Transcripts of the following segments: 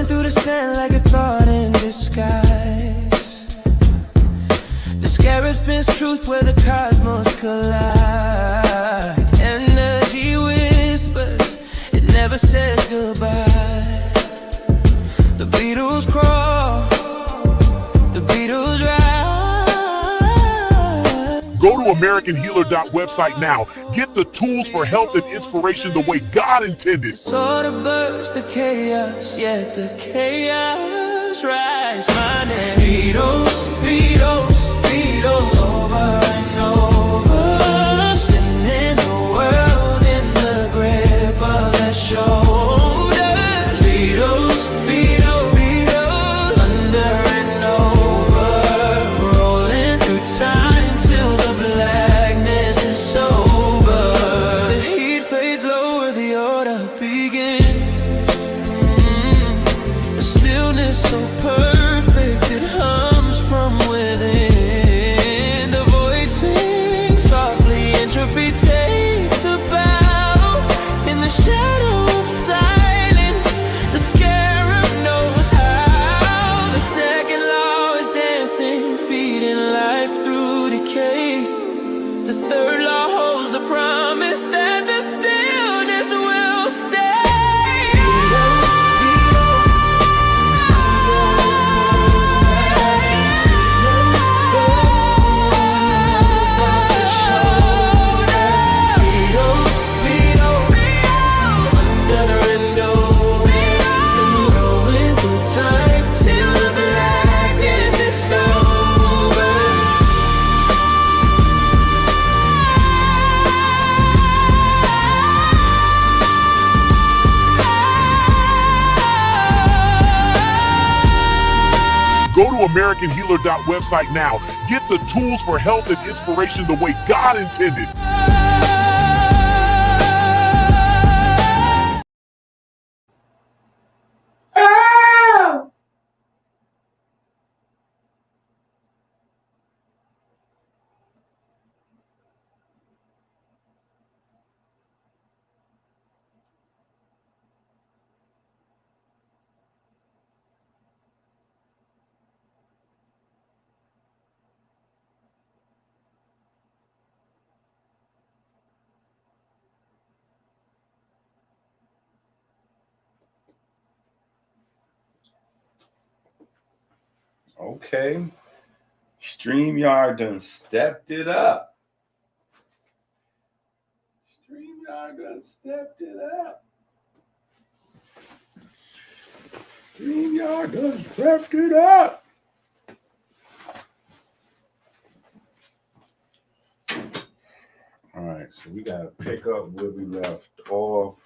through the sand like a thought in disguise. The scarab spins truth where the cosmos collide. Energy whispers, it never says goodbye. The Beatles crawl, the Beatles rise. Go to AmericanHealer.website now. Get the tools for health and inspiration the way God intended. Sort of burst the chaos, yet the chaos rise. My name Beatles, Beatles, Beatles, over and over, spinning the world in the grip of their shoulders. Beatles, Beatles, Beatles, under and over, rolling through time till the blackness is sober. The heat fades lower, the order begins. The stillness so perfect, it hums from within. The void sings softly, entropy takes a bow. In the shadow of silence, the scarab knows how. The second law is dancing, feeding life through decay. The third law holds the promise that the stillness will stay. Beatles, Beatles, Beatles, under and over, rolling through time till the blackness is sober. Go to AmericanHealer.website now. Get the tools for health and inspiration the way God intended. Okay. StreamYard done stepped it up. StreamYard done stepped it up. StreamYard done stepped it up. All right, so we got to pick up where we left off.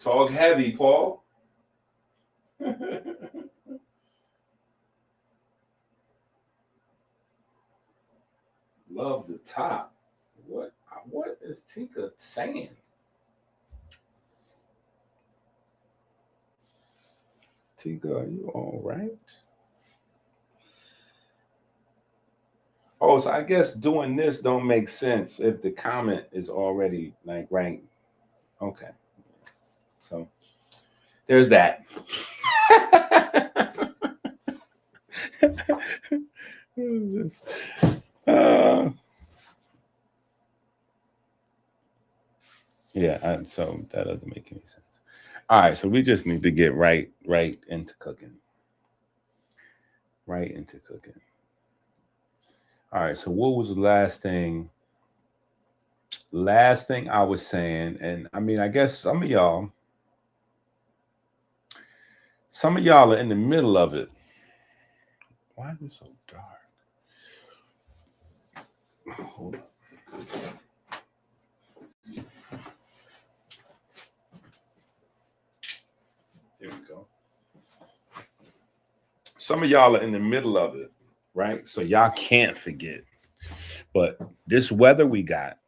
Talk heavy, Paul. Love the top. What is Tika saying? Tika, are you all right? Oh, so I guess doing this don't make sense if the comment is already like right. Okay. So there's that. Yeah, so that doesn't make any sense. All right, so we just need to get right into cooking. Right into cooking. All right, so what was the last thing? Last thing I was saying, and I mean, I guess some of y'all are in the middle of it. Why is it so dark? Hold up. There we go. Some of y'all are in the middle of it, right? So y'all can't forget. But this weather we got.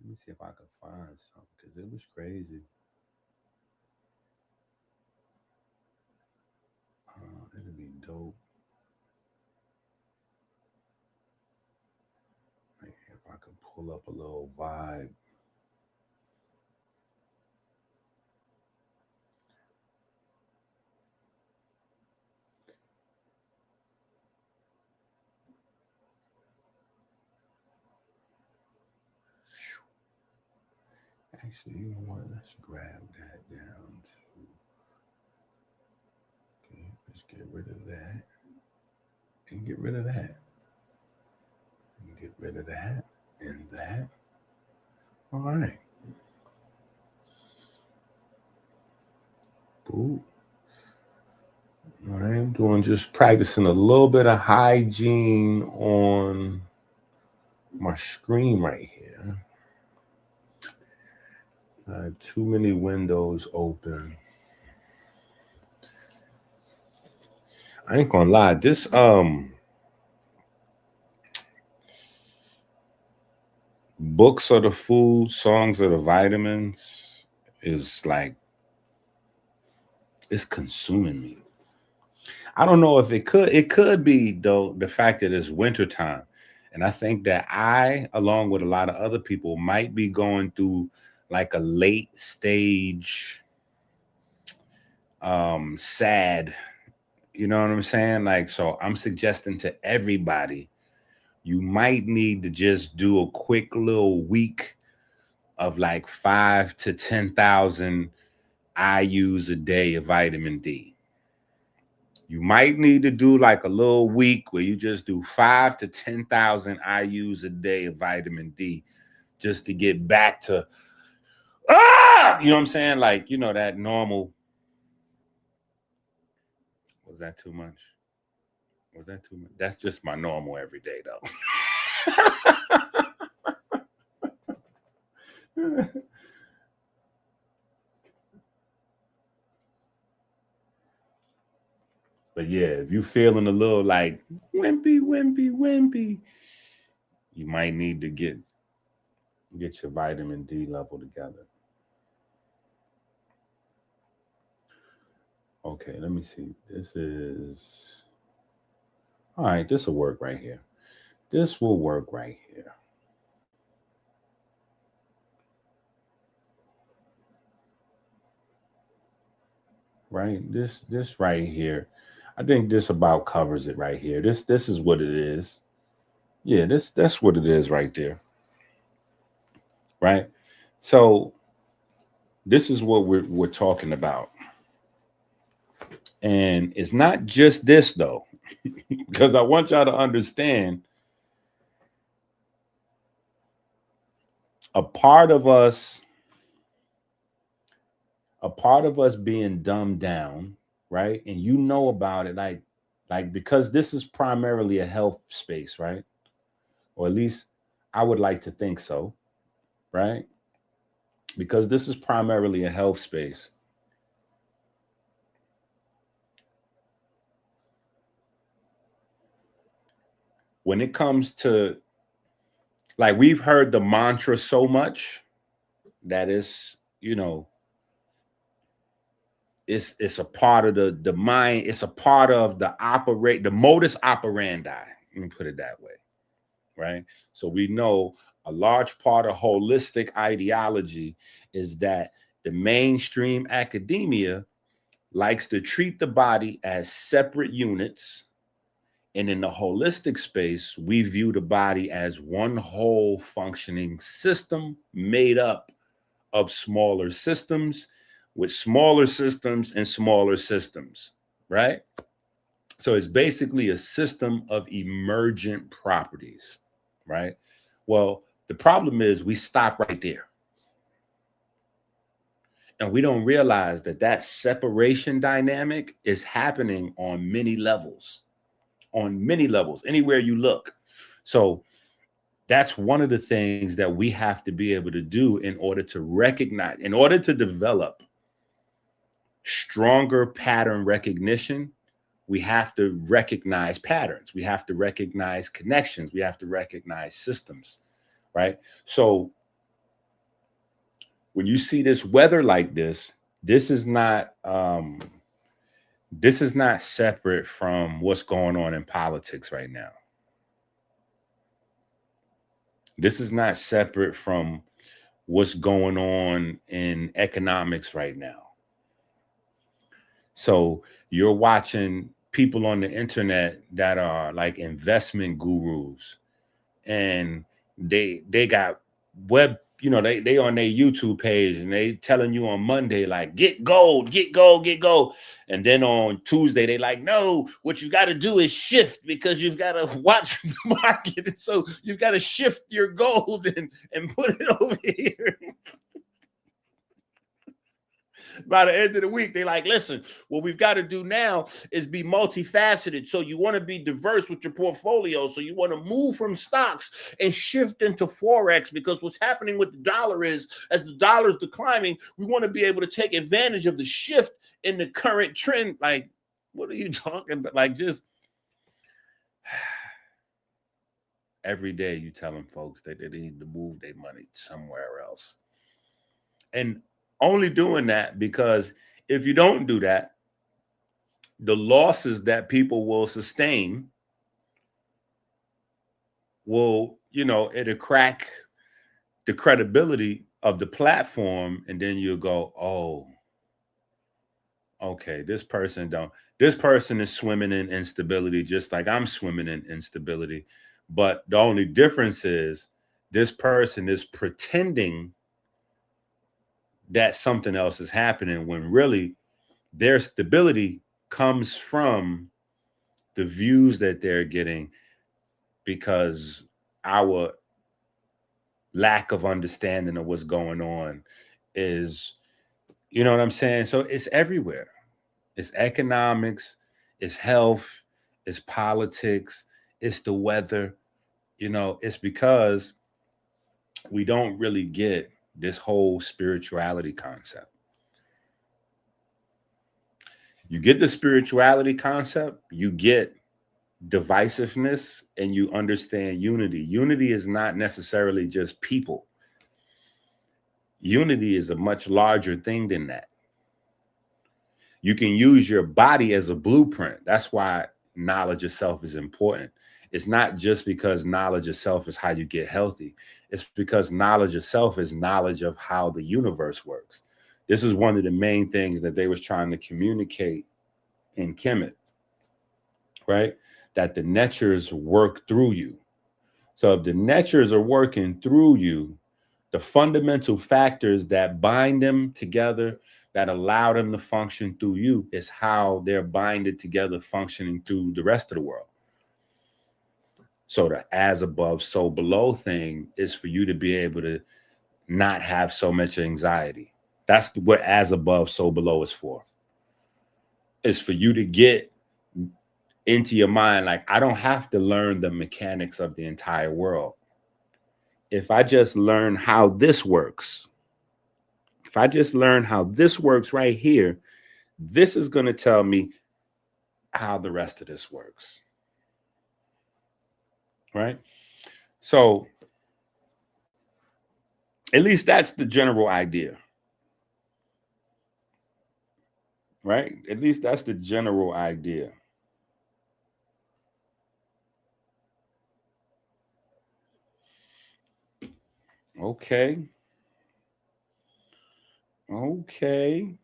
Let me see see if I could find something because it was crazy. It'd be dope. Like if I could pull up a little vibe. Actually, you know what? Let's grab that down to. Okay, let's get rid of that. And get rid of that. And get rid of that. And that. All right. Boop. All right, I'm doing just practicing a little bit of hygiene on my screen right here. I have too many windows open. I ain't gonna lie, this books are the food, songs are the vitamins is like it's consuming me. I don't know if it could be though the fact that it's wintertime. And I think that I, along with a lot of other people, might be going through like a late stage sad, you know what I'm saying? Like, so I'm suggesting to everybody, you might need to just do a quick little week of like 5 to 10,000 IUs a day of vitamin D. You might need to do like a little week where you just do 5 to 10,000 IUs a day of vitamin D just to get back to, you know what I'm saying? Like, you know, that normal. Was that too much? Was that too much? That's just my normal every day though. But yeah, if you're feeling a little like wimpy, you might need to get your vitamin D level together. Okay, let me see. This is all right. This will work right here. This will work right here. Right, this right here. I think this about covers it right here. This is what it is. Yeah, that's what it is right there. Right. So this is what we're talking about. And it's not just this though, because I want y'all to understand a part of us being dumbed down, right? And you know about it, like because this is primarily a health space, right? Or at least I would like to think so, right? Because this is primarily a health space. When it comes to, like, we've heard the mantra so much that is, you know, it's a part of the mind, it's a part of the modus operandi. Let me put it that way, right? So we know a large part of holistic ideology is that the mainstream academia likes to treat the body as separate units. And in the holistic space, we view the body as one whole functioning system made up of smaller systems with smaller systems and smaller systems, right? So it's basically a system of emergent properties, right? Well, the problem is we stop right there. And we don't realize that that separation dynamic is happening on many levels. On many levels, anywhere you look. So that's one of the things that we have to be able to do in order to recognize, in order to develop stronger pattern recognition. We have to recognize patterns. We have to recognize connections. We have to recognize systems, right? So when you see this weather like this is not separate from what's going on in politics right now. This is not separate from what's going on in economics right now. So you're watching people on the internet that are like investment gurus, and they got web, they on their YouTube page, and they telling you on Monday like get gold, get gold, get gold, and then on Tuesday they like, no, what you got to do is shift because you've got to watch the market, and so you've got to shift your gold and put it over here. By the end of the week, they like, listen, what we've got to do now is be multifaceted. So you want to be diverse with your portfolio. So you want to move from stocks and shift into Forex, because what's happening with the dollar is, as the dollar is declining, we want to be able to take advantage of the shift in the current trend. Like, what are you talking about? Like, just every day you telling folks that they need to move their money somewhere else. And only doing that because if you don't do that, the losses that people will sustain will, it'll crack the credibility of the platform. And then you'll go, oh, okay, this person is swimming in instability, just like I'm swimming in instability. But the only difference is this person is pretending that something else is happening when really their stability comes from the views that they're getting, because our lack of understanding of what's going on is, you know what I'm saying? So it's everywhere. It's economics, it's health, it's politics, it's the weather. It's because we don't really get this whole spirituality concept. You get the spirituality concept, you get divisiveness, and you understand unity. Unity is not necessarily just people. Unity is a much larger thing than that. You can use your body as a blueprint. That's why knowledge of self is important. It's not just because knowledge of self is how you get healthy. It's because knowledge of self is knowledge of how the universe works. This is one of the main things that they was trying to communicate in Kemet, right? That the netures work through you. So if the netures are working through you, the fundamental factors that bind them together, that allow them to function through you, is how they're binded together, functioning through the rest of the world. So the as above, so below thing is for you to be able to not have so much anxiety. That's what as above, so below is for. It's for you to get into your mind, like, I don't have to learn the mechanics of the entire world. If I just learn how this works, if I just learn how this works right here, this is going to tell me how the rest of this works. Right? So, at least that's the general idea. Right? At least that's the general idea. Okay. Okay.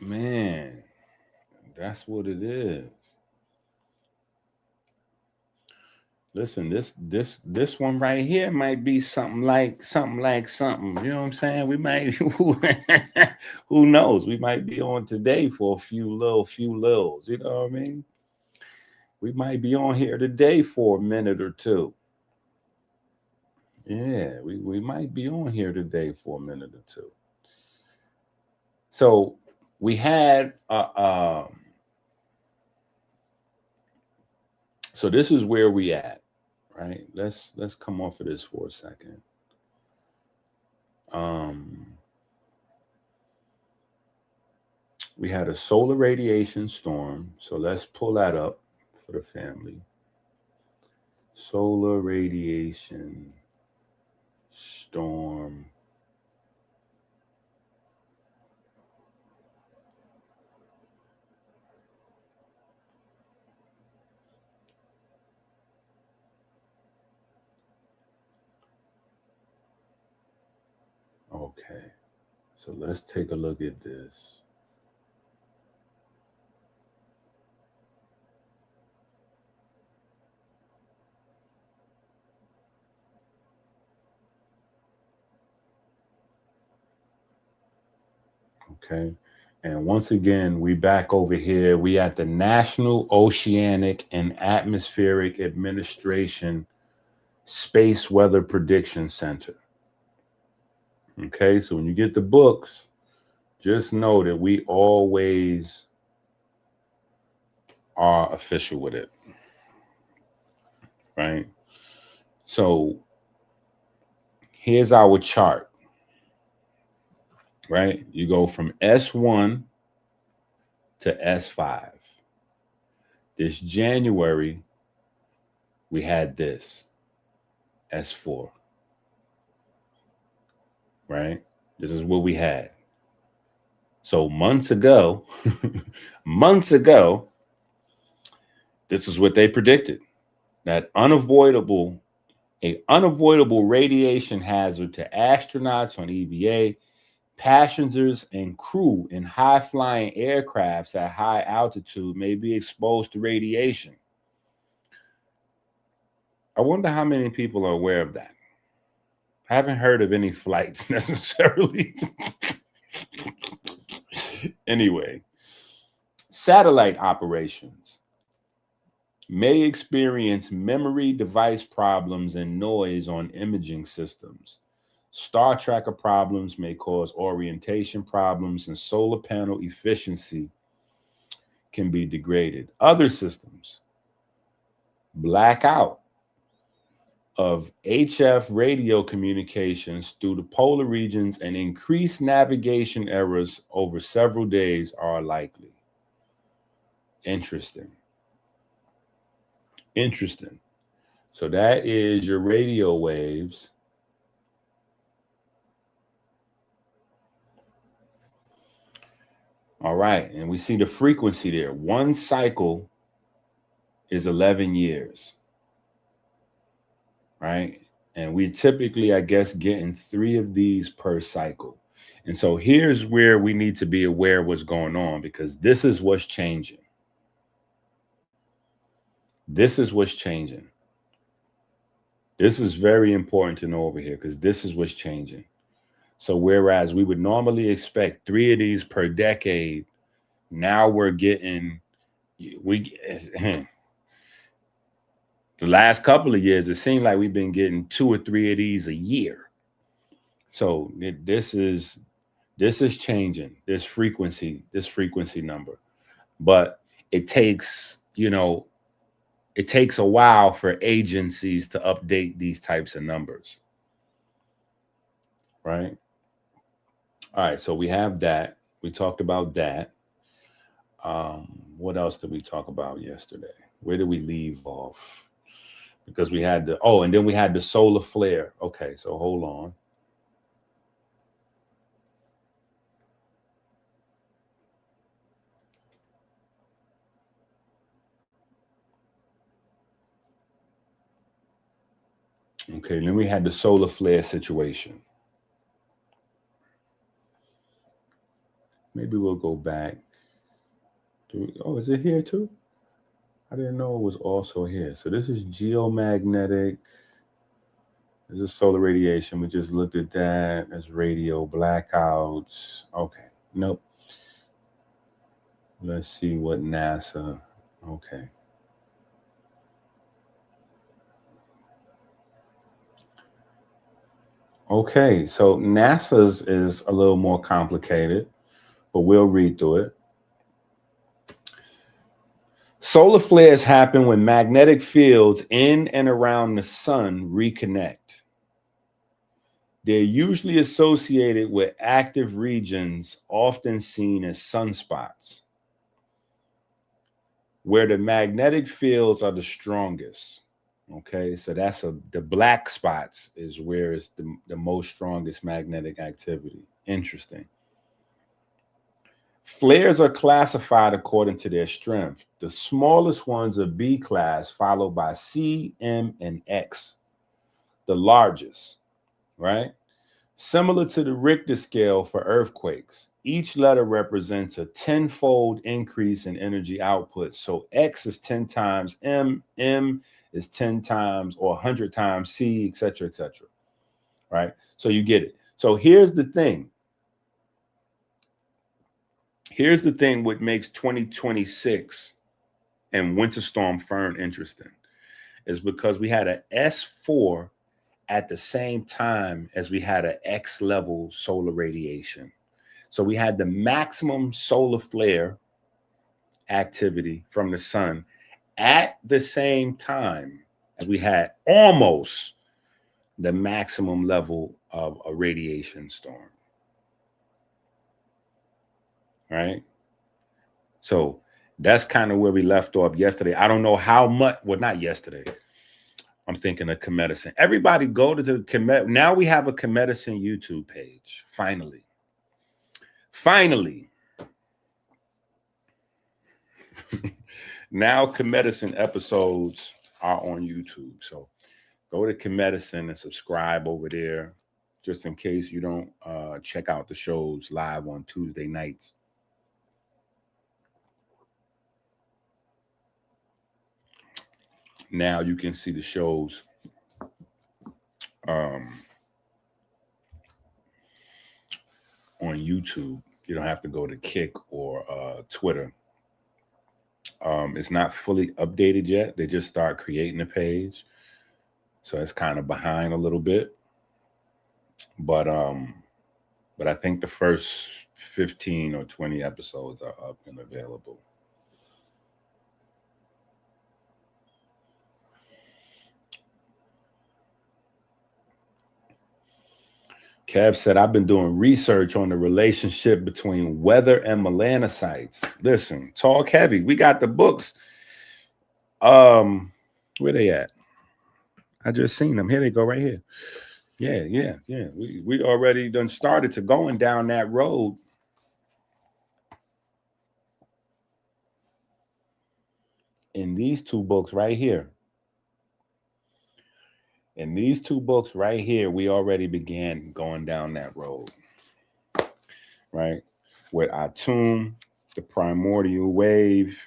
Man, that's what it is. Listen, this one right here might be something like something. You know what I'm saying? We might who knows? We might be on today for a few lils. You know what I mean? We might be on here today for a minute or two. Yeah, we might be on here today for a minute or two. So we had so this is where we at, right? Let's come off of this for a second. We had a solar radiation storm, so let's pull that up for the family. Solar radiation storm. Okay, so let's take a look at this. Okay. And once again, we back over here. We at the National Oceanic and Atmospheric Administration Space Weather Prediction Center. Okay, so when you get the books, just know that we always are official with it. Right? So here's our chart. Right? You go from S1 to S5. This January, we had this S4. Right? This is what we had. So months ago, this is what they predicted. That unavoidable radiation hazard to astronauts on EVA, passengers and crew in high-flying aircrafts at high altitude may be exposed to radiation. I wonder how many people are aware of that. I haven't heard of any flights necessarily. Anyway, satellite operations may experience memory device problems and noise on imaging systems. Star tracker problems may cause orientation problems, and solar panel efficiency can be degraded. Other systems, blackout of HF radio communications through the polar regions and increased navigation errors over several days are likely. Interesting. So that is your radio waves. All right, and we see the frequency there. One cycle is 11 years. Right? And we typically, I guess, getting 3 of these per cycle. And so here's where we need to be aware of what's going on, because this is what's changing. This is what's changing. This is very important to know over here, because this is what's changing. So whereas we would normally expect 3 of these per decade, now we're getting, the last couple of years, it seemed like we've been getting 2 or 3 of these a year. So this is changing, this frequency number. But it takes, it takes a while for agencies to update these types of numbers. Right? All right, so we have that. We talked about that. What else did we talk about yesterday? Where did we leave off? Because we had and then we had the solar flare. Okay, so hold on. Okay, then we had the solar flare situation. Maybe we'll go back. Is it here too? I didn't know it was also here. So this is geomagnetic. This is solar radiation. We just looked at that as radio blackouts. Okay. Nope. Let's see what NASA. Okay. Okay. So NASA's is a little more complicated, but we'll read through it. Solar flares happen when magnetic fields in and around the sun reconnect. They're usually associated with active regions, often seen as sunspots, where the magnetic fields are the strongest. Okay, so that's the black spots is where it's the most strongest magnetic activity. Interesting. Flares are classified according to their strength. The smallest ones are B class, followed by C, M, and X. The largest, right? Similar to the Richter scale for earthquakes, each letter represents a 10-fold increase in energy output. So X is 10 times M, M is 10 times or 100 times C, etc., etc. Right? So you get it. So here's the thing. Here's the thing what makes 2026 and Winter Storm Fern interesting is because we had an S4 at the same time as we had an X level solar radiation. So we had the maximum solar flare activity from the sun at the same time as we had almost the maximum level of a radiation storm. Right? So that's kind of where we left off yesterday. I don't know how much, well, not yesterday. I'm thinking of Kemedicine. Everybody go to the Kemet. Now we have a Kemedicine YouTube page. Finally. Now Kemedicine episodes are on YouTube. So go to Kemedicine and subscribe over there, just in case you don't check out the shows live on Tuesday nights. Now you can see the shows on YouTube. You don't have to go to Kick or Twitter. It's not fully updated yet. They just start creating a page, so it's kind of behind a little bit. But I think the first 15 or 20 episodes are up and available. Kev said, I've been doing research on the relationship between weather and melanocytes. Listen, talk heavy. We got the books. Where they at? I just seen them. Here they go right here. Yeah. We already done started to going down that road. In these two books right here. In these two books right here, we already began going down that road, right? With Atum, the primordial wave,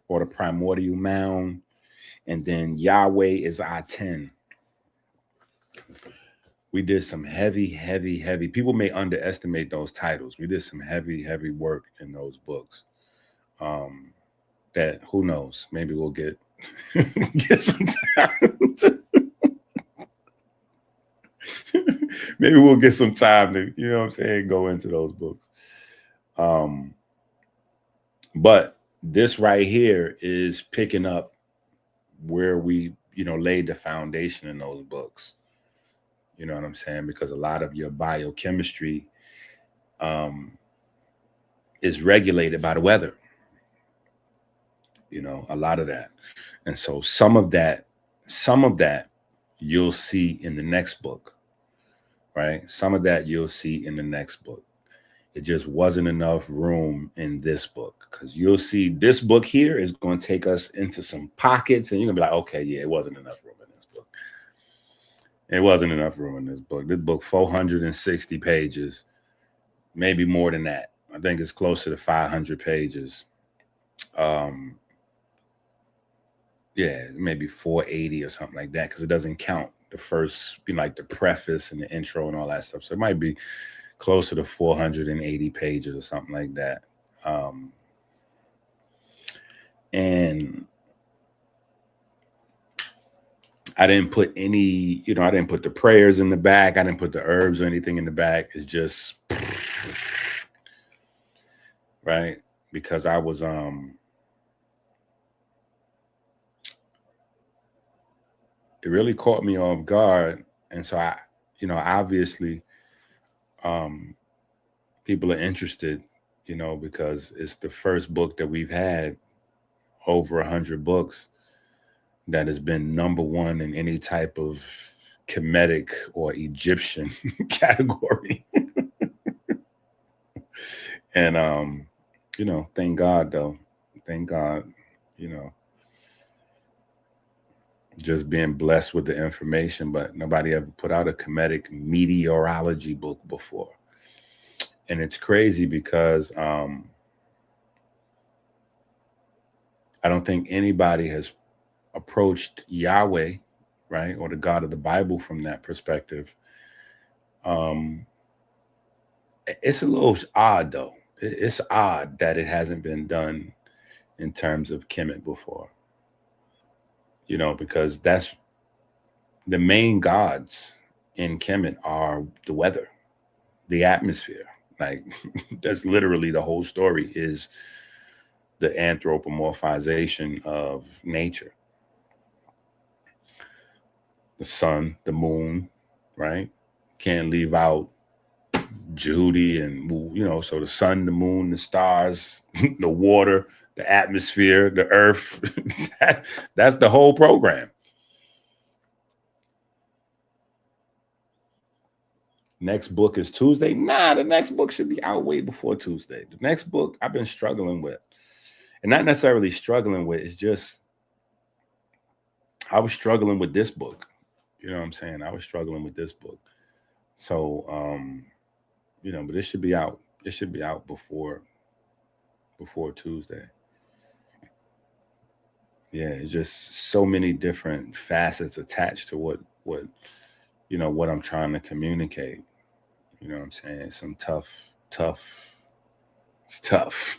or the primordial mound, and then Yahweh is I-10. We did some heavy. People may underestimate those titles. We did some heavy work in those books. That who knows? Maybe we'll get some time. Maybe we'll get some time to, you know what I'm saying, go into those books. But this right here is picking up where we, laid the foundation in those books. You know what I'm saying? Because a lot of your biochemistry is regulated by the weather. A lot of that. And so some of that you'll see in the next book, right? Some of that you'll see in the next book. It just wasn't enough room in this book, because you'll see this book here is going to take us into some pockets, and you're going to be like, okay, yeah, it wasn't enough room in this book. It wasn't enough room in this book. This book, 460 pages, maybe more than that. I think it's closer to 500 pages. Yeah, maybe 480 or something like that, because it doesn't count the first, like the preface and the intro and all that stuff. So it might be closer to 480 pages or something like that. And I didn't put any, I didn't put the prayers in the back. I didn't put the herbs or anything in the back. It's just, right? Because I was, it really caught me off guard. And so I, obviously, people are interested, because it's the first book that we've had over 100 books that has been #1 in any type of Kemetic or Egyptian category. And thank God though. Thank God, just being blessed with the information, but nobody ever put out a Kemetic Meteorology book before. And it's crazy because I don't think anybody has approached Yahweh, right, or the God of the Bible from that perspective. It's a little odd though. It's odd that it hasn't been done in terms of Kemet before, because that's the main gods in Kemet are the weather, the atmosphere. Like that's literally the whole story, is the anthropomorphization of nature. The sun, the moon, right? Can't leave out Judy and, so the sun, the moon, the stars, the water, the atmosphere, the earth. That's the whole program. Next book is Tuesday. Nah, the next book should be out way before Tuesday. The next book I've been struggling with, and not necessarily struggling with, it's just I was struggling with this book. You know what I'm saying? I was struggling with this book. So, but it should be out. It should be out before Tuesday. Yeah, it's just so many different facets attached to what I'm trying to communicate. You know what I'm saying? Some tough. It's tough.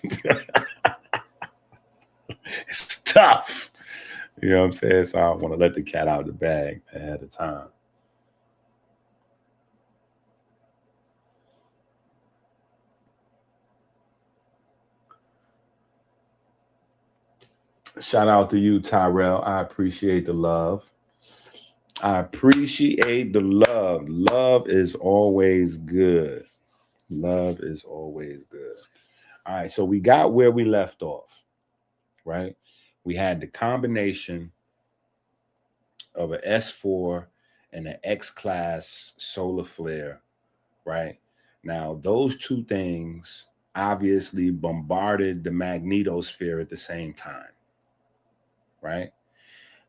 It's tough. You know what I'm saying? So I don't want to let the cat out of the bag ahead of time. Shout out to you, Tyrell. I appreciate the love. I appreciate the love. Love is always good. Love is always good. All right, so we got where we left off, right? We had the combination of an S4 and an X-class solar flare, right? Now, those two things obviously bombarded the magnetosphere at the same time, right?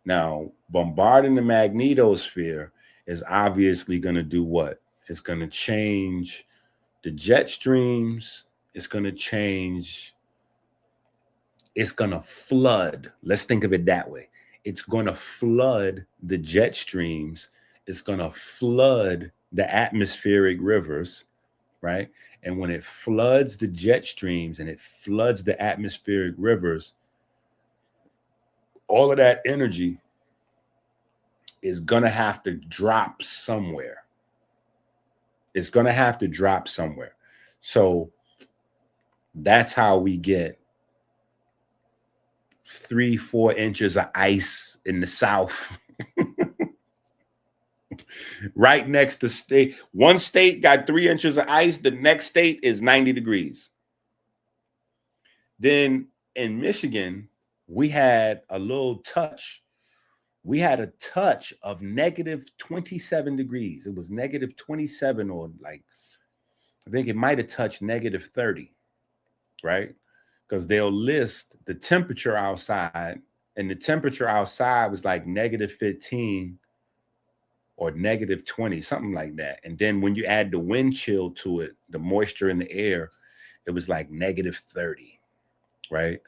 Now, bombarding the magnetosphere is obviously going to do what? It's going to change the jet streams. It's going to change. It's going to flood. Let's think of it that way. It's going to flood the jet streams. It's going to flood the atmospheric rivers, right? And when it floods the jet streams and it floods the atmospheric rivers, all of that energy is going to have to drop somewhere. It's going to have to drop somewhere. So that's how we get 3-4 inches of ice in the South. Right next to state. One state got 3 inches of ice. The next state is 90 degrees. Then in Michigan, we had a little touch. We had a touch of -27 degrees. It was -27, or like, I think it might have touched -30, right? Because they'll list the temperature outside, and the temperature outside was like -15 or -20, something like that. And then when you add the wind chill to it, the moisture in the air, it was like -30, right?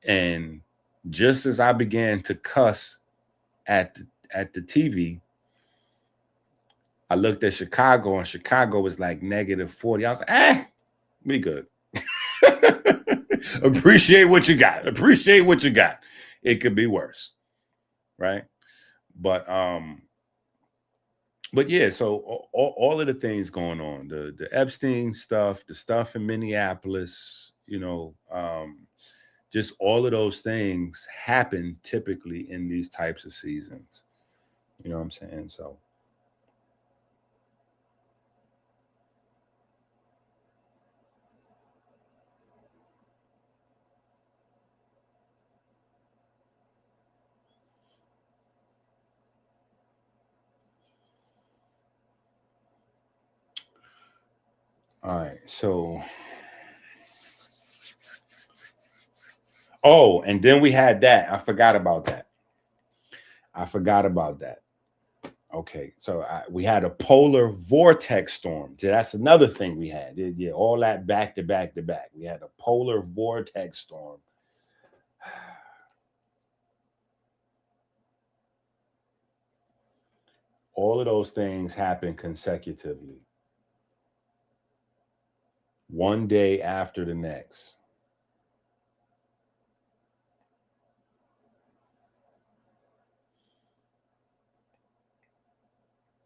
And just as I began to cuss at the TV, I looked at Chicago, and Chicago was like -40. I was like, we good. Appreciate what you got. Appreciate what you got. It could be worse, right? But yeah, so all of the things going on, the Epstein stuff, the stuff in Minneapolis, just all of those things happen typically in these types of seasons. You know what I'm saying? So all right, so and then we had that. I forgot about that. Okay, so we had a polar vortex storm. That's another thing we had. Yeah, all that back to back to back. We had a polar vortex storm. All of those things happen consecutively, one day after the next.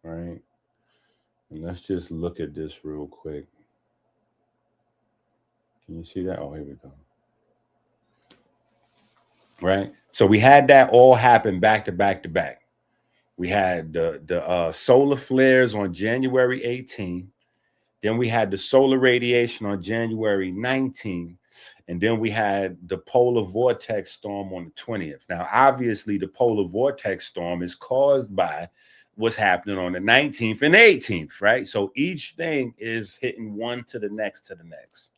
Right? And let's just look at this real quick. Can you see that? Oh, here we go. Right? So we had that all happen back to back to back. We had the solar flares on January 18th. Then we had the solar radiation on January 19th. And then we had the polar vortex storm on the 20th. Now, obviously, the polar vortex storm is caused by what's happening on the 19th and 18th, right? So each thing is hitting one to the next to the next.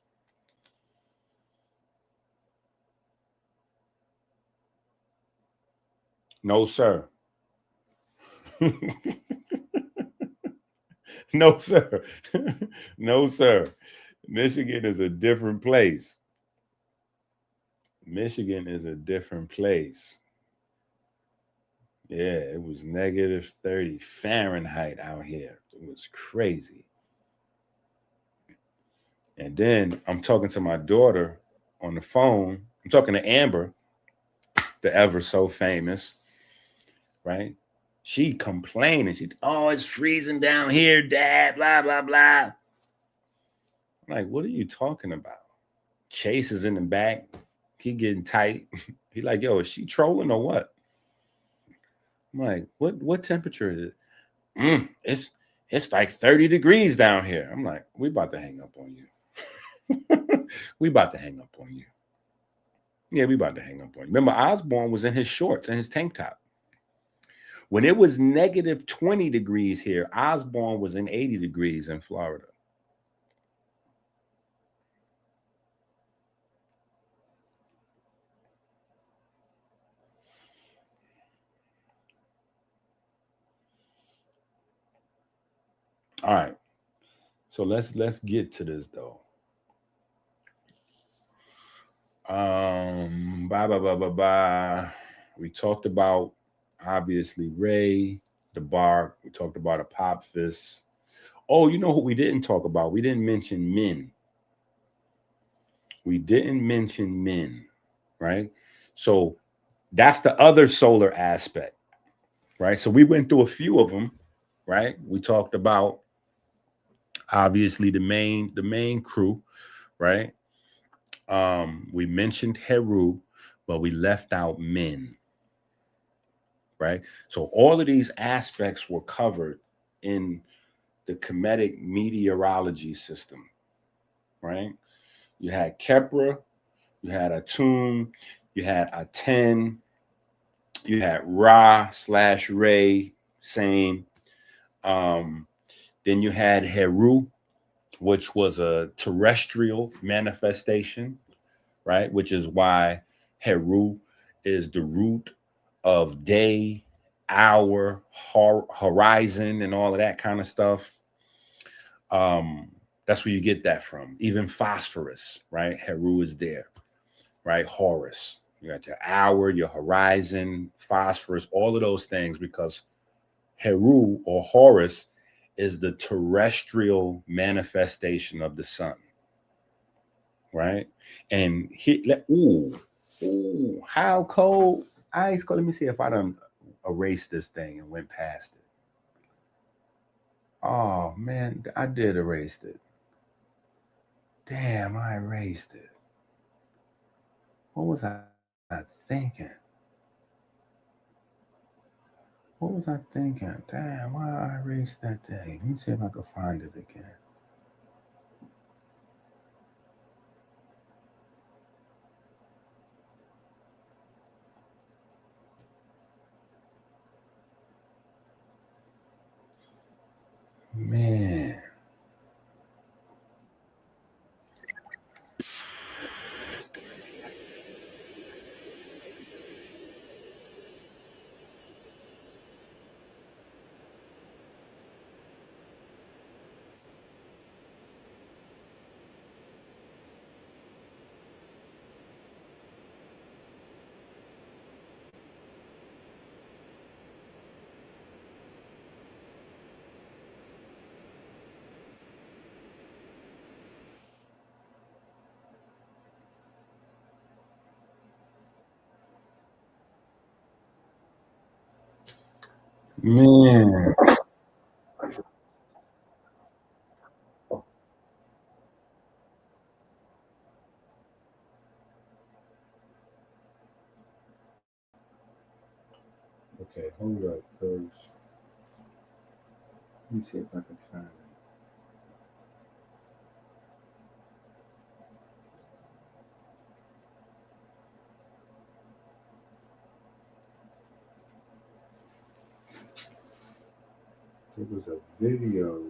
No, sir. No, sir. No, sir. Michigan is a different place. Michigan is a different place. Yeah, it was -30 Fahrenheit out here. It was crazy. And then I'm talking to my daughter on the phone. I'm talking to Amber, the ever so famous, right? She complaining. It's freezing down here, Dad, blah, blah, blah. I'm like, what are you talking about? Chase is in the back. He getting tight. He like, yo, is she trolling or what? I'm like, what temperature is it? It's like 30 degrees down here. I'm like, we about to hang up on you. We about to hang up on you. Yeah, we about to hang up on you. Remember, Osborne was in his shorts and his tank top. When it was -20 degrees here, Osborne was in 80 degrees in Florida. All right. So let's get to this though. We talked about obviously Ray, the bark. We talked about Apophis. Oh, you know what we didn't talk about? We didn't mention Min. We didn't mention Min, right? So that's the other solar aspect, right? So we went through a few of them, right? We talked about obviously the main crew, right? We mentioned Heru, but we left out Min, right? So all of these aspects were covered in the Kemetic Meteorology system, right? You had Kepra, you had Atum, you had Aten, you had Ra/Ray, same. Then you had Heru, which was a terrestrial manifestation, right? Which is why Heru is the root of day, hour, horizon, and all of that kind of stuff. That's where you get that from. Even phosphorus, right? Heru is there, right? Horus, You got your hour, your horizon, phosphorus, all of those things, because Heru or Horus is the terrestrial manifestation of the sun, right? And how cold? Ice cold. Let me see if I done erased this thing and went past it. Oh man, I did erase it. Damn, I erased it. What was I thinking? What was I thinking? Damn, why I erased that thing? Let me see if I can find it again. Man. Man. Okay, hold up, cause let me see if I can find it. There was a video.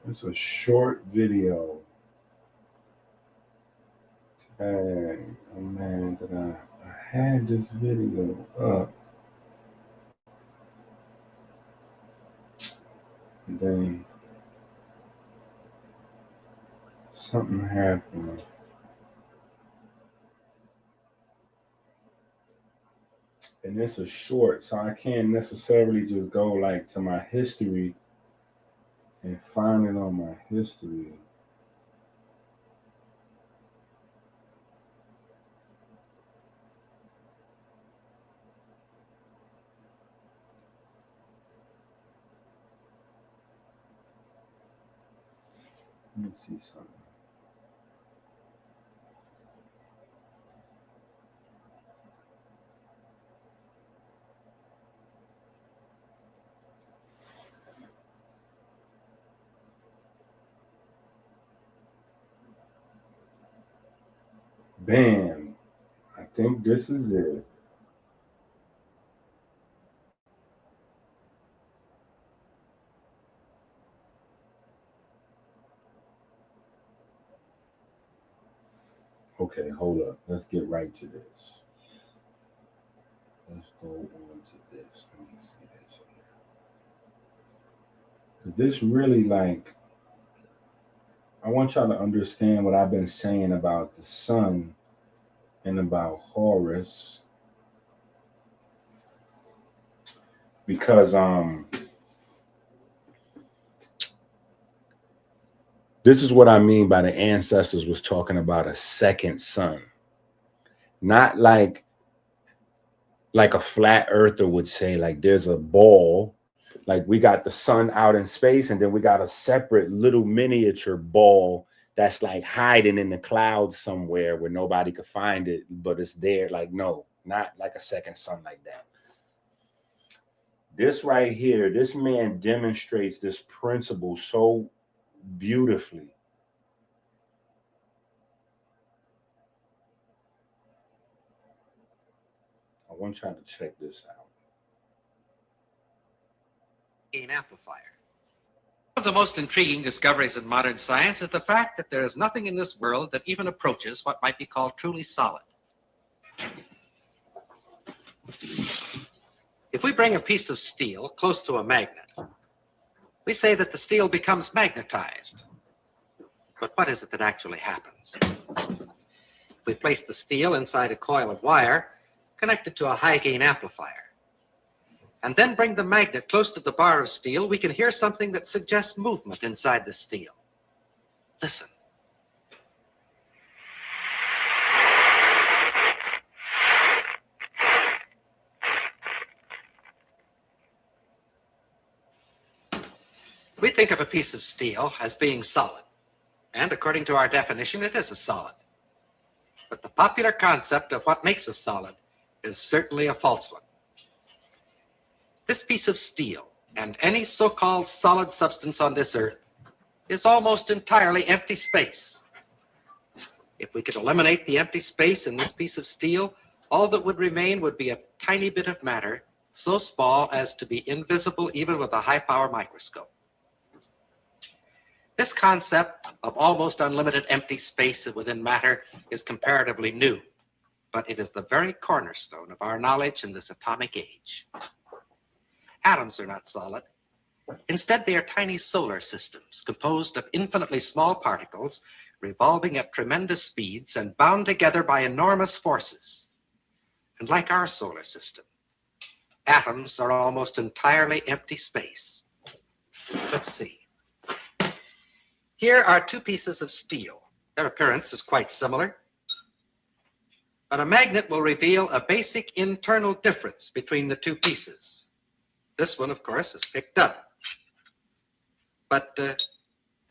It's a short video. And oh man, that I had this video up, and then something happened. And it's a short, so I can't necessarily just go like to my history and find it on my history. Let me see something. Bam. I think this is it. Okay, hold up. Let's get right to this. Let's go on to this. Let me see this here. Because this really, like, I want y'all to understand what I've been saying about the sun and about Horus. Because this is what I mean by the ancestors was talking about a second sun. Not like a flat earther would say, like there's a ball, like we got the sun out in space, and then we got a separate little miniature ball that's like hiding in the clouds somewhere where nobody could find it, but it's there. Like, no, not like a second sun like that. This right here, this man demonstrates this principle so beautifully. I going to try to check this out. Gain amplifier. One of the most intriguing discoveries in modern science is the fact that there is nothing in this world that even approaches what might be called truly solid. If we bring a piece of steel close to a magnet, we say that the steel becomes magnetized. But what is it that actually happens? We place the steel inside a coil of wire connected to a high-gain amplifier, and then bring the magnet close to the bar of steel, we can hear something that suggests movement inside the steel. Listen. We think of a piece of steel as being solid, and according to our definition, it is a solid. But the popular concept of what makes a solid is certainly a false one. This piece of steel, and any so-called solid substance on this earth, is almost entirely empty space. If we could eliminate the empty space in this piece of steel, all that would remain would be a tiny bit of matter, so small as to be invisible even with a high-power microscope. This concept of almost unlimited empty space within matter is comparatively new, but it is the very cornerstone of our knowledge in this atomic age. Atoms are not solid. Instead, they are tiny solar systems composed of infinitely small particles revolving at tremendous speeds and bound together by enormous forces. And like our solar system, atoms are almost entirely empty space. Let's see. Here are two pieces of steel. Their appearance is quite similar, but a magnet will reveal a basic internal difference between the two pieces. This one, of course, is picked up, but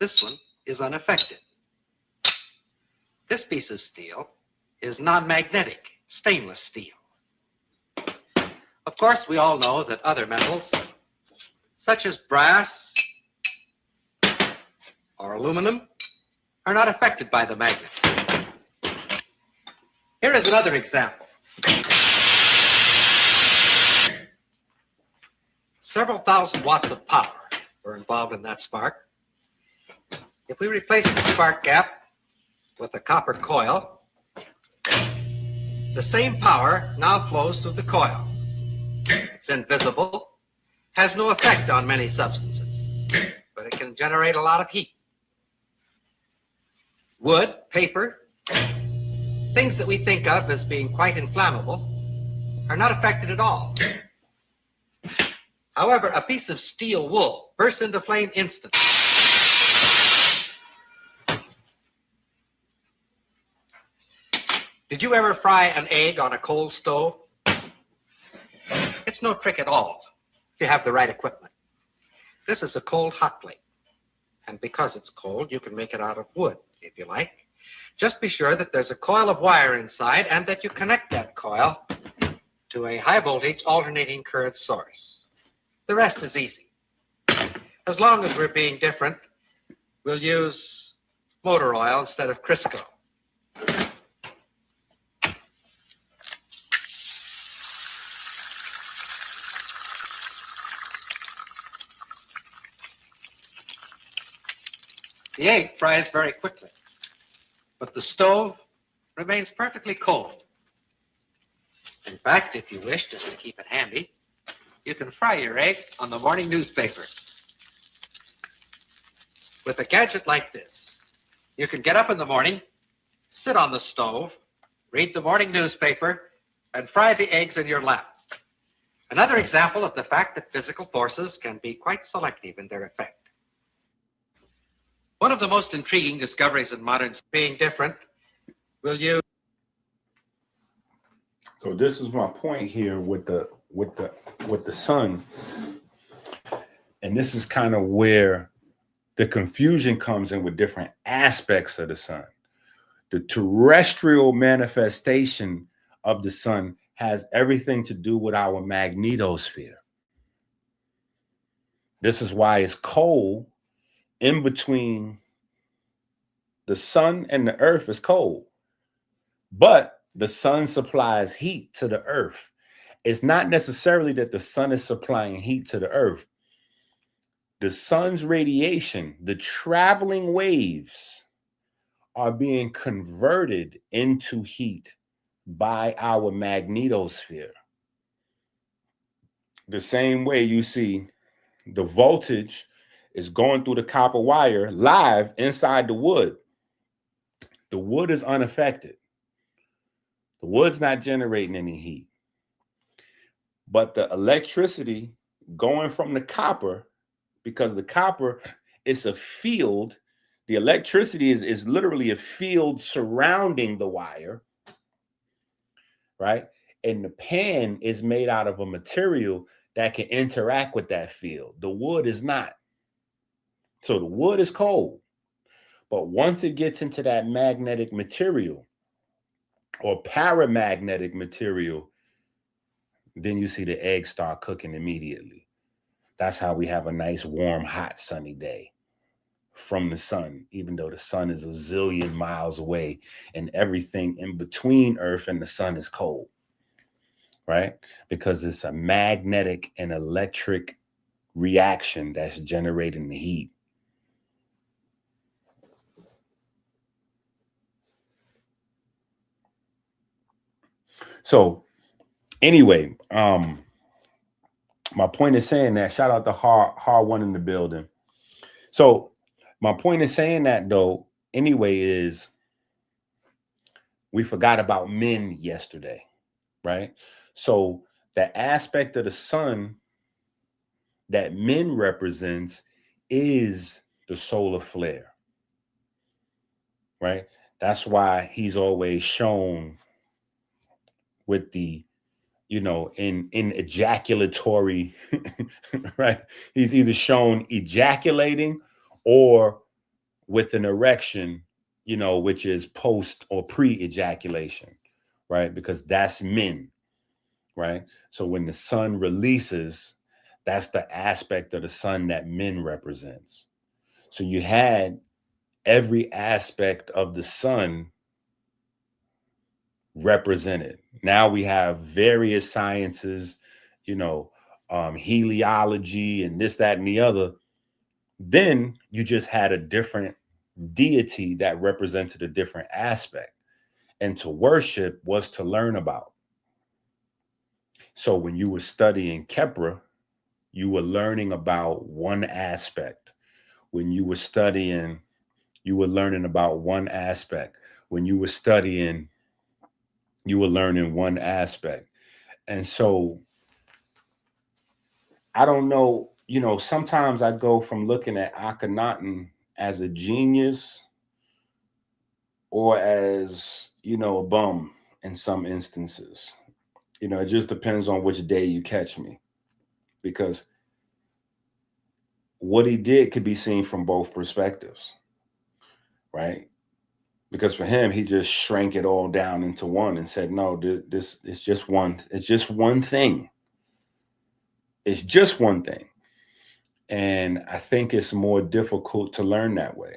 this one is unaffected. This piece of steel is non-magnetic, stainless steel. Of course, we all know that other metals, such as brass or aluminum, are not affected by the magnet. Here is another example. Several thousand watts of power were involved in that spark. If we replace the spark gap with a copper coil, the same power now flows through the coil. It's invisible, has no effect on many substances, but it can generate a lot of heat. Wood, paper, things that we think of as being quite inflammable are not affected at all. However, a piece of steel wool bursts into flame instantly. Did you ever fry an egg on a coal stove? It's no trick at all if you have the right equipment. This is a cold hot plate, and because it's cold, you can make it out of wood if you like. Just be sure that there's a coil of wire inside and that you connect that coil to a high voltage alternating current source. The rest is easy. As long as we're being different, we'll use motor oil instead of Crisco. The egg fries very quickly, but the stove remains perfectly cold. In fact, if you wish, just to keep it handy, you can fry your egg on the morning newspaper. With a gadget like this, you can get up in the morning, sit on the stove, read the morning newspaper, and fry the eggs in your lap. Another example of the fact that physical forces can be quite selective in their effect. One of the most intriguing discoveries in modern being different, will you? So this is my point here with the sun, and this is kind of where the confusion comes in with different aspects of the sun. The terrestrial manifestation of the sun has everything to do with our magnetosphere. This is why it's cold. In between the sun and the earth is cold, but the sun supplies heat to the earth. it's not necessarily that the sun is supplying heat to the earth. The sun's radiation, the traveling waves, are being converted into heat by our magnetosphere. The same way you see the voltage is going through the copper wire live inside the wood. The wood is unaffected. The wood's not generating any heat. But the electricity going from the copper, because the copper is a field, the electricity is literally a field surrounding the wire, right? And the pan is made out of a material that can interact with that field. The wood is not. So the wood is cold. But once it gets into that magnetic material or paramagnetic material, then you see the eggs start cooking immediately. That's how we have a nice, warm, hot, sunny day from the sun, even though the sun is a zillion miles away and everything in between Earth and the sun is cold, right? Because it's a magnetic and electric reaction that's generating the heat. So anyway, my point is saying that, shout out to hard one in the building. So my point in saying that, though, anyway, is we forgot about men yesterday, right? So the aspect of the sun that men represents is the solar flare, right? That's why he's always shown with the, in ejaculatory, right? He's either shown ejaculating or with an erection, which is post or pre-ejaculation, right? Because that's men, right? So when the sun releases, that's the aspect of the sun that men represents. So you had every aspect of the sun represented. Now we have various sciences, heliology and this, that, and the other. Then you just had a different deity that represented a different aspect. And to worship was to learn about. So when you were studying Kepra, you were learning about one aspect. When you were studying, you were learning about one aspect. When you were studying, you were learning one aspect. And so I don't know, sometimes I go from looking at Akhenaten as a genius or as, a bum in some instances. It just depends on which day you catch me, because what he did could be seen from both perspectives, right? Because for him, he just shrank it all down into one and said, no, this is just one. It's just one thing. It's just one thing. And I think it's more difficult to learn that way,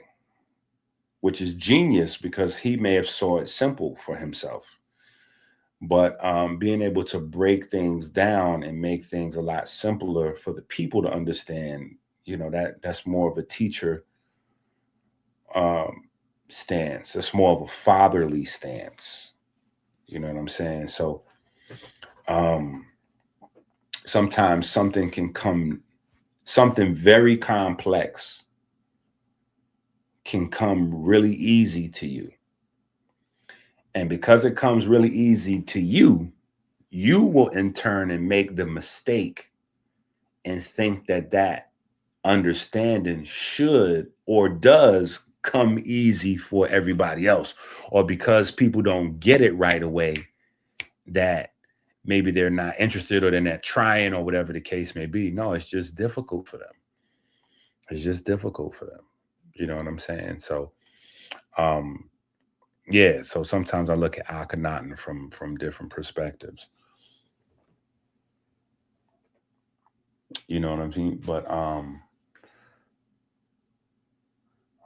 which is genius because he may have saw it simple for himself. But being able to break things down and make things a lot simpler for the people to understand, that's more of a teacher stance. It's more of a fatherly stance. You know what I'm saying? So sometimes something very complex can come really easy to you. And because it comes really easy to you, you will in turn and make the mistake and think that understanding should or does come easy for everybody else. Or because people don't get it right away, that maybe they're not interested or they're not trying or whatever the case may be. No, it's just difficult for them. It's just difficult for them. You know what I'm saying? So, yeah. So sometimes I look at Akhenaten from different perspectives. You know what I mean? But I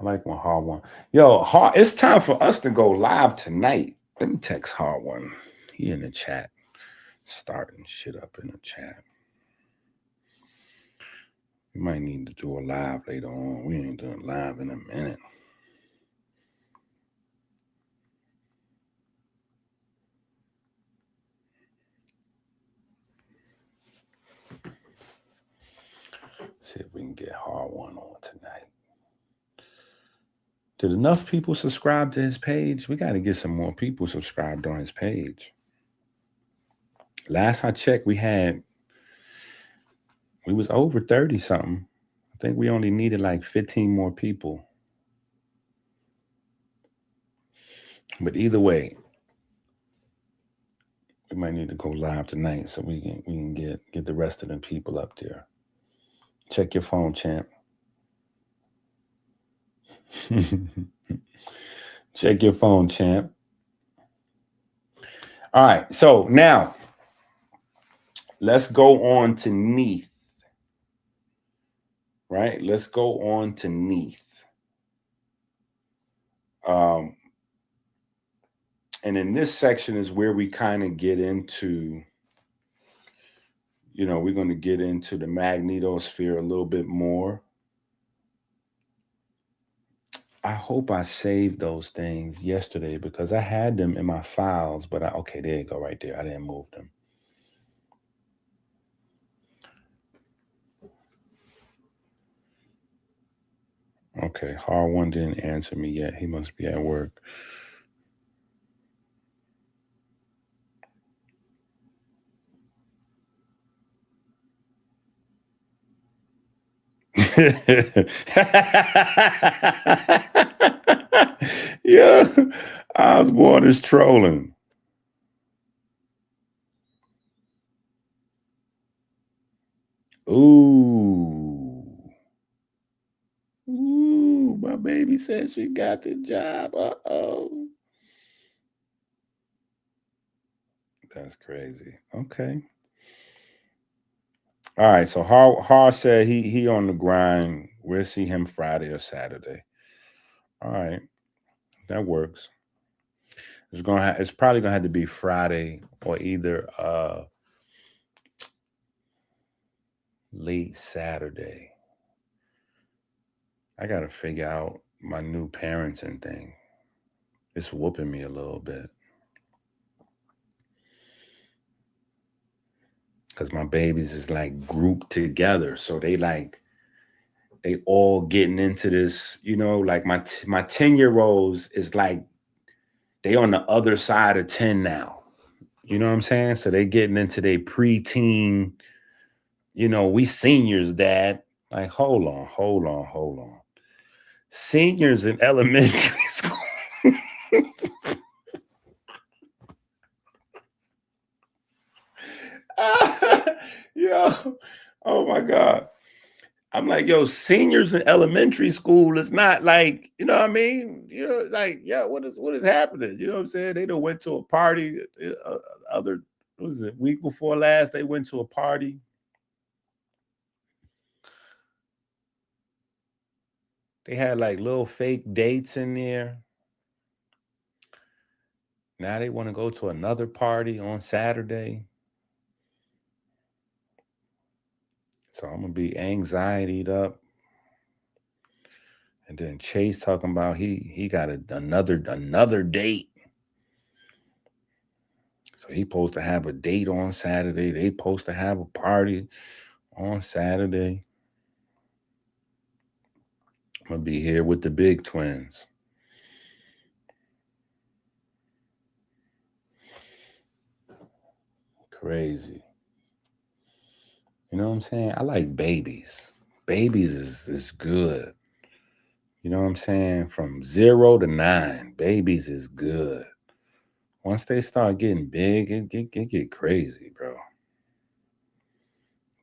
like one hard one. Yo, hard. It's time for us to go live tonight. Let me text hard one. He in the chat. Starting shit up in the chat. We might need to do a live later on. We ain't doing live in a minute. See if we can get Hard One on tonight. Did enough people subscribe to his page? We got to get some more people subscribed on his page. Last I checked, we was over 30 something. I think we only needed like 15 more people. But either way, we might need to go live tonight so we can get the rest of the people up there. Check your phone, champ. Check your phone, champ. All right, so now let's go on to Neath. Right? Let's go on to Neath. And in this section is where we kind of get into, we're going to get into the magnetosphere a little bit more. I hope I saved those things yesterday because I had them in my files, but okay, there you go right there. I didn't move them. Okay, Hard One didn't answer me yet. He must be at work. Yeah, Osborne is trolling. Ooh, my baby said she got the job. Uh-oh. That's crazy. Okay. All right, so Har said he on the grind. We'll see him Friday or Saturday. All right, that works. It's probably gonna have to be Friday or either late Saturday. I gotta figure out my new parenting thing. It's whooping me a little bit because my babies is like grouped together, so they all getting into this. Like my 10-year-olds is like they on the other side of 10 now. You know what I'm saying? So they getting into their preteen. We seniors, Dad. Like, hold on. Seniors in elementary school. Yo, oh my God. I'm like, yo, seniors in elementary school is not like, you know what I mean? Like, yeah, what is happening? You know what I'm saying? They done went to a party week before last, they went to a party. They had like little fake dates in there. Now they want to go to another party on Saturday. So I'm gonna be anxietied up. And then Chase talking about he got another date. So he supposed to have a date on Saturday. They supposed to have a party on Saturday. I'm gonna be here with the big twins. Crazy. You know what I'm saying? I like babies. Babies is good. You know what I'm saying? From 0 to 9, babies is good. Once they start getting big, it get crazy, bro.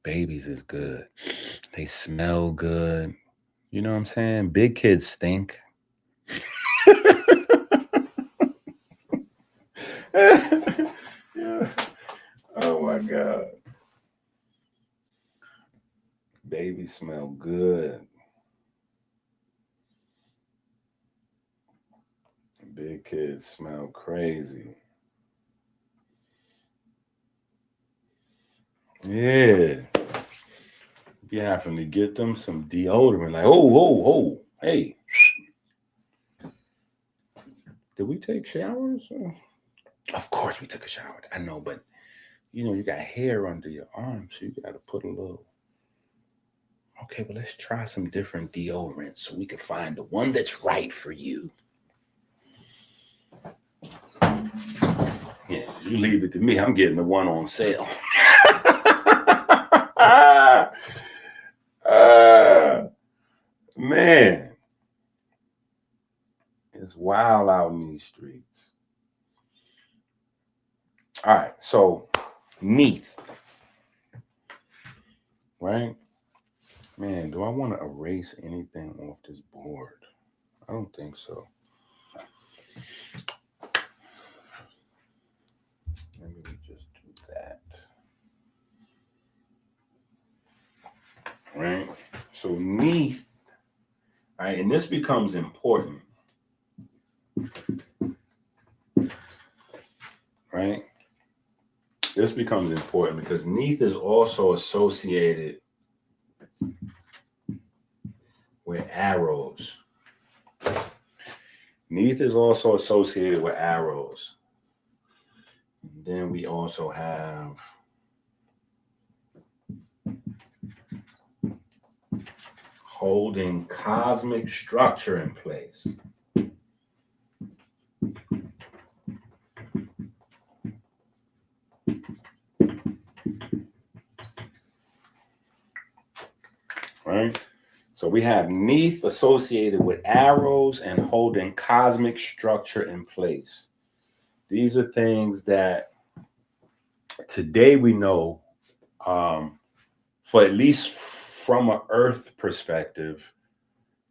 Babies is good. They smell good. You know what I'm saying? Big kids stink. Yeah. Oh my God. Babies smell good. Big kids smell crazy. Yeah. Be having to get them some deodorant. Like, oh, hey. Did we take showers? Of course we took a shower. I know, but you know, you got hair under your arm, so you got to put a little. Okay, well, let's try some different deodorants so we can find the one that's right for you. Yeah, you leave it to me. I'm getting the one on sale. Man, it's wild out in these streets. All right, so Neath, right? Man, do I want to erase anything off this board? I don't think so. Maybe we just do that. Right? So Neath, right? And this becomes important. Right? This becomes important because Neath is also associated with arrows. Neath is also associated with arrows. And then we also have holding cosmic structure in place. Right? So we have Neath associated with arrows and holding cosmic structure in place. These are things that today we know, for at least from an Earth perspective,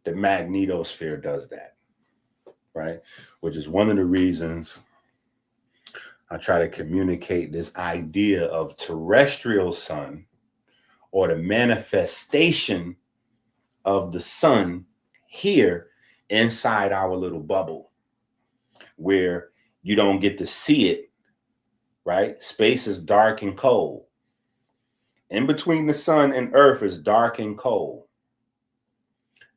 the magnetosphere does that, right? Which is one of the reasons I try to communicate this idea of terrestrial sun, or the manifestation of the sun here inside our little bubble, where you don't get to see it, right? Space is dark and cold. In between the sun and Earth is dark and cold.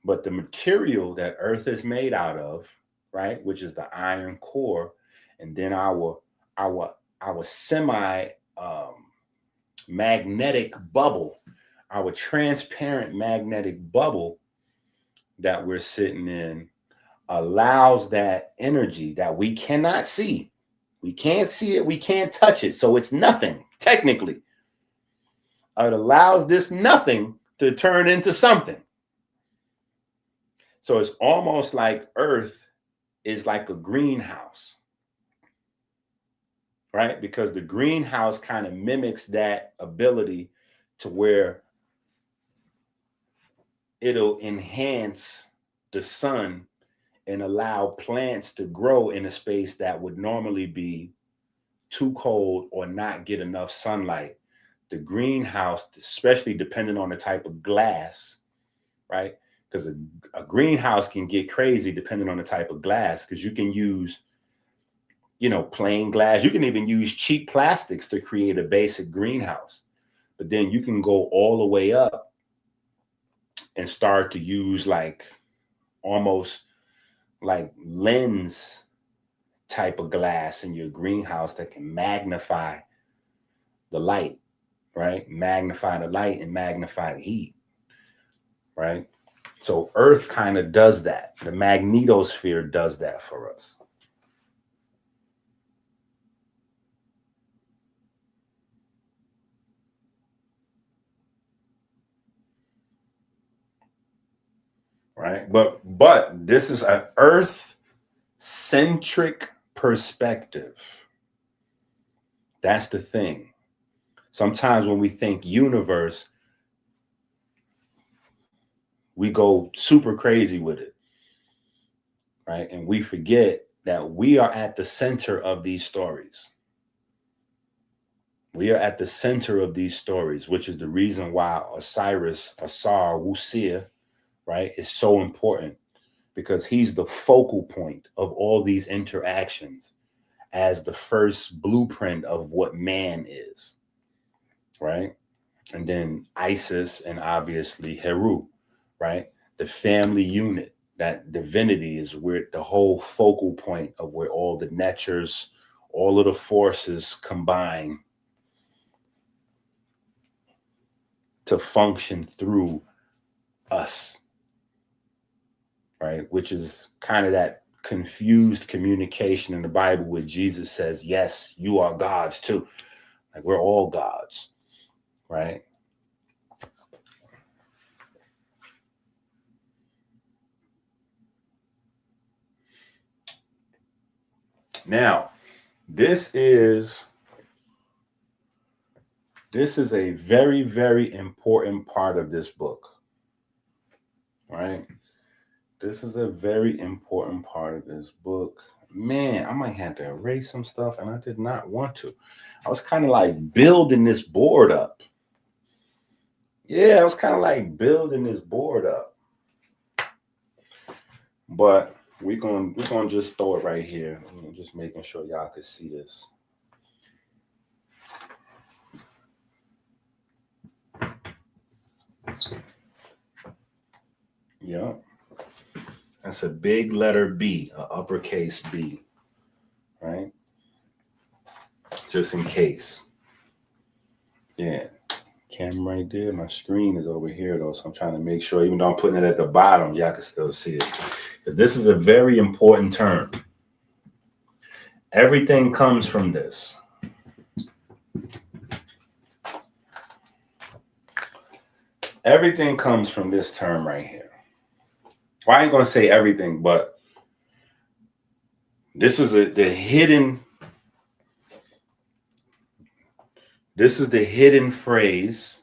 But the material that Earth is made out of, right, which is the iron core, and then our semi magnetic bubble, our transparent magnetic bubble that we're sitting in, allows that energy that we cannot see. We can't see it, we can't touch it, so it's nothing, technically. It allows this nothing to turn into something. So it's almost like Earth is like a greenhouse, right? Because the greenhouse kind of mimics that ability to where it'll enhance the sun and allow plants to grow in a space that would normally be too cold or not get enough sunlight. The greenhouse, especially depending on the type of glass, right? Because a greenhouse can get crazy depending on the type of glass, because you can use, you know, plain glass. You can even use cheap plastics to create a basic greenhouse. But then you can go all the way up and start to use like almost like lens type of glass in your greenhouse that can magnify the light, right? Magnify the light and magnify the heat, right? So Earth kind of does that. The magnetosphere does that for us. Right? But this is an Earth-centric perspective. That's the thing. Sometimes when we think universe, we go super crazy with it, right? And we forget that we are at the center of these stories. We are at the center of these stories, which is the reason why Osiris, Asar, Wusia, right, is so important, because he's the focal point of all these interactions as the first blueprint of what man is, right? and then Isis, and obviously Heru, right? The family unit, that divinity is where the whole focal point of where all the netures, all of the forces combine to function through us, right? Which is kind of that confused communication in the Bible where Jesus says, yes, you are gods too. Like we're all gods, right? Now, this is a very, very important part of this book, right? This is a very important part of this book. Man, I might have to erase some stuff, and I did not want to. I was kind of like building this board up. Yeah, I was kind of like building this board up. But we're gonna just throw it right here. I'm just making sure y'all can see this. Yeah. That's a big letter B, an uppercase B, right? Just in case. Yeah. Camera right there. My screen is over here though, so I'm trying to make sure, even though I'm putting it at the bottom, y'all can still see it. Because this is a very important term. Everything comes from this. Everything comes from this term right here. Well, I ain't gonna say everything, but this is the hidden phrase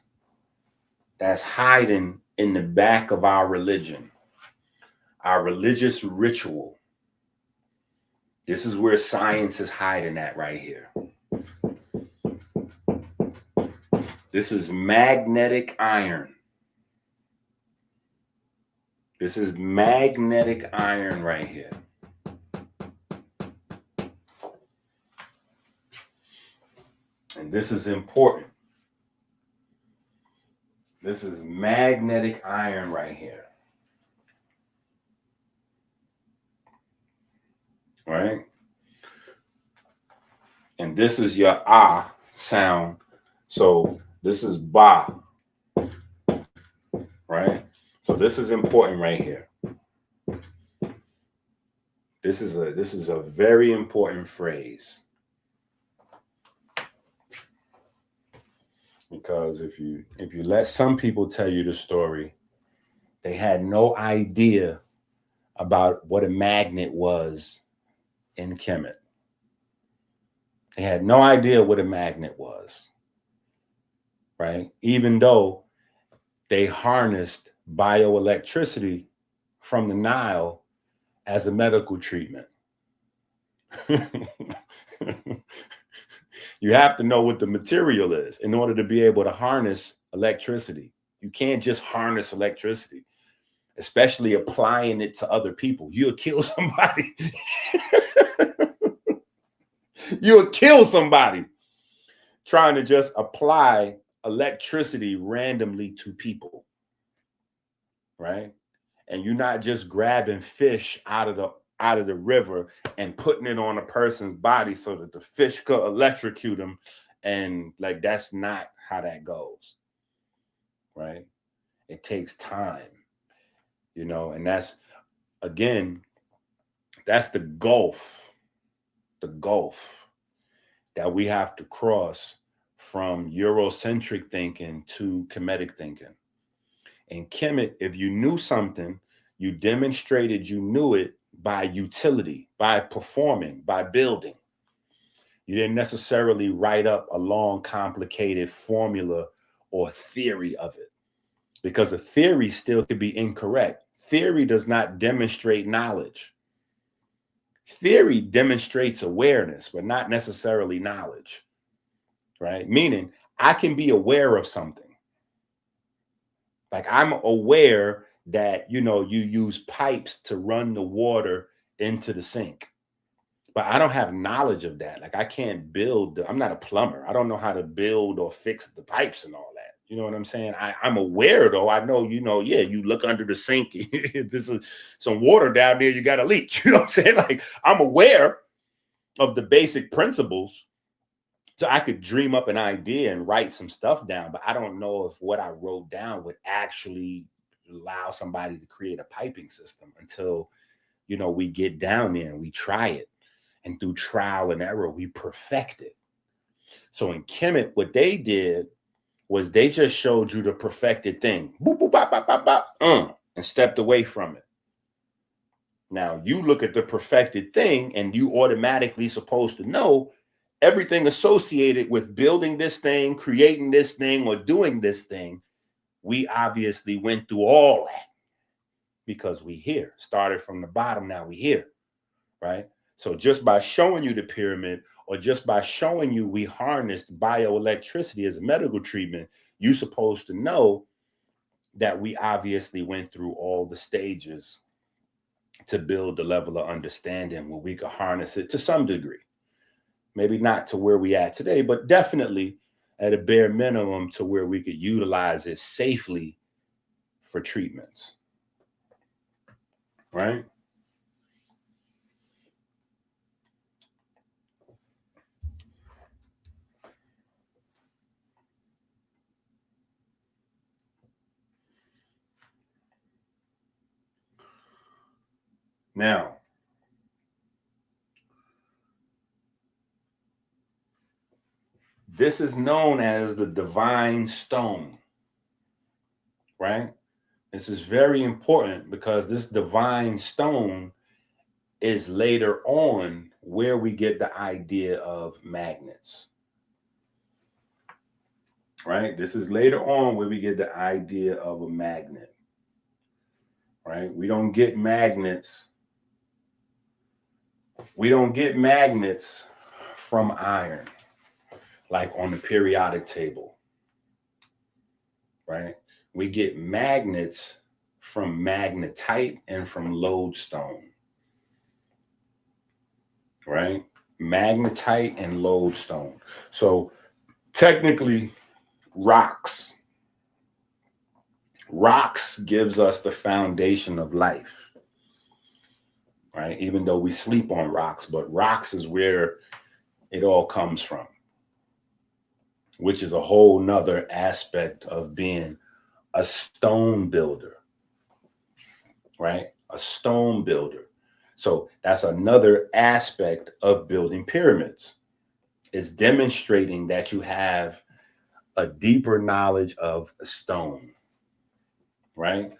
that's hiding in the back of our religion, our religious ritual. This is where science is hiding at right here. This is magnetic iron. This is magnetic iron right here. And this is important. This is magnetic iron right here. Right? And this is your ah sound. So this is ba. Right? So this is important right here. This is a very important phrase. Because if you let some people tell you the story, they had no idea about what a magnet was in Kemet. They had no idea what a magnet was, right? Even though they harnessed bioelectricity from the Nile as a medical treatment. You have to know what the material is in order to be able to harness electricity. You can't just harness electricity, especially applying it to other people. You'll kill somebody. You'll kill somebody trying to just apply electricity randomly to people, right? And you're not just grabbing fish out of the river and putting it on a person's body so that the fish could electrocute them. And like, that's not how that goes, right? It takes time, you know, and that's, again, that's the gulf that we have to cross from Eurocentric thinking to Kemetic thinking. In Kemet, if you knew something, you demonstrated you knew it by utility, by performing, by building. You didn't necessarily write up a long, complicated formula or theory of it, because a theory still could be incorrect. Theory does not demonstrate knowledge. Theory demonstrates awareness, but not necessarily knowledge, right? Meaning, I can be aware of something. Like, I'm aware that, you know, you use pipes to run the water into the sink, but I don't have knowledge of that. Like, I can't build, I'm not a plumber. I don't know how to build or fix the pipes and all that. You know what I'm saying? I'm aware, though. I know, yeah, you look under the sink. This is some water down there. You got a leak. You know what I'm saying? Like, I'm aware of the basic principles. So I could dream up an idea and write some stuff down, but I don't know if what I wrote down would actually allow somebody to create a piping system until, we get down there and we try it. And through trial and error, we perfect it. So in Kemet, what they did was they just showed you the perfected thing, boop, boop, bop, bop, bop, bop, and stepped away from it. Now you look at the perfected thing and you automatically supposed to know everything associated with building this thing, creating this thing, or doing this thing. We obviously went through all that because we here, started from the bottom, now we here, right? So just by showing you the pyramid, or just by showing you we harnessed bioelectricity as a medical treatment, you're supposed to know that we obviously went through all the stages to build the level of understanding where we could harness it to some degree. Maybe not to where we at today, but definitely at a bare minimum to where we could utilize it safely for treatments, right? Now, this is known as the divine stone, right? This is very important because this divine stone is later on where we get the idea of magnets, right? This is later on where we get the idea of a magnet, right? We don't get magnets. We don't get magnets from iron, like on the periodic table, right? We get magnets from magnetite and from lodestone, right? Magnetite and lodestone. So technically, rocks gives us the foundation of life, right? Even though we sleep on rocks, but rocks is where it all comes from, which is a whole nother aspect of being a stone builder, right? A stone builder. So that's another aspect of building pyramids, is demonstrating that you have a deeper knowledge of stone, right?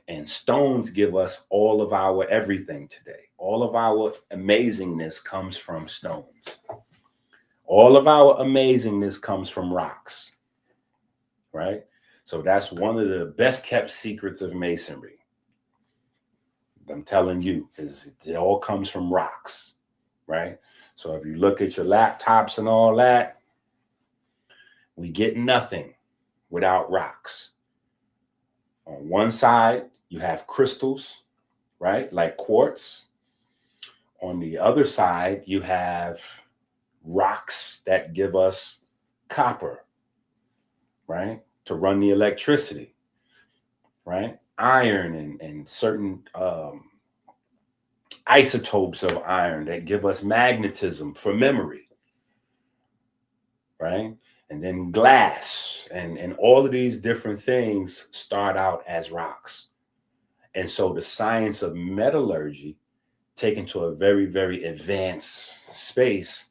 And stones give us all of our everything today. All of our amazingness comes from stones. All of our amazingness comes from rocks, right? So that's one of the best kept secrets of masonry. I'm telling you, is it all comes from rocks, right? So if you look at your laptops and all that, we get nothing without rocks. On one side, you have crystals, right? Like quartz. On the other side, you have rocks that give us copper, right? To run the electricity, right? Iron and certain isotopes of iron that give us magnetism for memory, right? And then glass and all of these different things start out as rocks. And so the science of metallurgy, taken to a very, very advanced space,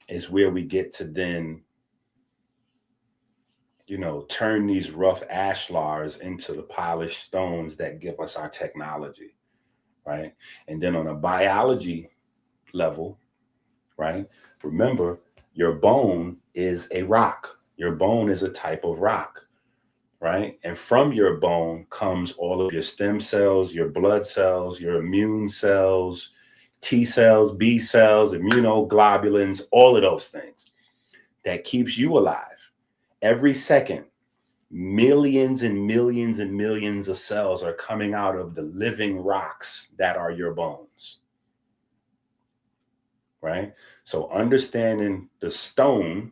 is where we get to then, turn these rough ashlars into the polished stones that give us our technology, right? And then on a biology level, right? Remember, your bone is a rock. Your bone is a type of rock, right? And from your bone comes all of your stem cells, your blood cells, your immune cells, T cells, B cells, immunoglobulins, all of those things that keeps you alive. Every second, millions and millions and millions of cells are coming out of the living rocks that are your bones, right? So understanding the stone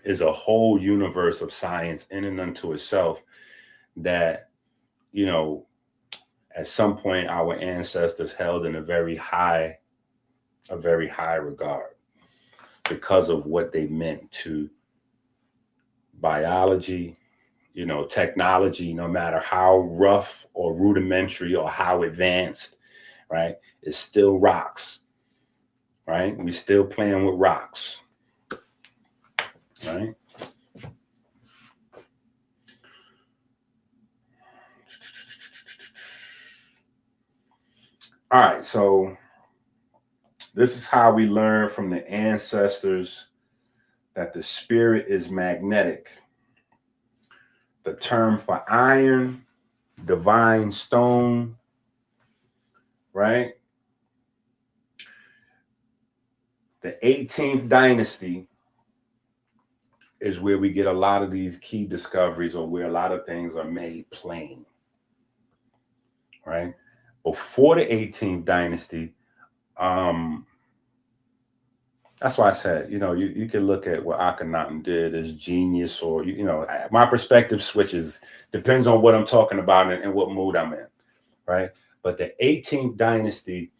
is a whole universe of science in and unto itself that, you know, at some point our ancestors held in a very high regard because of what they meant to biology, you know, technology, no matter how rough or rudimentary or how advanced, right? It's still rocks, right? We still playing with rocks, right? All right, so this is how we learn from the ancestors that the spirit is magnetic. The term for iron, divine stone, right? The 18th dynasty is where we get a lot of these key discoveries, or where a lot of things are made plain, right? Before the 18th dynasty, that's why I said, you know, you can look at what Akhenaten did as genius, or, you know, my perspective switches, depends on what I'm talking about and what mood I'm in, right? But the 18th dynasty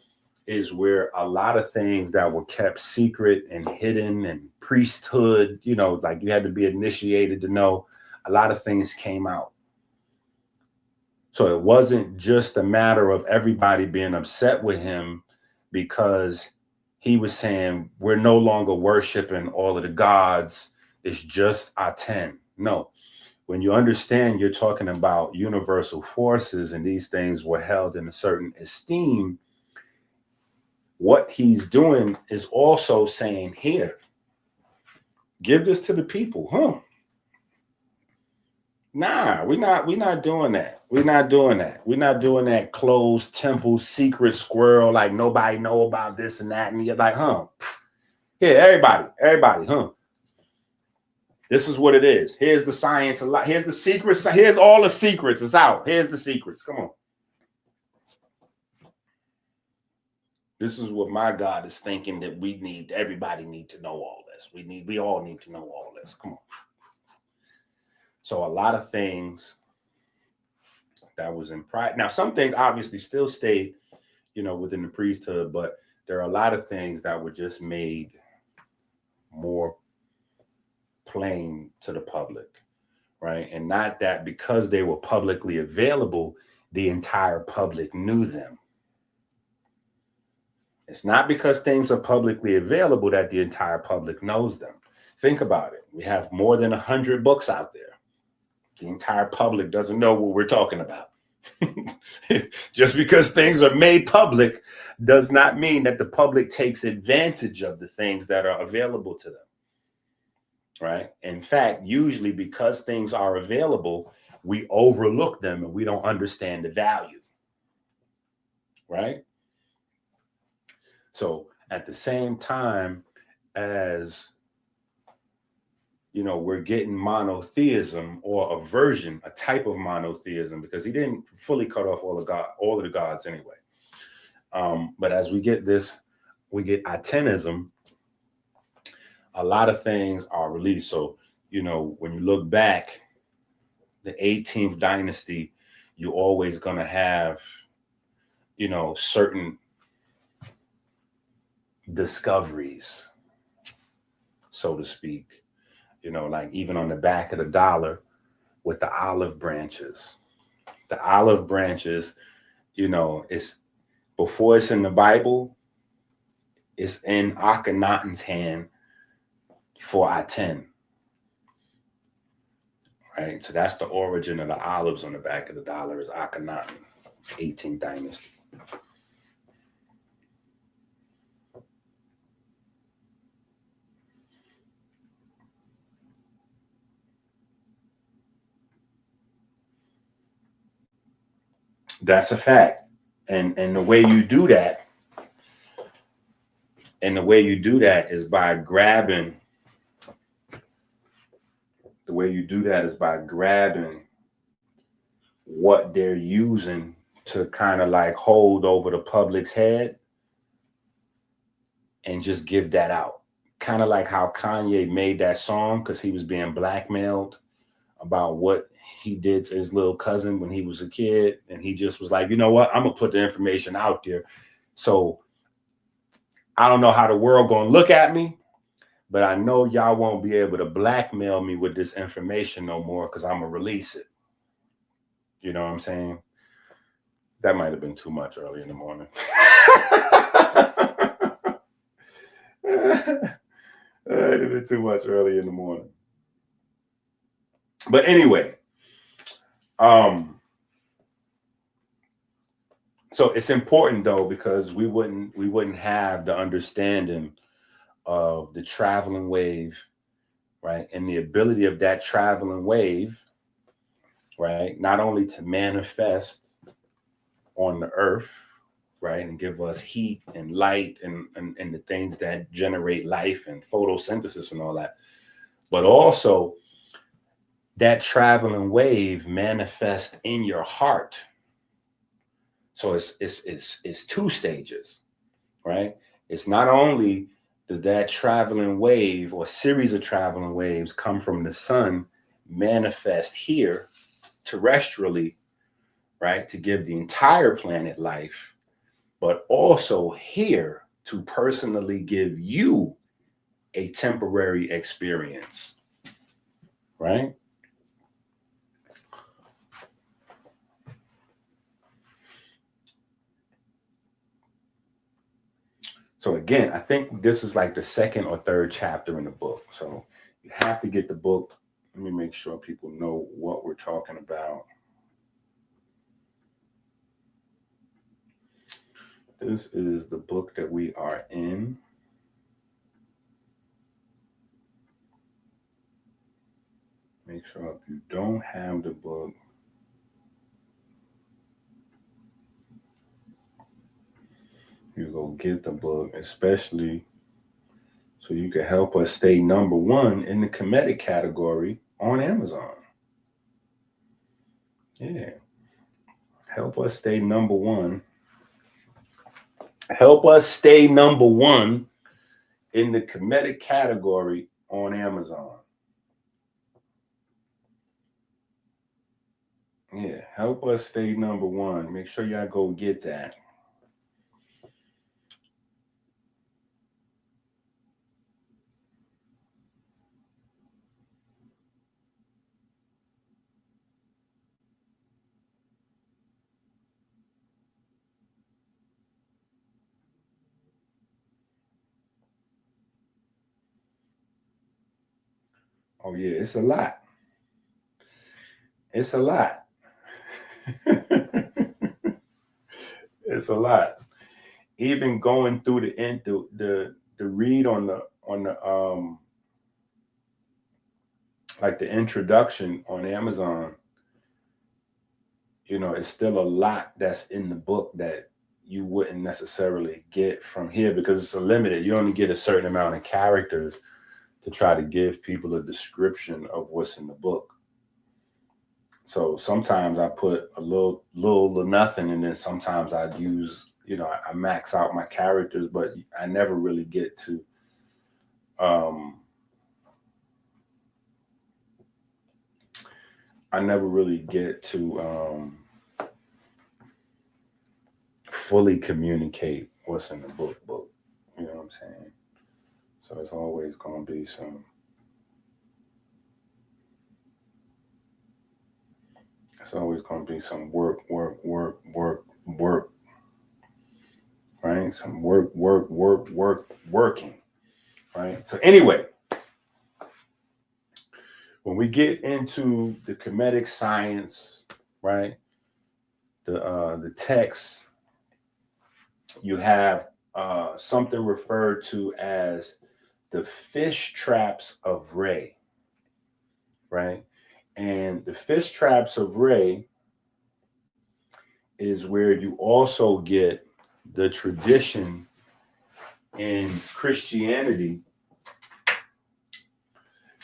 is where a lot of things that were kept secret and hidden, and priesthood, you know, like you had to be initiated to know, a lot of things came out. So it wasn't just a matter of everybody being upset with him because he was saying, we're no longer worshiping all of the gods, it's just Aten. No, when you understand you're talking about universal forces and these things were held in a certain esteem, what he's doing is also saying, here, give this to the people, huh? Nah, we're not doing that. We're not doing that. We're not doing that closed temple, secret squirrel, like nobody know about this and that. And you're like, huh? Here, everybody, huh? This is what it is. Here's the science. Here's the secrets. Here's all the secrets. It's out. Here's the secrets. Come on. This is what my God is thinking that we need. Everybody need to know all this. We all need to know all this. Come on. So a lot of things that was in pride. Now, some things obviously still stayed, you know, within the priesthood, but there are a lot of things that were just made more plain to the public, right? And not that because they were publicly available, the entire public knew them. It's not because things are publicly available that the entire public knows them. Think about it. We have more than 100 books out there. The entire public doesn't know what we're talking about. Just because things are made public does not mean that the public takes advantage of the things that are available to them, right? In fact, usually because things are available, we overlook them and we don't understand the value, right? So at the same time as, you know, we're getting monotheism, or a version, a type of monotheism, because he didn't fully cut off all of the gods anyway. But as we get this, we get Atenism, a lot of things are released. So, you know, when you look back, the 18th dynasty, you're always going to have, you know, certain discoveries, so to speak. You know, like even on the back of the dollar with the olive branches. The olive branches, you know, it's before it's in the Bible, it's in Akhenaten's hand for Aten. Right? So that's the origin of the olives on the back of the dollar, is Akhenaten, 18th dynasty. That's a fact. And the way you do that, is by grabbing. The way you do that is by grabbing what they're using to kind of like hold over the public's head and just give that out. kind of like how Kanye made that song because he was being blackmailed about what he did to his little cousin when he was a kid. And he just was like, you know what? I'm going to put the information out there. So I don't know how the world going to look at me, but I know y'all won't be able to blackmail me with this information no more because I'm going to release it. You know what I'm saying? That might have been too much early in the morning. It would have been too much early in the morning. But anyway, so it's important though, because we wouldn't have the understanding of the traveling wave, right? And the ability of that traveling wave, right? Not only to manifest on the earth, right? And give us heat and light and the things that generate life and photosynthesis and all that, but also that traveling wave manifests in your heart. So it's two stages, right? It's not only does that traveling wave or series of traveling waves come from the sun manifest here terrestrially, right, to give the entire planet life, but also here to personally give you a temporary experience, right? So again, I think this is like the second or third chapter in the book. So you have to get the book. Let me make sure people know what we're talking about. This is the book that we are in. Make sure if you don't have the book, you go get the book, especially so you can help us stay number one in the Kemetic category on Amazon. Yeah. Help us stay number one. Help us stay number one in the Kemetic category on Amazon. Yeah, help us stay number one. Make sure y'all go get that. Oh yeah, it's a lot. It's a lot. It's a lot. Even going through the read on the like the introduction on Amazon, you know, it's still a lot that's in the book that you wouldn't necessarily get from here because it's a limited. You only get a certain amount of characters to try to give people a description of what's in the book. So sometimes I put a little or nothing, and then sometimes I use, you know, I max out my characters, but I never really get to fully communicate what's in the book. You know what I'm saying? So it's always going to be some. It's always going to be some work, right? Some working, right? So anyway, when we get into the Kemetic science, right? The text, you have something referred to as the fish traps of Re, right? And the fish traps of Re is where you also get the tradition in Christianity.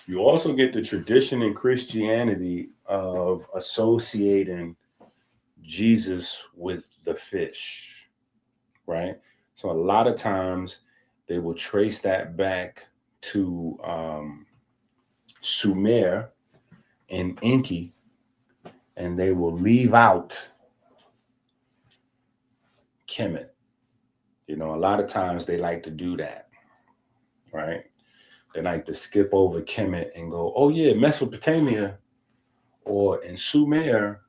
You also get the tradition in Christianity of associating Jesus with the fish, right? So a lot of times they will trace that back to Sumer and Enki, and they will leave out Kemet. You know, a lot of times they like to do that, right? They like to skip over Kemet and go, oh yeah, Mesopotamia or in Sumer.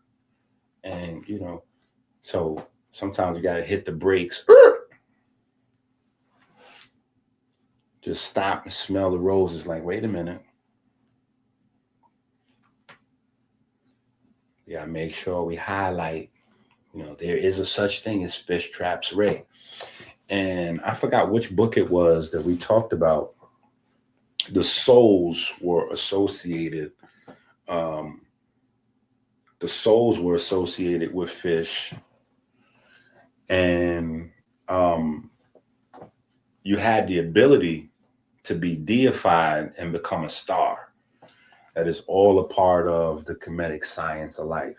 And, you know, so sometimes you got to hit the brakes. Just stop and smell the roses. Like, wait a minute. We got to make sure we highlight, you know, there is a such thing as fish traps ray. And I forgot which book it was that we talked about. The souls were associated. The souls were associated with fish. And you had the ability to be deified and become a star. That is all a part of the Kemetic science of life,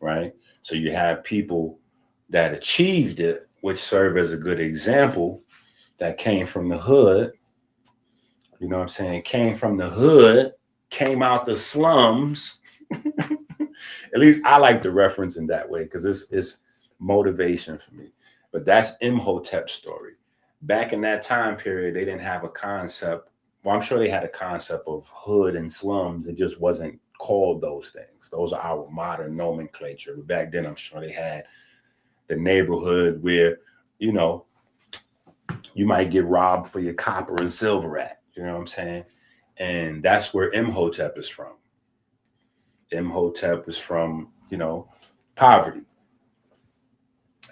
right? So you have people that achieved it, which serve as a good example, that came from the hood. You know what I'm saying? Came from the hood, came out the slums. At least I like the reference in that way because it's motivation for me. But that's Imhotep's story. Back in that time period, they didn't have a concept. Well, I'm sure they had a concept of hood and slums. It just wasn't called those things. Those are our modern nomenclature. But back then, I'm sure they had the neighborhood where, you know, you might get robbed for your copper and silver at. You know what I'm saying? And that's where Imhotep is from. Imhotep is from, you know, poverty.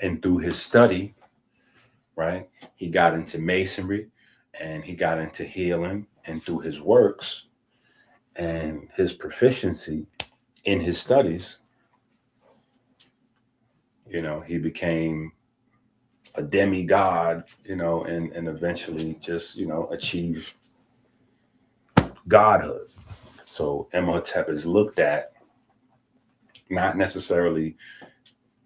And through his study, right, he got into masonry and he got into healing, and through his works and his proficiency in his studies, you know, he became a demigod, you know, and eventually just, you know, achieve godhood. So Imhotep is looked at not necessarily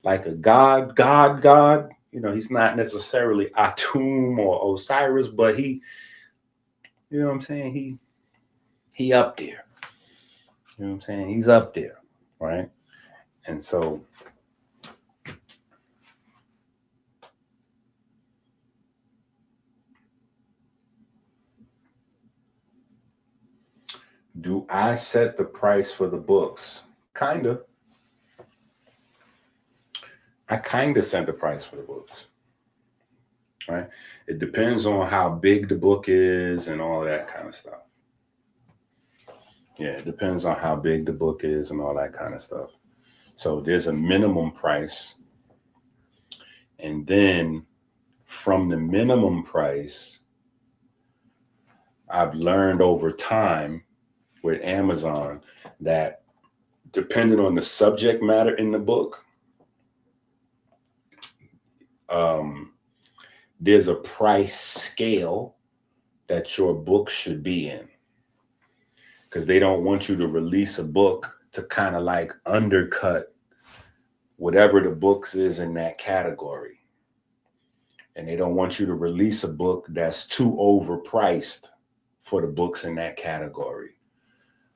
like a god. You know, he's not necessarily Atum or Osiris, but he, you know what I'm saying? He up there. You know what I'm saying? He's up there, right? And so do I set the price for the books? Kinda. I kind of set the price for the books, right? It depends on how big the book is and all that kind of stuff. Yeah, it depends on how big the book is and all that kind of stuff. So there's a minimum price. And then from the minimum price, I've learned over time with Amazon that depending on the subject matter in the book, there's a price scale that your book should be in, because they don't want you to release a book to kind of like undercut whatever the books is in that category. And they don't want you to release a book that's too overpriced for the books in that category.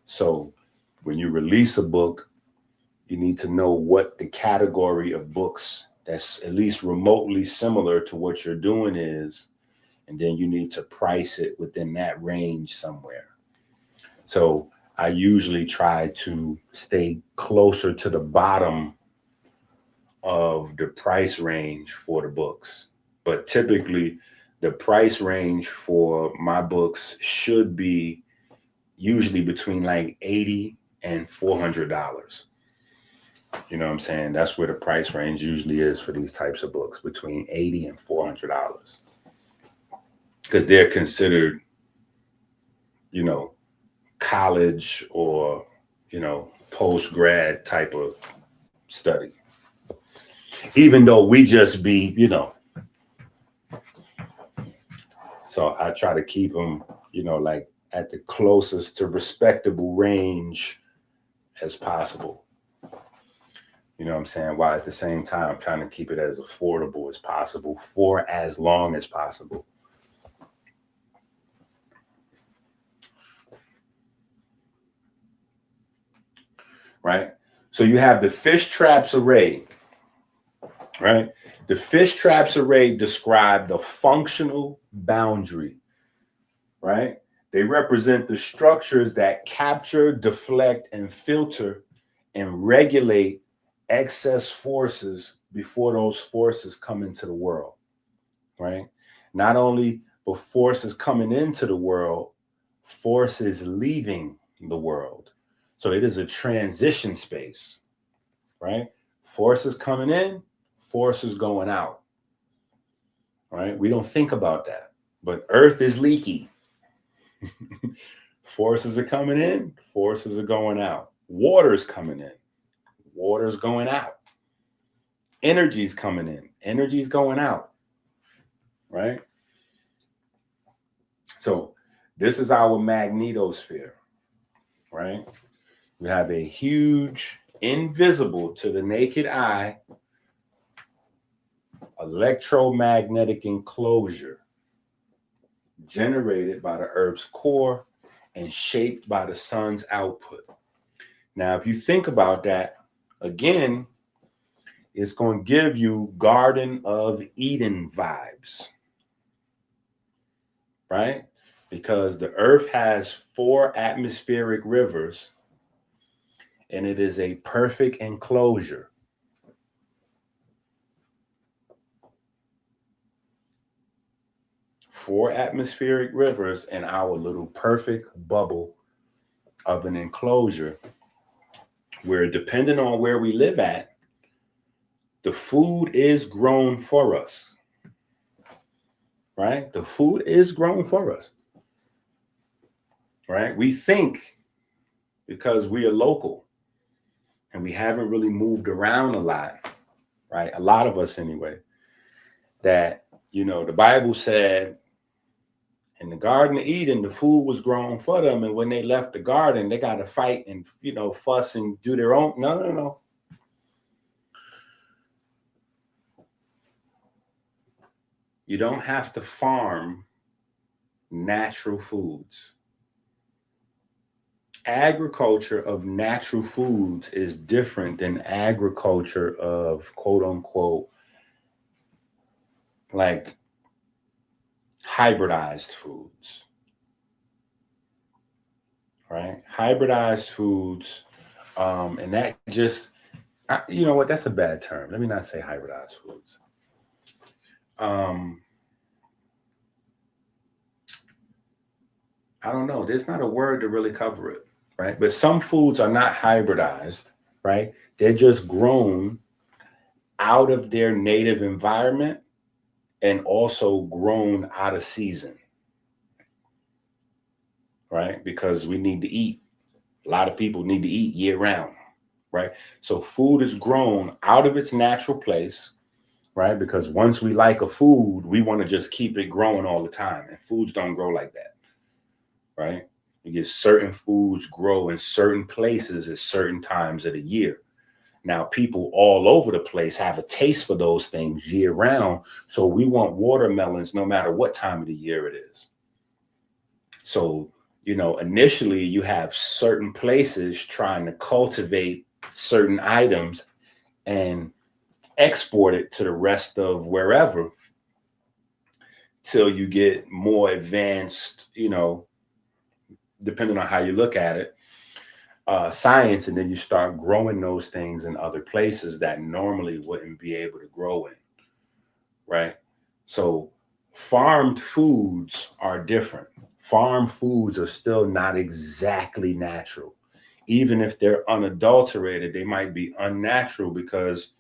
So when you release a book, you need to know what the category of books that's at least remotely similar to what you're doing is, and then you need to price it within that range somewhere. So I usually try to stay closer to the bottom of the price range for the books. But typically the price range for my books should be usually between like $80 and $400. You know what I'm saying? That's where the price range usually is for these types of books, between $80 and $400, because they're considered, you know, college or, you know, post-grad type of study. Even though we just be, you know, so I try to keep them, you know, like at the closest to respectable range as possible. You know what I'm saying? While at the same time, I'm trying to keep it as affordable as possible for as long as possible. right? So you have the fish traps array, right? The fish traps array describe the functional boundary, right? They represent the structures that capture, deflect, and filter and regulate excess forces before those forces come into the world, right? Not only the forces coming into the world, forces leaving the world. So it is a transition space, right? Forces coming in, forces going out, right? We don't think about that, but Earth is leaky. Forces are coming in, forces are going out. Water is coming in, water is going out. Energy's coming in, energy's going out, right? So this is our magnetosphere, right? We have a huge, invisible to the naked eye, electromagnetic enclosure generated by the Earth's core and shaped by the sun's output. Now, if you think about that, again, it's going to give you Garden of Eden vibes, right? Because the Earth has 4 atmospheric rivers, and it is a perfect enclosure. Four atmospheric rivers and our little perfect bubble of an enclosure where, depending on where we live at, the food is grown for us, right? The food is grown for us, right? We think, because we are local and we haven't really moved around a lot, right? A lot of us anyway, that, you know, the Bible said in the Garden of Eden, the food was grown for them. And when they left the garden, they got to fight and, you know, fuss and do their own. No. You don't have to farm natural foods. Agriculture of natural foods is different than agriculture of, quote unquote, like hybridized foods, right? Hybridized foods, and that just, you know what, that's a bad term. Let me not say hybridized foods. I don't know. There's not a word to really cover it, right? But some foods are not hybridized, right? They're just grown out of their native environment and also grown out of season, right? Because we need to eat. A lot of people need to eat year round, right? So food is grown out of its natural place, right? Because once we like a food, we want to just keep it growing all the time. And foods don't grow like that, right? You get certain foods grow in certain places at certain times of the year. Now, people all over the place have a taste for those things year round. So we want watermelons no matter what time of the year it is. So, you know, initially you have certain places trying to cultivate certain items and export it to the rest of wherever till you get more advanced, you know, depending on how you look at it, science, and then you start growing those things in other places that normally wouldn't be able to grow in, right? So farmed foods are different. Farm foods are still not exactly natural. Even if they're unadulterated, they might be unnatural because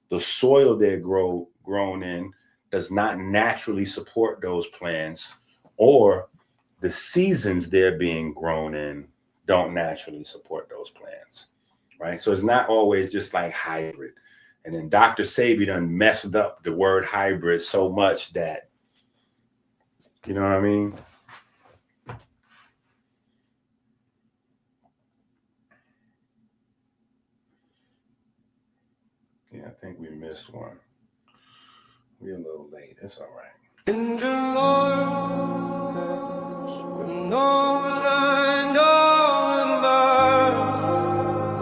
the soil they're grown in does not naturally support those plants, or the seasons they're being grown in don't naturally support those plants, right? So it's not always just like hybrid. And then Dr. Sebi done messed up the word hybrid so much that, you know what I mean? Yeah, I think we missed one. We're a little late. It's all right. In the Lord, no land,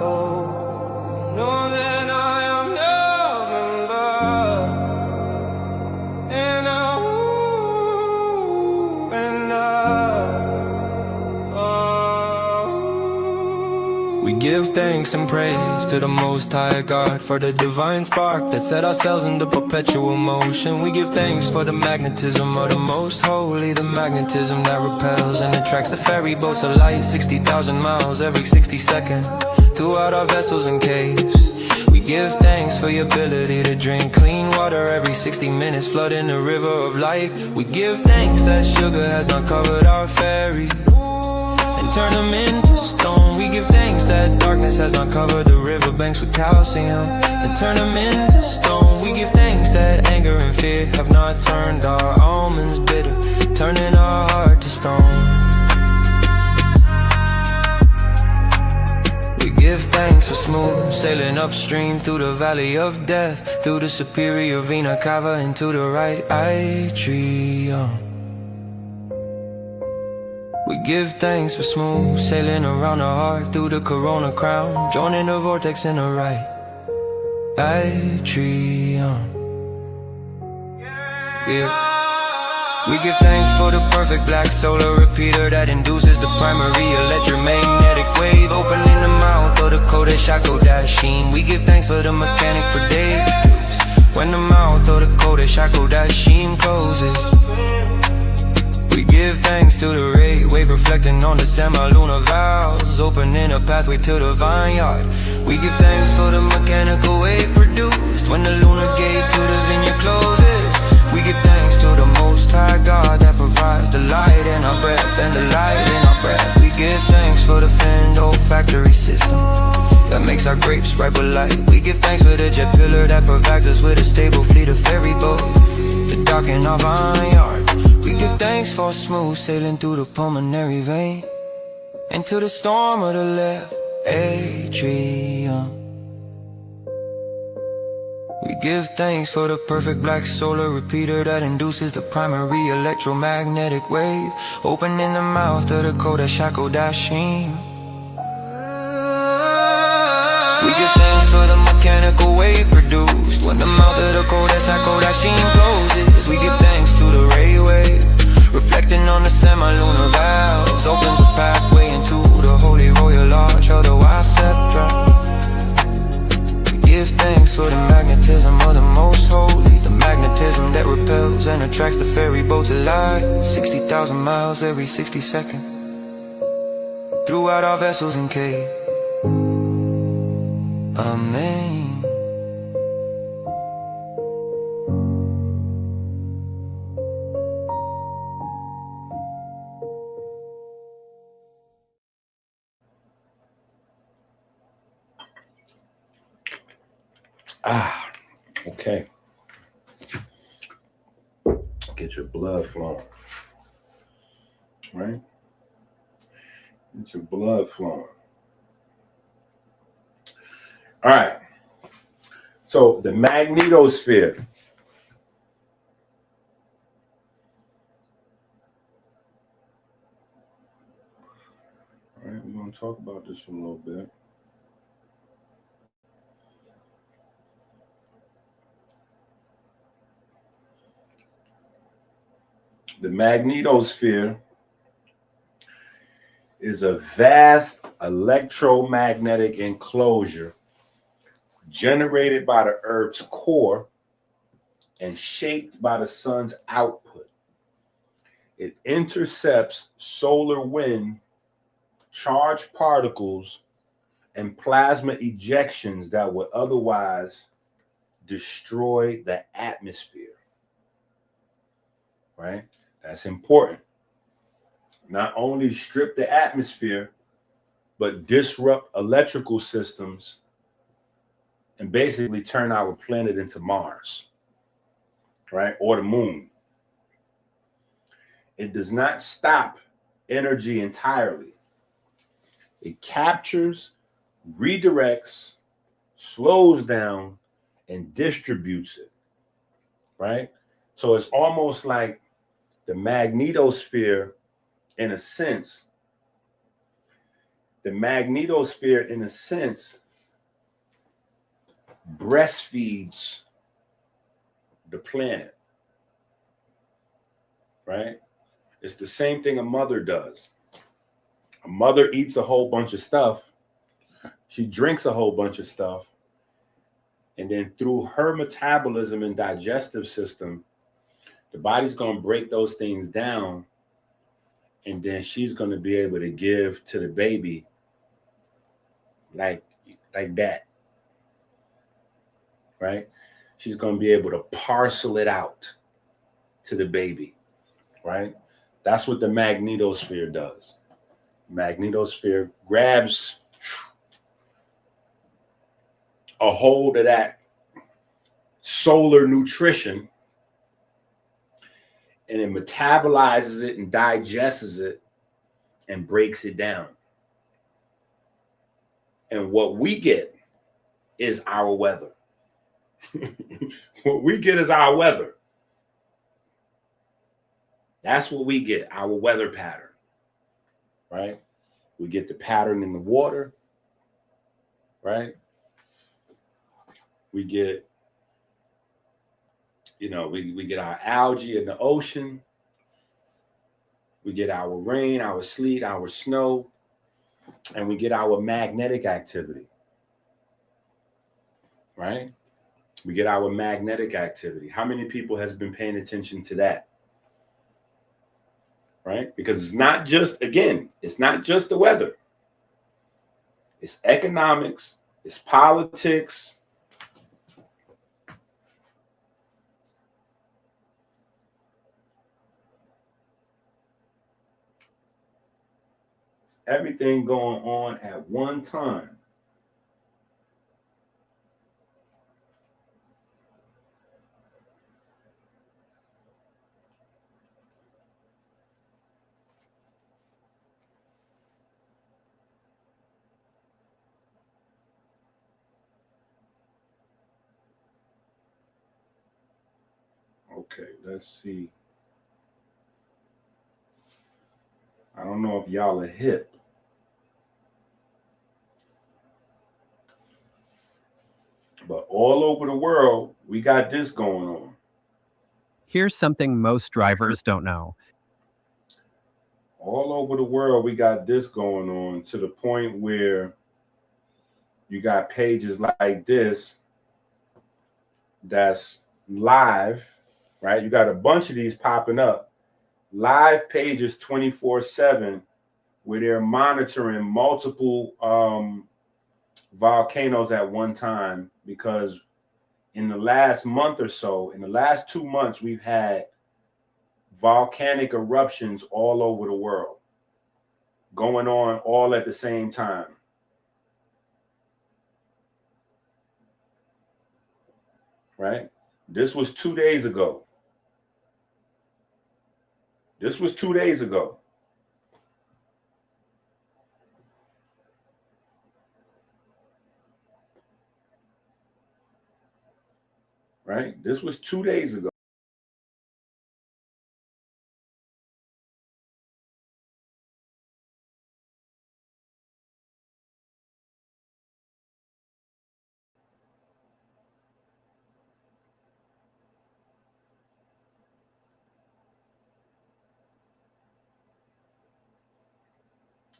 oh, give thanks and praise to the Most High God for the divine spark that set our cells into perpetual motion. We give thanks for the magnetism of the Most Holy, the magnetism that repels and attracts the ferry boats of light 60,000 miles every 60 seconds throughout our vessels and caves. We give thanks for your ability to drink clean water every 60 minutes, flooding the river of life. We give thanks that sugar has not covered our ferry and turn them into stone. We give thanks that darkness has not covered the riverbanks with calcium and turn them into stone. We give thanks that anger and fear have not turned our almonds bitter, turning our heart to stone. We give thanks for smooth sailing upstream through the valley of death, through the superior vena cava into the right atrium. We give thanks for smooth sailing around the heart through the corona crown, joining the vortex in the right atrium. Yeah. We give thanks for the perfect black solar repeater that induces the primary electromagnetic wave, opening the mouth of the Kodesh-Hakodashim. We give thanks for the mechanic predictors when the mouth of the Kodesh-Hakodashim closes. We give thanks to the ray wave reflecting on the semi-lunar valves, opening a pathway to the vineyard. We give thanks for the mechanical wave produced when the lunar gate to the vineyard closes. We give thanks to the Most High God that provides the light in our breath and the light in our breath. We give thanks for the Fendo factory system that makes our grapes ripe with light. We give thanks for the jet pillar that provides us with a stable fleet of ferry boats to dock in our vineyard. We give thanks for smooth sailing through the pulmonary vein into the storm of the left atrium. We give thanks for the perfect black solar repeater that induces the primary electromagnetic wave, opening the mouth of the Kodesh-Hakodashim. We give thanks for the mechanical wave produced when the mouth of the Kodesh-Hakodashim closes. We give thanks to the ray wave reflecting on the semi-lunar valves, opens a pathway into the holy royal arch of the Waceptra. Give thanks for the magnetism of the Most Holy, the magnetism that repels and attracts the ferry boats of light 60,000 miles every 60 seconds throughout our vessels and caves. Amen. Okay. Get your blood flowing, right? Get your blood flowing. All right. So the magnetosphere. All right, we're going to talk about this a little bit. The magnetosphere is a vast electromagnetic enclosure generated by the Earth's core and shaped by the sun's output. It intercepts solar wind, charged particles, and plasma ejections that would otherwise destroy the atmosphere. Right? That's important. Not only strip the atmosphere, but disrupt electrical systems and basically turn our planet into Mars, right? Or the moon. It does not stop energy entirely. It captures, redirects, slows down, and distributes it, right? So it's almost like the magnetosphere, in a sense, breastfeeds the planet, right? It's the same thing a mother does. A mother eats a whole bunch of stuff, She drinks a whole bunch of stuff. And then through her metabolism and digestive system, the body's going to break those things down. And then she's going to be able to give to the baby like that. Right? She's going to be able to parcel it out to the baby. Right? That's what the magnetosphere does. Magnetosphere grabs a hold of that solar nutrition and it metabolizes it and digests it and breaks it down. And what we get is our weather. What we get is our weather. That's what we get, our weather pattern, right? We get the pattern in the water, right? We get, we get our algae in the ocean. We get our rain, our sleet, our snow, and we get our magnetic activity, right? We get our magnetic activity. How many people has been paying attention to that? Right? Because it's not just, again, it's not just the weather. It's economics, it's politics. It's everything going on at one time. Okay, let's see. I don't know if y'all are hip. But all over the world, we got this going on. Here's something most drivers don't know. All over the world, we got this going on to the point where you got pages like this that's live, right? You got a bunch of these popping up. Live pages 24/7 where they're monitoring multiple volcanoes at one time, because in the last month or so, in the last 2 months, we've had volcanic eruptions all over the world going on all at the same time. Right? This was 2 days ago. This was 2 days ago. Right? This was 2 days ago.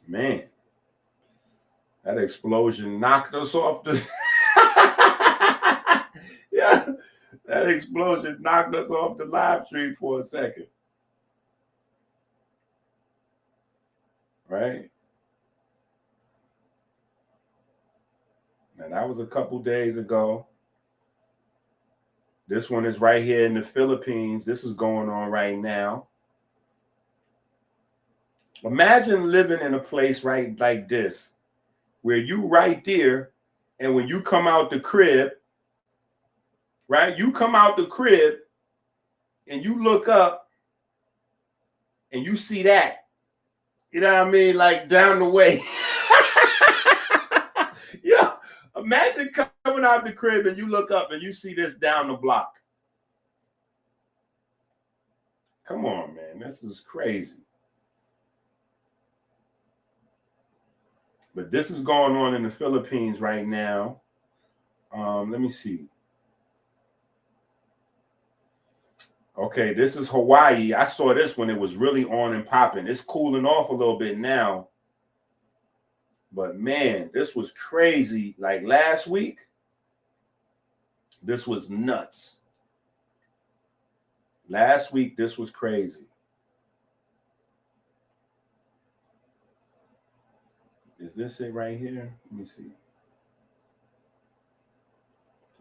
Man, that explosion knocked us off the yeah, that explosion knocked us off the live stream for a second. Right? Now that was a couple days ago. This one is right here in the Philippines. This is going on right now. Imagine living in a place right like this, where you right there, and when you come out the crib, right? You come out the crib and you look up and you see that. You know what I mean? Like down the way. Yeah. Imagine coming out the crib and you look up and you see this down the block. Come on, man. This is crazy. But this is going on in the Philippines right now. Let me see. Okay, this is Hawaii. I saw this when it was really on and popping. It's cooling off a little bit now. But man, this was crazy. Like last week, this was nuts. Last week, this was crazy. Is this it right here? Let me see.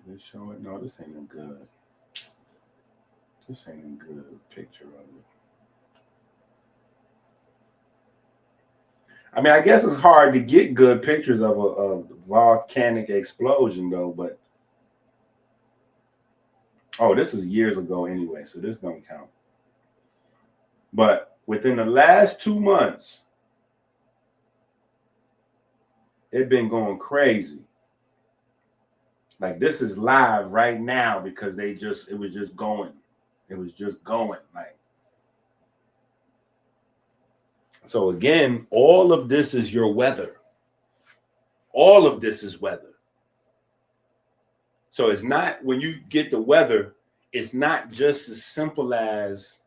Did it show it? No, this ain't a good. This ain't a good picture of it. I mean, I guess it's hard to get good pictures of a volcanic explosion, though. But oh, this is years ago anyway, so this don't count. But within the last 2 months, it's been going crazy. Like this is live right now because it was just going. It was just going. Like, so again, all of this is your weather. All of this is weather. So it's not, when you get the weather, it's not just as simple as,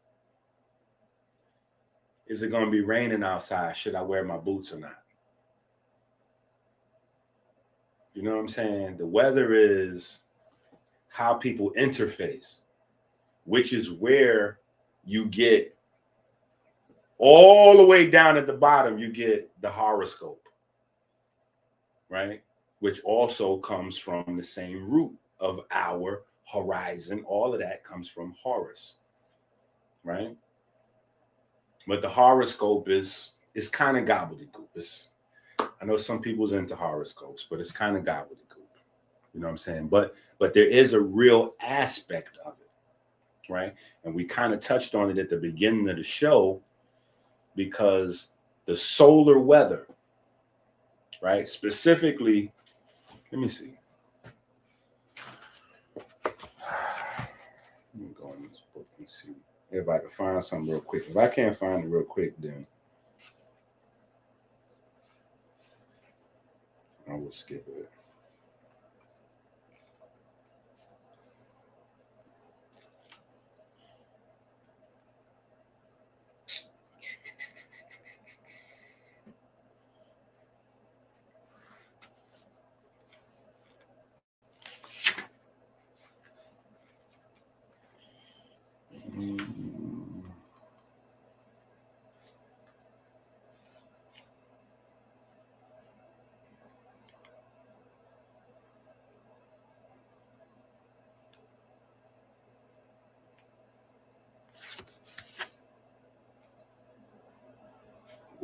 is it going to be raining outside? Should I wear my boots or not? You know what I'm saying? The weather is how people interface, which is where you get all the way down at the bottom, you get the horoscope, right? Which also comes from the same root of our horizon. All of that comes from Horus, right? But the horoscope is kind of gobbledygook. I know some people's into horoscopes, but it's kind of gobbledygook. You know what I'm saying? But there is a real aspect of it, right? And we kind of touched on it at the beginning of the show because the solar weather, right? Specifically, let me see. Let me go in this book and see if I can find something real quick. If I can't find it real quick, then I will skip it.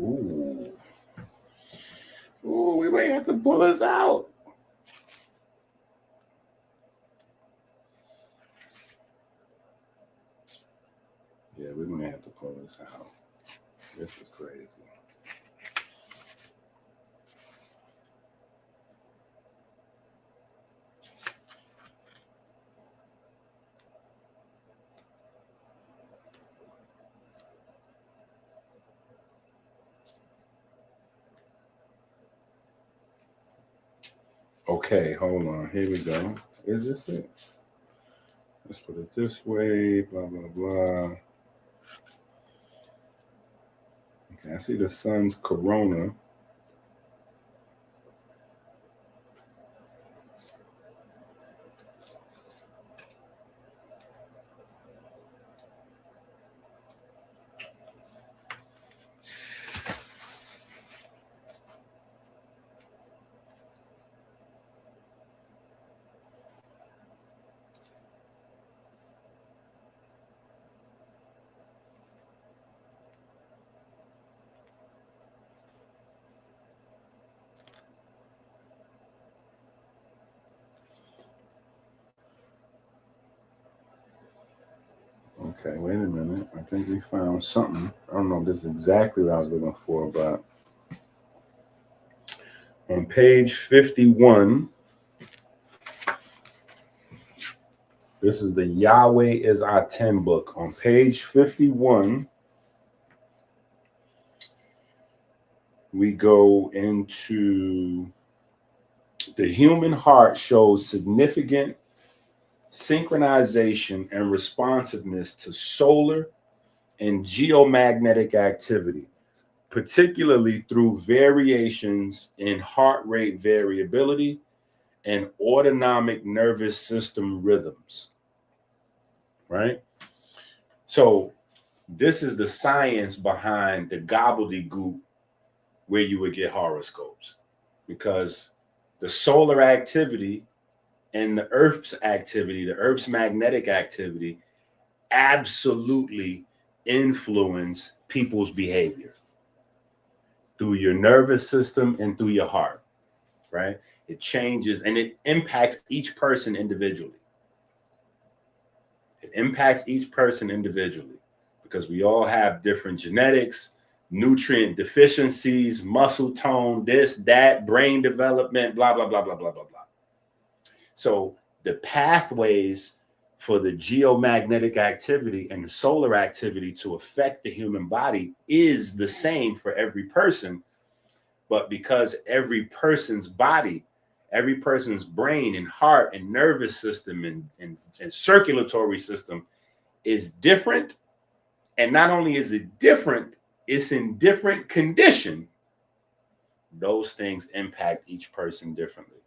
Ooh. Ooh, we might have to pull this out. Yeah, we might have to pull this out. This is crazy. Okay, hold on. Here we go. Is this it? Let's put it this way. Blah, blah, blah. Okay, I see the sun's corona. Okay, wait a minute. I think we found something. I don't know if this is exactly what I was looking for, but on page 51, this is the Yahweh is Our 10 book. On page 51, we go into the human heart shows significant synchronization and responsiveness to solar and geomagnetic activity. particularly through variations in heart rate variability and autonomic nervous system rhythms, right? So this is the science behind the gobbledygook where you would get horoscopes, because the solar activity and the Earth's activity, the Earth's magnetic activity, absolutely influence people's behavior through your nervous system and through your heart, right? It changes and it impacts each person individually. It impacts each person individually because we all have different genetics, nutrient deficiencies, muscle tone, this, that, brain development, blah, blah, blah, blah, blah, blah, blah. So the pathways for the geomagnetic activity and the solar activity to affect the human body is the same for every person. But because every person's body, every person's brain and heart and nervous system and circulatory system is different. And not only is it different, it's in different condition. Those things impact each person differently,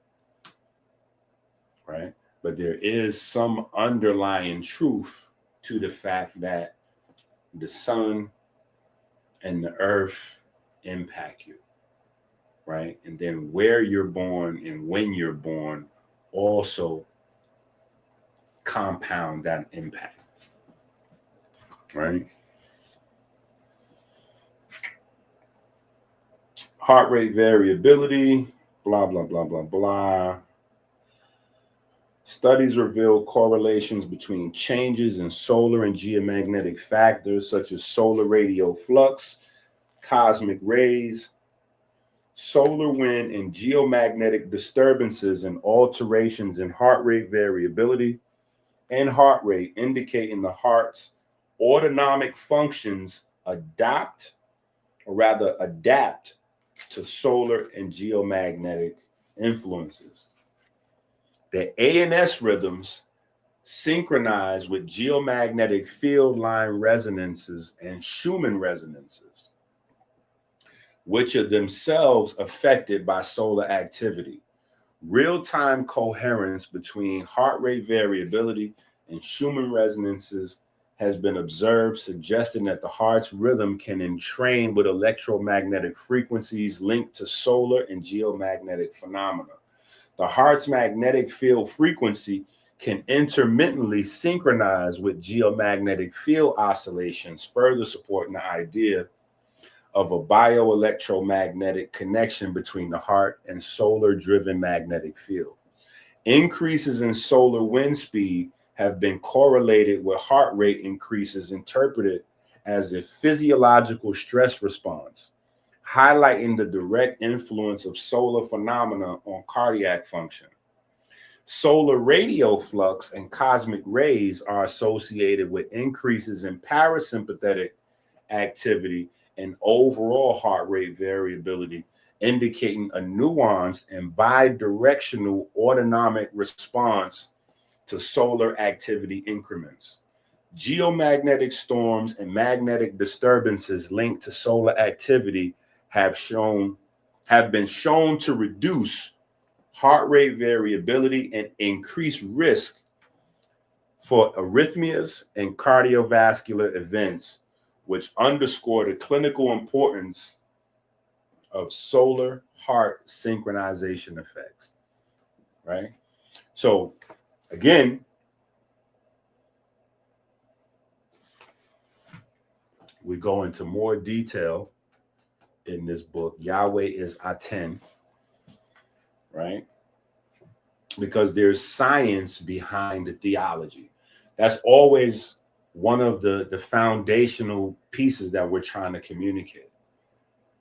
right? But there is some underlying truth to the fact that the sun and the earth impact you, right? And then where you're born and when you're born also compound that impact, right? Heart rate variability, blah, blah, blah, blah, blah. Studies reveal correlations between changes in solar and geomagnetic factors such as solar radial flux, cosmic rays, solar wind, and geomagnetic disturbances and alterations in heart rate variability and heart rate, indicating the heart's autonomic functions adapt to solar and geomagnetic influences. The ANS rhythms synchronize with geomagnetic field line resonances and Schumann resonances, which are themselves affected by solar activity. Real-time coherence between heart rate variability and Schumann resonances has been observed, suggesting that the heart's rhythm can entrain with electromagnetic frequencies linked to solar and geomagnetic phenomena. The heart's magnetic field frequency can intermittently synchronize with geomagnetic field oscillations, further supporting the idea of a bioelectromagnetic connection between the heart and solar-driven magnetic field. Increases in solar wind speed have been correlated with heart rate increases, interpreted as a physiological stress response, highlighting the direct influence of solar phenomena on cardiac function. Solar radial flux and cosmic rays are associated with increases in parasympathetic activity and overall heart rate variability, indicating a nuanced and bidirectional autonomic response to solar activity increments. Geomagnetic storms and magnetic disturbances linked to solar activity have been shown to reduce heart rate variability and increase risk for arrhythmias and cardiovascular events, which underscore the clinical importance of solar heart synchronization effects, right? So again, we go into more detail in this book, Yahweh is Aten, right? Because there's science behind the theology. That's always one of the foundational pieces that we're trying to communicate,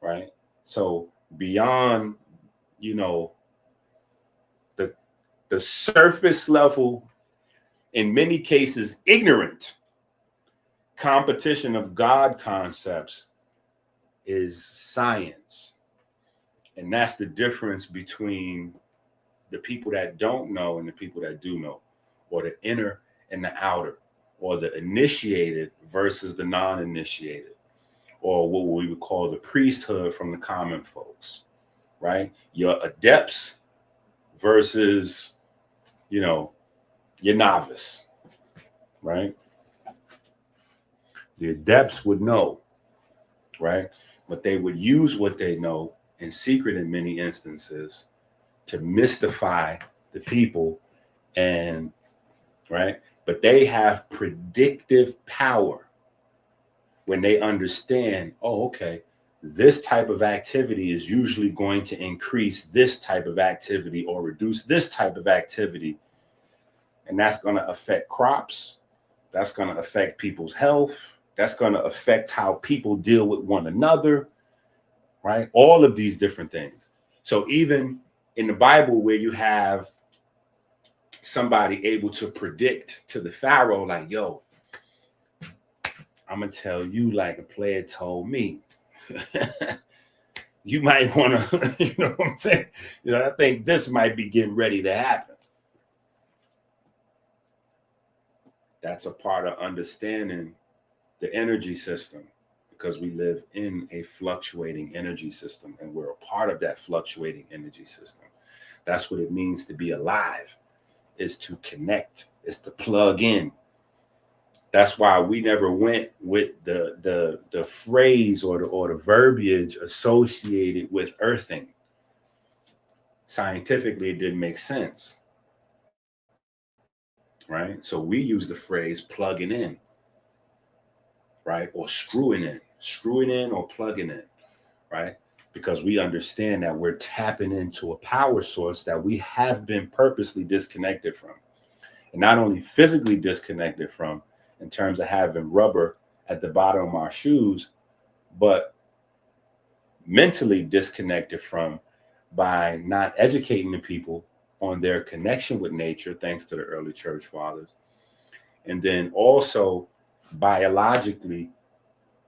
right? So beyond, the surface level, in many cases, ignorant competition of God concepts is science. And that's the difference between the people that don't know and the people that do know, or the inner and the outer, or the initiated versus the non-initiated, or what we would call the priesthood from the common folks, right? Your adepts versus, you know, your novice, right? The adepts would know, right? But they would use what they know in secret in many instances to mystify the people, and right? But they have predictive power when they understand, oh, okay, this type of activity is usually going to increase this type of activity or reduce this type of activity. And that's going to affect crops. That's going to affect people's health. That's going to affect how people deal with one another, right? All of these different things. So even in the Bible, where you have somebody able to predict to the Pharaoh, like, yo, I'm going to tell you like a player told me. You might want to, you know what I'm saying? You know, I think this might be getting ready to happen. That's a part of understanding the energy system, because we live in a fluctuating energy system and we're a part of that fluctuating energy system. That's what it means to be alive, is to connect, is to plug in. That's why we never went with the phrase or the verbiage associated with earthing. Scientifically, it didn't make sense, right? So we use the phrase plugging in, right? Or screwing in or plugging in, right? Because we understand that we're tapping into a power source that we have been purposely disconnected from. And not only physically disconnected from, in terms of having rubber at the bottom of our shoes, but mentally disconnected from by not educating the people on their connection with nature, thanks to the early church fathers. And then also biologically,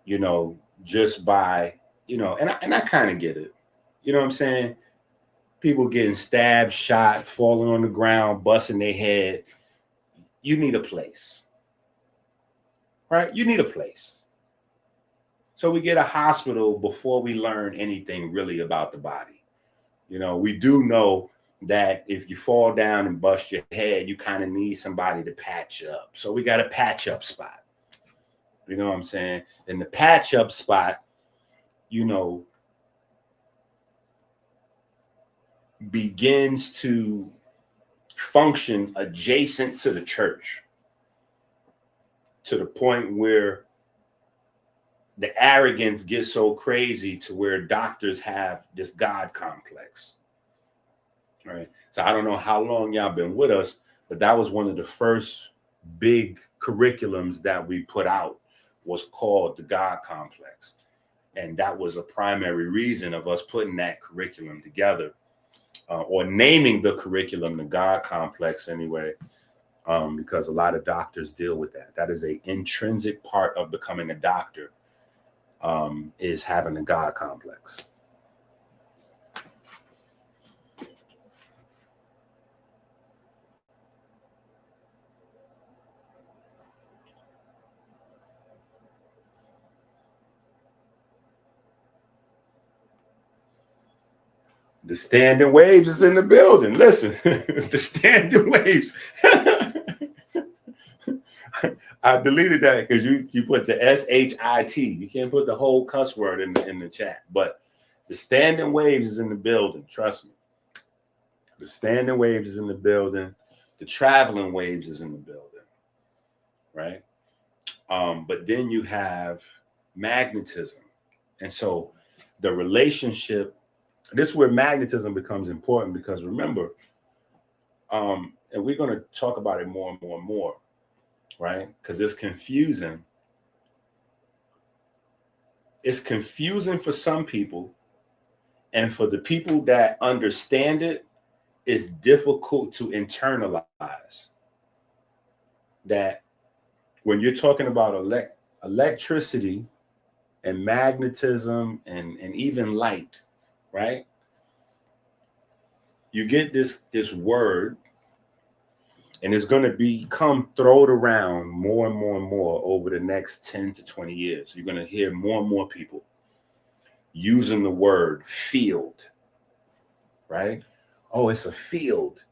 you know, just by, you know, and I kind of get it. You know what I'm saying? People getting stabbed, shot, falling on the ground, busting their head. You need a place. Right? You need a place. So we get a hospital before we learn anything really about the body. You know, we do know that if you fall down and bust your head, you kind of need somebody to patch up. So we got a patch up spot. You know what I'm saying? And the patch up spot, you know, begins to function adjacent to the church, to the point where the arrogance gets so crazy to where doctors have this God complex. Right. So I don't know how long y'all been with us, but that was one of the first big curriculums that we put out, was called the God complex. And that was a primary reason of us putting that curriculum together, or naming the curriculum the God complex anyway, because a lot of doctors deal with that. That is an intrinsic part of becoming a doctor, is having a God complex. The standing waves is in the building. Listen, the standing waves. I deleted that because you put the SHIT. You can't put the whole cuss word in the chat. But the standing waves is in the building. Trust me. The standing waves is in the building. The traveling waves is in the building. Right? But then you have magnetism. And so the relationship, this is where magnetism becomes important, because remember, and we're going to talk about it more and more and more, right? Because it's confusing. It's confusing for some people, and for the people that understand it, it's difficult to internalize that when you're talking about electricity and magnetism and even light, right? You get this word, And it's going to become thrown around more and more and more over the next 10 to 20 years. You're going to hear more and more people using the word field, right? Oh, it's a field.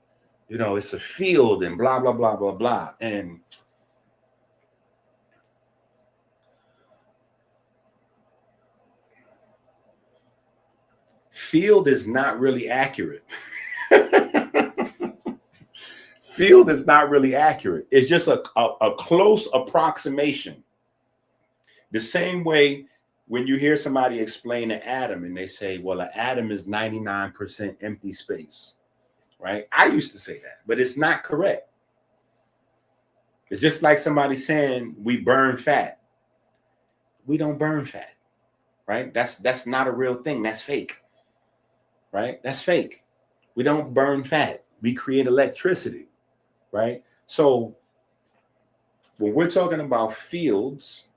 You know, it's a field and blah, blah, blah, blah, blah. And field is not really accurate. Field is not really accurate. It's just a close approximation. The same way when you hear somebody explain an atom and they say, well, an atom is 99% empty space, right? I used to say that, but it's not correct. It's just like somebody saying we burn fat. We don't burn fat, right? That's not a real thing. That's fake, right? That's fake. We don't burn fat. We create electricity, right? So when we're talking about fields,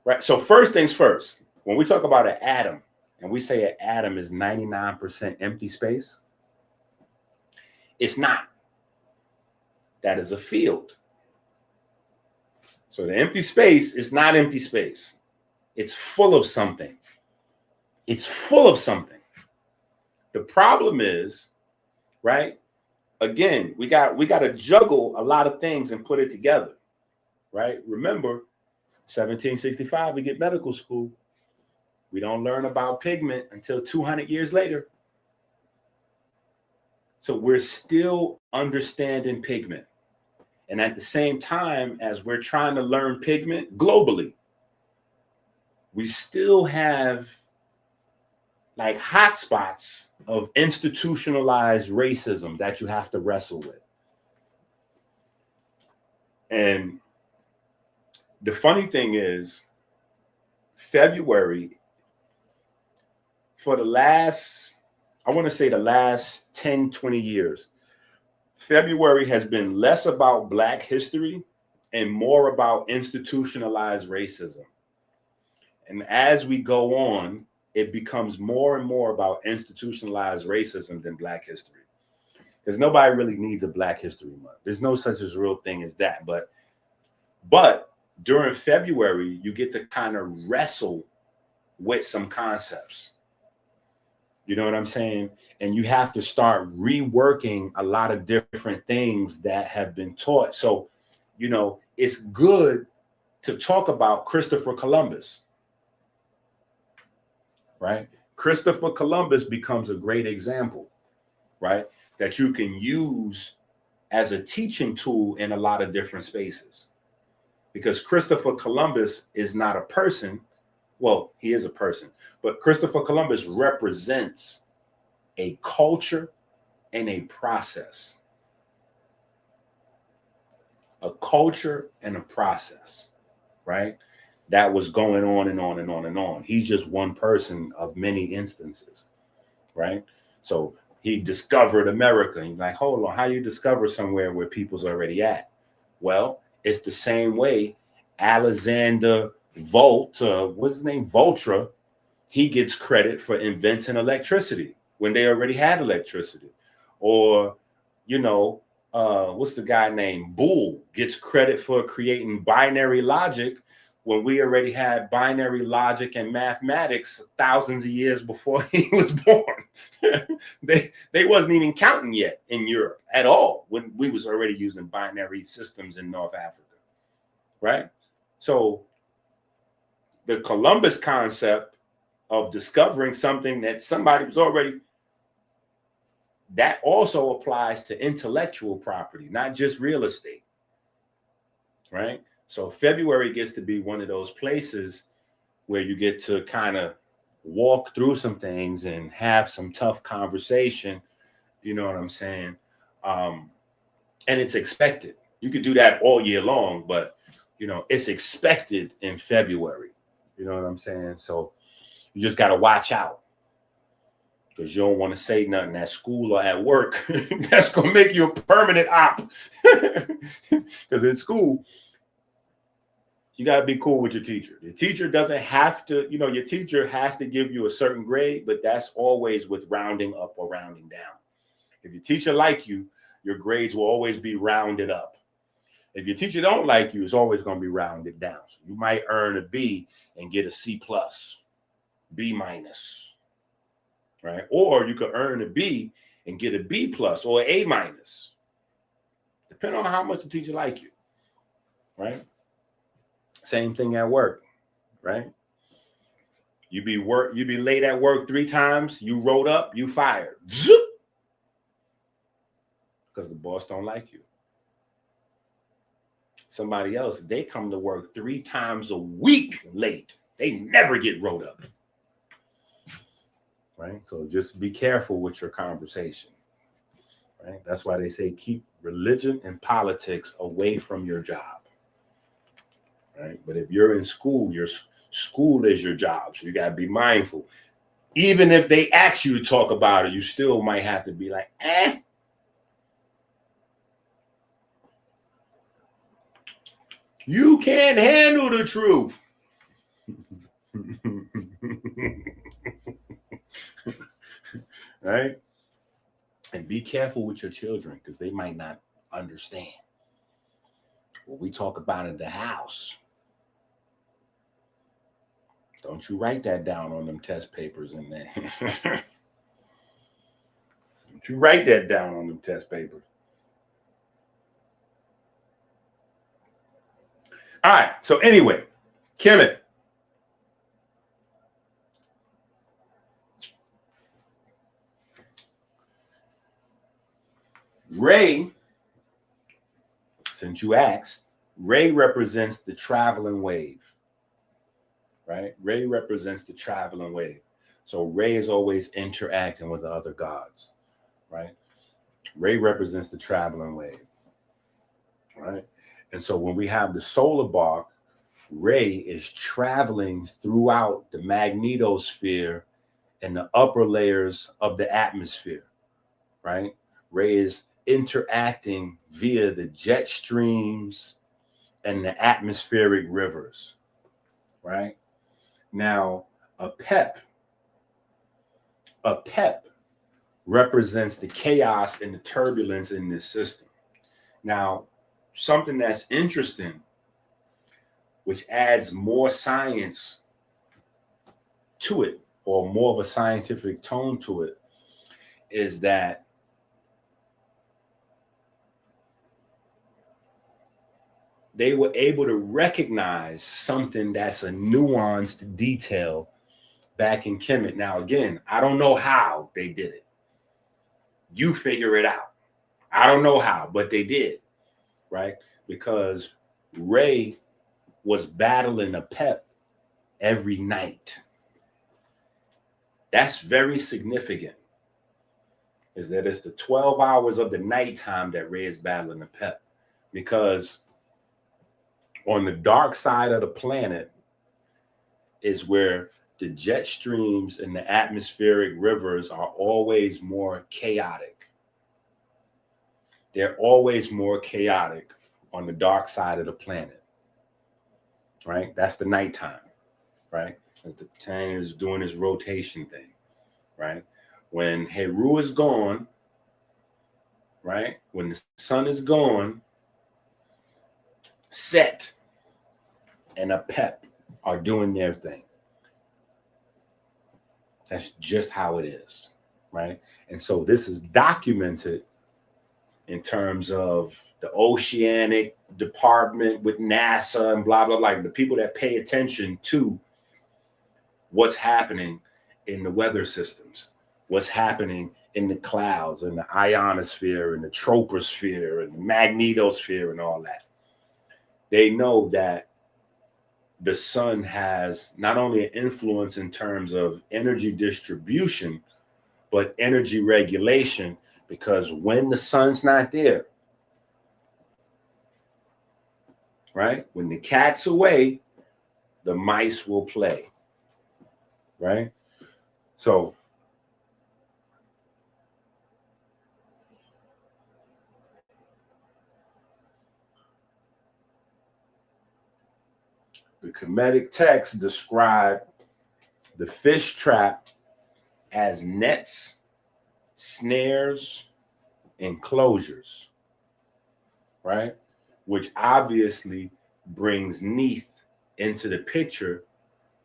right? So first things first, when we talk about an atom and we say an atom is 99% empty space, it's not. That is a field. So the empty space is not empty space. It's full of something. It's full of something. The problem is, right? Again, we got to juggle a lot of things and put it together, right? Remember, 1765, we get medical school. We don't learn about pigment until 200 years later. So we're still understanding pigment. And at the same time, as we're trying to learn pigment globally, we still have like hotspots of institutionalized racism that you have to wrestle with. And the funny thing is, February, for the last, I want to say the last 10, 20 years, February has been less about Black history and more about institutionalized racism. And as we go on, it becomes more and more about institutionalized racism than Black history. Because nobody really needs a Black History Month. There's no such as real thing as that. But during February, you get to kind of wrestle with some concepts. You know what I'm saying? And you have to start reworking a lot of different things that have been taught. So, you know, it's good to talk about Christopher Columbus, right? Christopher Columbus becomes a great example, right? That you can use as a teaching tool in a lot of different spaces. Because Christopher Columbus is not a person. Well, he is a person, but Christopher Columbus represents a culture and a process. A culture and a process, right? That was going on and on and on and on. He's just one person of many instances, right? So he discovered America. And you're like, hold on, how you discover somewhere where people's already at? Well, it's the same way Alexander what's his name? Volta, he gets credit for inventing electricity when they already had electricity. Or, you know, what's the guy named Boole gets credit for creating binary logic when we already had binary logic and mathematics thousands of years before he was born. They wasn't even counting yet in Europe at all when we was already using binary systems in North Africa, right? So the Columbus concept of discovering something that somebody was already, that also applies to intellectual property, not just real estate, right? So February gets to be one of those places where you get to kind of walk through some things and have some tough conversation. You know what I'm saying? And it's expected. You could do that all year long, but, you know, it's expected in February. You know what I'm saying? So you just got to watch out, because you don't want to say nothing at school or at work that's going to make you a permanent op. Because in school, you got to be cool with your teacher. Your teacher doesn't have to, you know, your teacher has to give you a certain grade, but that's always with rounding up or rounding down. If your teacher like you, your grades will always be rounded up. If your teacher don't like you, it's always going to be rounded down. So you might earn a B and get a C plus, B minus, right? Or you could earn a B and get a B plus or A minus, depending on how much the teacher like you, right? Same thing at work, right? You be late at work 3 times, you wrote up, you fired. Zoop! Because the boss don't like you. Somebody else, they come to work 3 times a week late. They never get wrote up. Right? So just be careful with your conversation. Right? That's why they say keep religion and politics away from your job. Right? But if you're in school, your school is your job. So you got to be mindful. Even if they ask you to talk about it, you still might have to be like, you can't handle the truth. Right? And be careful with your children because they might not understand what we talk about in the house. Don't you write that down on them test papers in there. Don't you write that down on them test papers. All right. So anyway, Kemet. Ray, since you asked, Ray represents the traveling wave. Right? Ray represents the traveling wave. So Ray is always interacting with the other gods. Right? Ray represents the traveling wave. Right? And so when we have the solar bark, Ray is traveling throughout the magnetosphere and the upper layers of the atmosphere. Right? Ray is interacting via the jet streams and the atmospheric rivers. Right? Now, a PEP represents the chaos and the turbulence in this system. Now, something that's interesting, which adds more science to it, or more of a scientific tone to it, is that they were able to recognize something that's a nuanced detail back in Kemet. Now, again, I don't know how they did it. You figure it out. I don't know how, but they did, right? Because Ray was battling a PEP every night. That's very significant, is that it's the 12 hours of the nighttime that Ray is battling a PEP. Because on the dark side of the planet is where the jet streams and the atmospheric rivers are always more chaotic. They're always more chaotic on the dark side of the planet, right? That's the nighttime, right? As the planet is doing its rotation thing, right? When Heru is gone, right? When the sun is gone, Set and a PEP are doing their thing. That's just how it is, right? And so this is documented in terms of the oceanic department with NASA and blah, blah, blah, the people that pay attention to what's happening in the weather systems, what's happening in the clouds and the ionosphere and the troposphere and the magnetosphere and all that. They know that the sun has not only an influence in terms of energy distribution, but energy regulation, because when the sun's not there, right? When the cat's away, the mice will play, right? So the Kemetic texts describe the fish trap as nets, snares, enclosures, right? Which obviously brings Neith into the picture,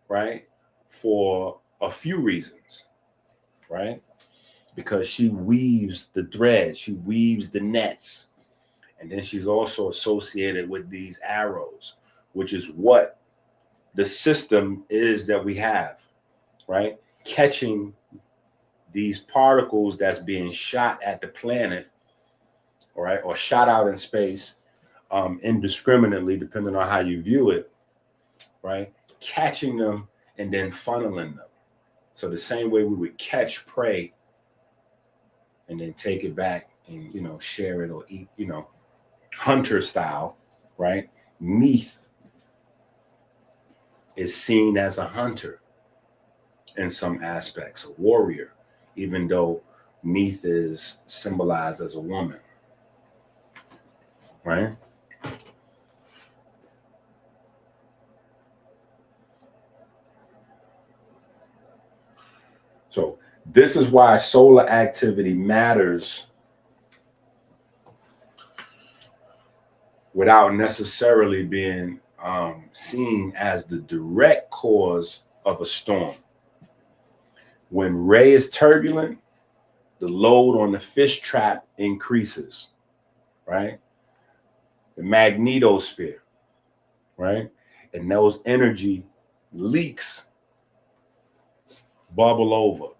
right? For a few reasons, right? Because she weaves the thread, she weaves the nets, and then she's also associated with these arrows, which is what the system is that we have, right? Catching these particles that's being shot at the planet, all right, or shot out in space, indiscriminately, depending on how you view it, right? Catching them and then funneling them. So the same way we would catch prey and then take it back and, you know, share it or eat, you know, hunter style, right? Neith is seen as a hunter in some aspects, a warrior, even though Neith is symbolized as a woman, right? So this is why solar activity matters without necessarily being seen as the direct cause of a storm. When Ray is turbulent, the load on the fish trap increases, right? The magnetosphere, right? And those energy leaks bubble over.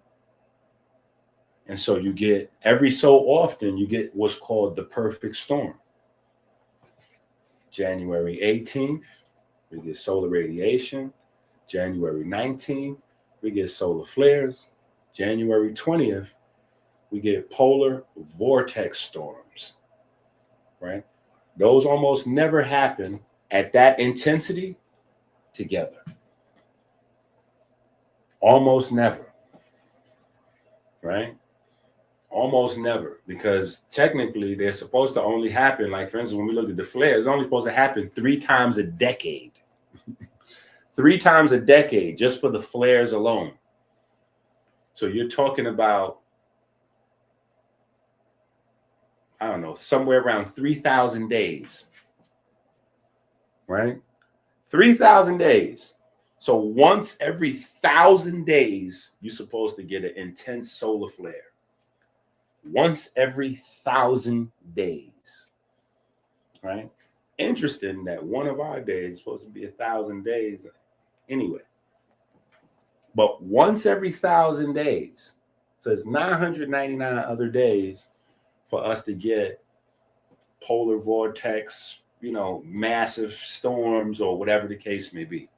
And so you get, every so often, you get what's called the perfect storm. January 18th, we get solar radiation. January 19th, we get solar flares. January 20th, we get polar vortex storms, right? Those almost never happen at that intensity together. Almost never, right? Almost never, because technically they're supposed to only happen, like for instance, when we look at the flares, it's only supposed to happen 3 times a decade. 3 times a decade just for the flares alone. So you're talking about, I don't know, somewhere around 3,000 days, right? 3,000 days. So once every 1,000 days, you're supposed to get an intense solar flare. Once every 1,000 days, right? Interesting that one of our days is supposed to be 1,000 days anyway. But once every 1,000 days, so it's 999 other days for us to get polar vortex, you know, massive storms or whatever the case may be,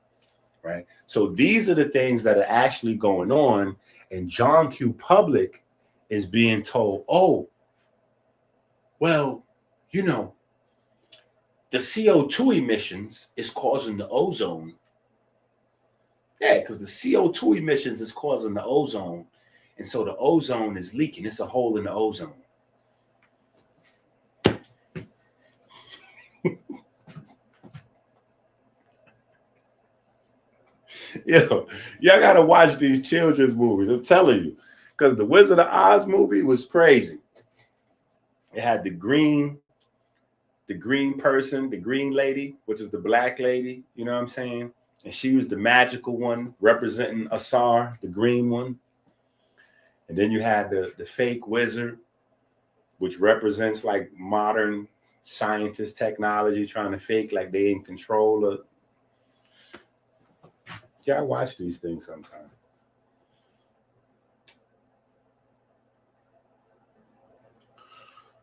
right? So these are the things that are actually going on, and John Q. Public is being told, oh, well, you know, the CO2 emissions is causing the ozone. Yeah, because the CO2 emissions is causing the ozone, and so the ozone is leaking. It's a hole in the ozone. Yo, y'all gotta watch these children's movies. I'm telling you, because the Wizard of Oz movie was crazy. It had the green person, the green lady, which is the black lady. You know what I'm saying? And she was the magical one representing Asar, the green one. And then you had the fake wizard, which represents like modern scientist technology, trying to fake like they in control of. Yeah, I watch these things sometimes.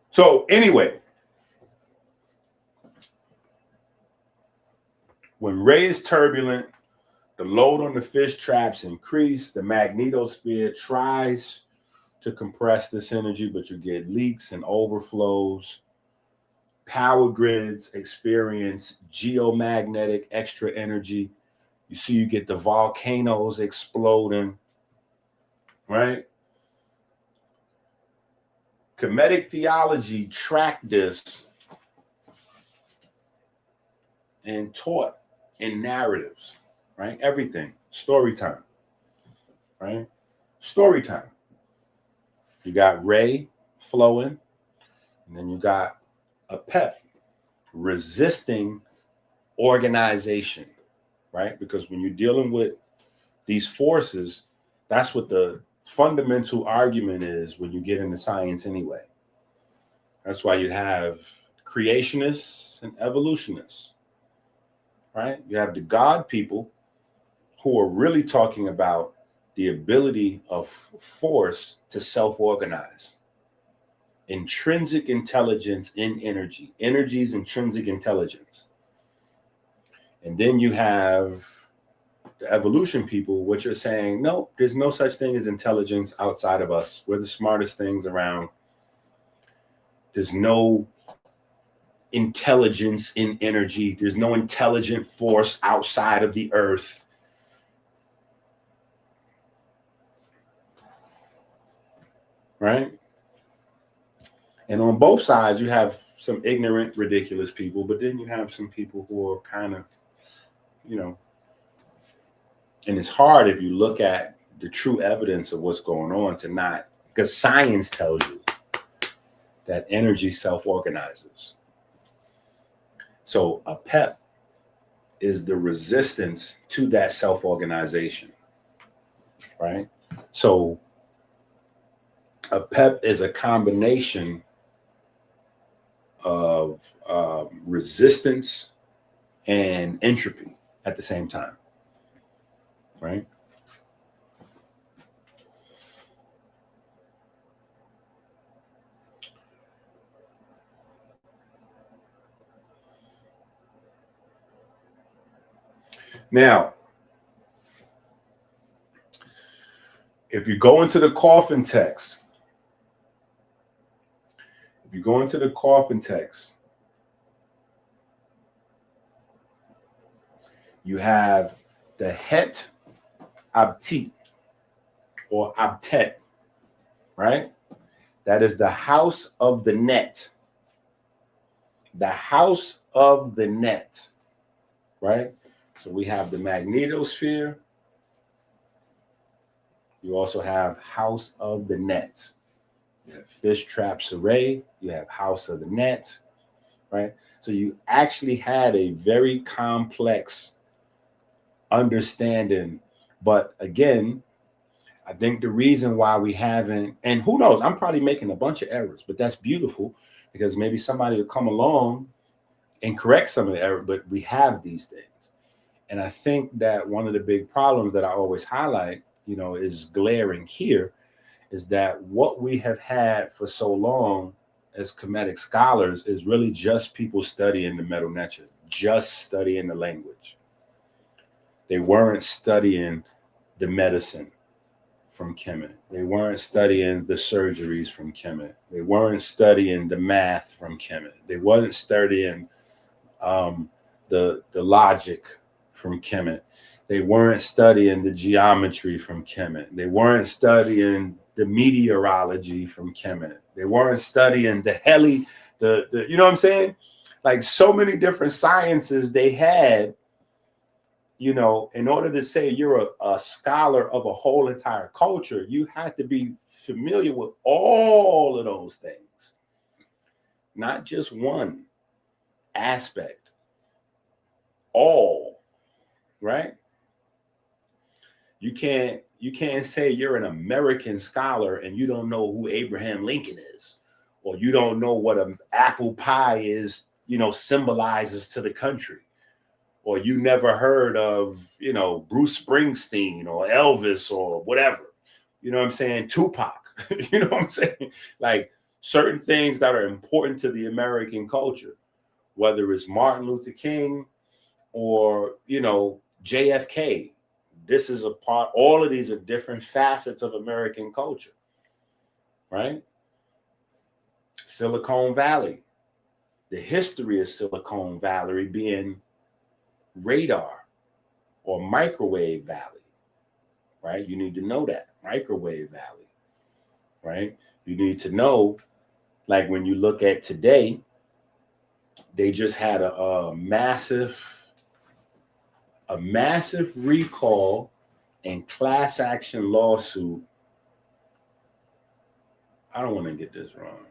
So anyway, when Ray is turbulent, the load on the fish traps increase. The magnetosphere tries to compress this energy, but you get leaks and overflows. Power grids experience geomagnetic extra energy. You see, you get the volcanoes exploding, right? Kemetic theology tracked this and taught in narratives, right? Everything, story time, right? Story time. You got Ray flowing, And then you got a PEP, resisting organization, right? Because when you're dealing with these forces, that's what the fundamental argument is when you get into science anyway. That's why you have creationists and evolutionists, right? You have the God people who are really talking about the ability of force to self-organize. Intrinsic intelligence in energy. Energy is intrinsic intelligence. And then you have the evolution people, which are saying, no, there's no such thing as intelligence outside of us. We're the smartest things around. There's no intelligence in energy. There's no intelligent force outside of the earth. Right? And on both sides, you have some ignorant, ridiculous people, but then you have some people who are kind of, you know, and it's hard if you look at the true evidence of what's going on to not, because science tells you that energy self-organizes. So a PEP is the resistance to that self-organization, right? So a PEP is a combination of resistance and entropy at the same time, right? Now, if you go into the coffin text, you have the Het Abti or Abtet, right? That is the house of the net. The house of the net, right? So we have the magnetosphere. You also have house of the net. You have fish traps array. You have house of the net, right? So you actually had a very complex understanding. But again, I think the reason why we haven't, and who knows, I'm probably making a bunch of errors, but that's beautiful because maybe somebody will come along and correct some of the errors, but we have these things. And I think that one of the big problems that I always highlight, you know, is glaring here, is that what we have had for so long as Kemetic scholars is really just people studying the Medu Neter, just studying the language. They weren't studying the medicine from Kemet. They weren't studying the surgeries from Kemet. They weren't studying the math from Kemet. They wasn't studying the logic from Kemet. They weren't studying the geometry from Kemet. They weren't studying the meteorology from Kemet. They weren't studying the you know what I'm saying? Like so many different sciences they had, you know, in order to say you're a scholar of a whole entire culture, you have to be familiar with all of those things, not just one aspect, all, right? You can't say you're an American scholar and you don't know who Abraham Lincoln is, or you don't know what an apple pie is, you know, symbolizes to the country, or you never heard of, you know, Bruce Springsteen or Elvis or whatever, you know what I'm saying? Tupac, you know what I'm saying? Like certain things that are important to the American culture, whether it's Martin Luther King or, you know, JFK. This is a part, all of these are different facets of American culture, right? Silicon Valley, the history of Silicon Valley being radar or microwave valley, right? You need to know that, microwave valley, right? You need to know, like when you look at today, they just had a massive recall and class action lawsuit. I don't want to get this wrong.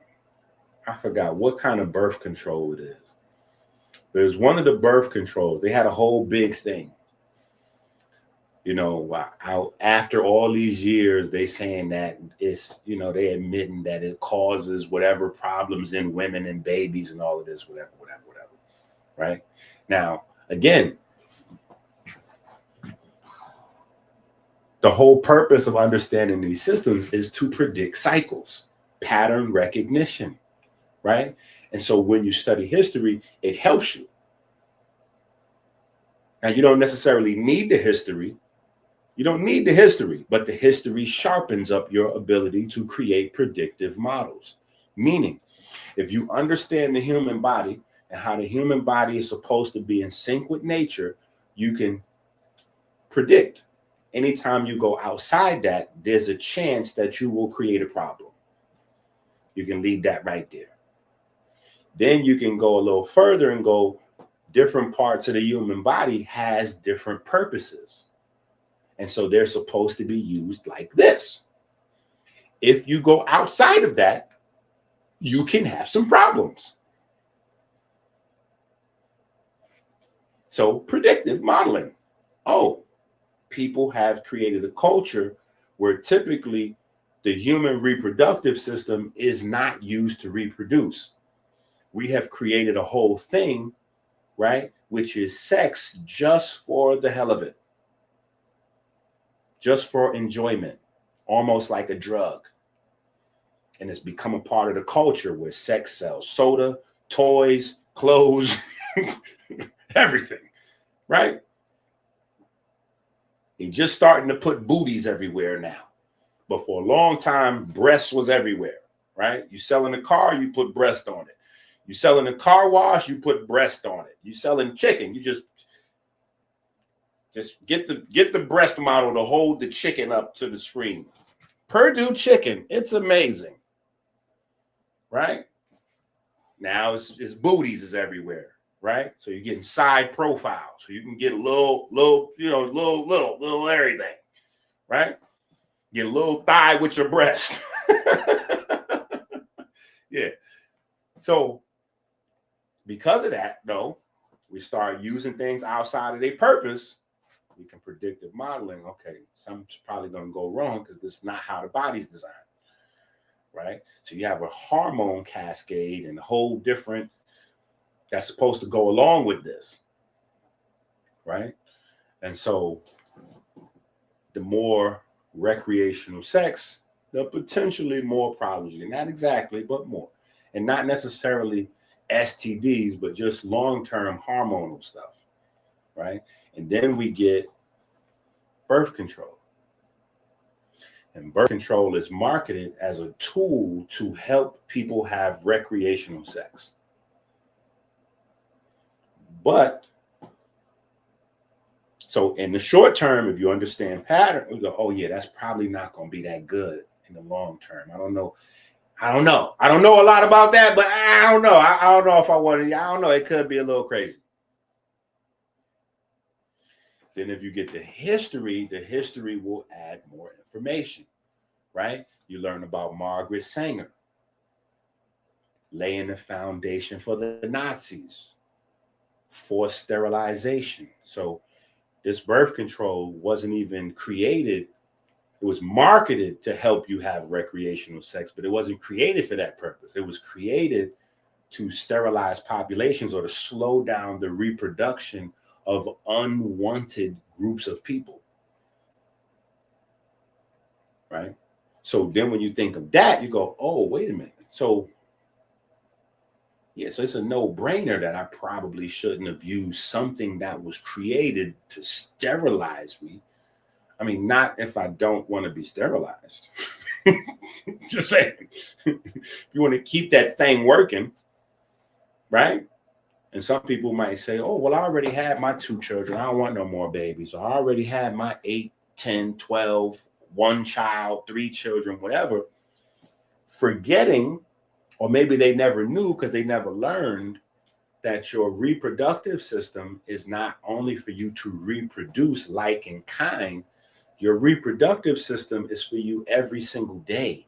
I forgot what kind of birth control it is. There's one of the birth controls. They had a whole big thing. You know, out after all these years, they saying that it's, you know, they admitting that it causes whatever problems in women and babies and all of this, whatever. Right? Now, again, the whole purpose of understanding these systems is to predict cycles, pattern recognition, right? And so when you study history, it helps you. Now, you don't necessarily need the history. You don't need the history, but the history sharpens up your ability to create predictive models. Meaning, if you understand the human body and how the human body is supposed to be in sync with nature, you can predict. Anytime you go outside that, there's a chance that you will create a problem. You can leave that right there. Then you can go a little further and go, different parts of the human body has different purposes. And so they're supposed to be used like this. If you go outside of that, you can have some problems. So predictive modeling. Oh, people have created a culture where typically the human reproductive system is not used to reproduce. We have created a whole thing, right, which is sex just for the hell of it. Just for enjoyment, almost like a drug. And it's become a part of the culture where sex sells soda, toys, clothes, everything, right? They're just starting to put booties everywhere now. But for a long time, breasts was everywhere, right? You selling a car, you put breast on it. You selling a car wash, you put breast on it. You selling chicken, you just get the breast model to hold the chicken up to the screen. Purdue chicken, it's amazing, right? Now it's booties is everywhere, right? So you're getting side profiles, so you can get a little everything, right? Get a little thigh with your breast. Yeah. So because of that, though, we start using things outside of their purpose. We can predictive modeling. Okay, something's probably going to go wrong because this is not how the body's designed, right? So you have a hormone cascade and a whole different that's supposed to go along with this, right? And so the more recreational sex, the potentially more problems you get. Not exactly, but more. And not necessarily STDs, but just long-term hormonal stuff, right? And then we get birth control. And birth control is marketed as a tool to help people have recreational sex. But, so in the short term, if you understand pattern, we go, oh yeah, that's probably not going to be that good in the long term. I don't know a lot about that, but I don't know. I don't know if I want to, I don't know. It could be a little crazy. Then if you get the history will add more information, right? You learn about Margaret Sanger, laying the foundation for the Nazis, forced sterilization. So this birth control wasn't even created. It was marketed to help you have recreational sex, but it wasn't created for that purpose. It was created to sterilize populations or to slow down the reproduction of unwanted groups of people, right? So then when you think of that, you go, oh, wait a minute. So yeah, so it's a no-brainer that I probably shouldn't have used something that was created to sterilize me. I mean, not if I don't want to be sterilized. Just saying. If you want to keep that thing working, right? And some people might say, oh, well, I already had my 2 children. I don't want no more babies. Or I already had my 8, 10, 12, 1 child, 3 children, whatever. Forgetting, or maybe they never knew because they never learned that your reproductive system is not only for you to reproduce like in kind. Your reproductive system is for you every single day.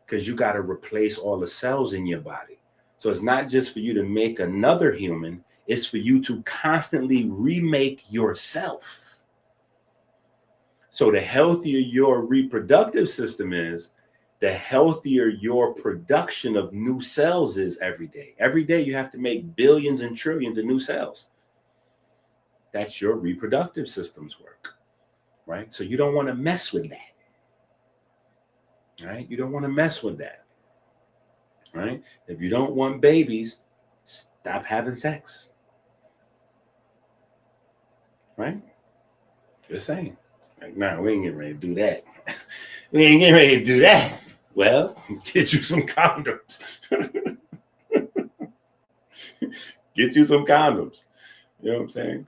because you got to replace all the cells in your body. So it's not just for you to make another human, it's for you to constantly remake yourself. So the healthier your reproductive system is, the healthier your production of new cells is every day. Every day you have to make billions and trillions of new cells. That's your reproductive system's work, right? So you don't want to mess with that, right? You don't want to mess with that, right? If you don't want babies, stop having sex, right? Just saying. Like, nah, we ain't getting ready to do that. We ain't getting ready to do that. Well, get you some condoms. Get you some condoms. You know what I'm saying?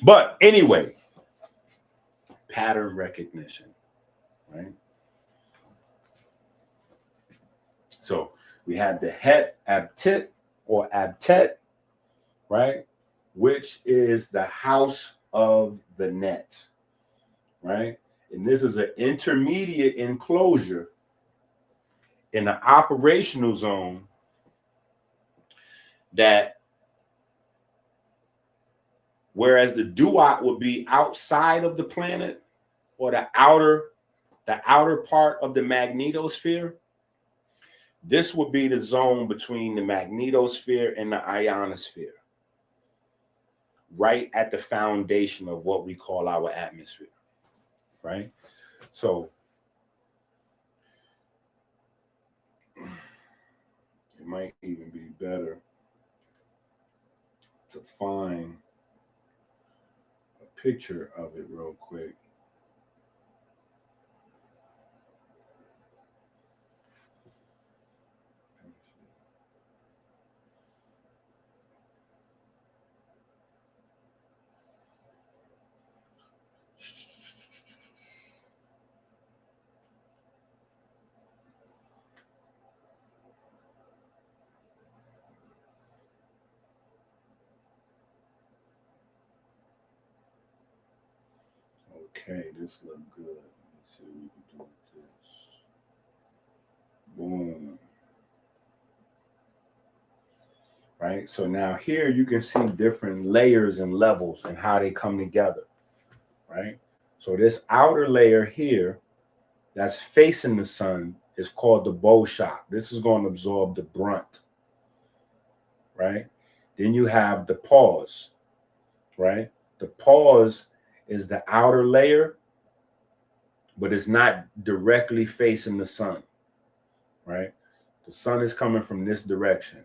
But anyway, pattern recognition, right? So we have the het abtit or abtet, right? Which is the house of the net, right? And this is an intermediate enclosure in the operational zone that, whereas the duat would be outside of the planet or the outer part of the magnetosphere, this would be the zone between the magnetosphere and the ionosphere, right at the foundation of what we call our atmosphere, right? So it might even be better to find a picture of it real quick. Okay, this looks good. Let's see what we can do with this. Boom. Right, so now here you can see different layers and levels and how they come together, right? So this outer layer here that's facing the sun is called the bow shock. This is going to absorb the brunt, right? Then you have the pause, right? The pause is the outer layer, but it's not directly facing the sun, right? The sun is coming from this direction.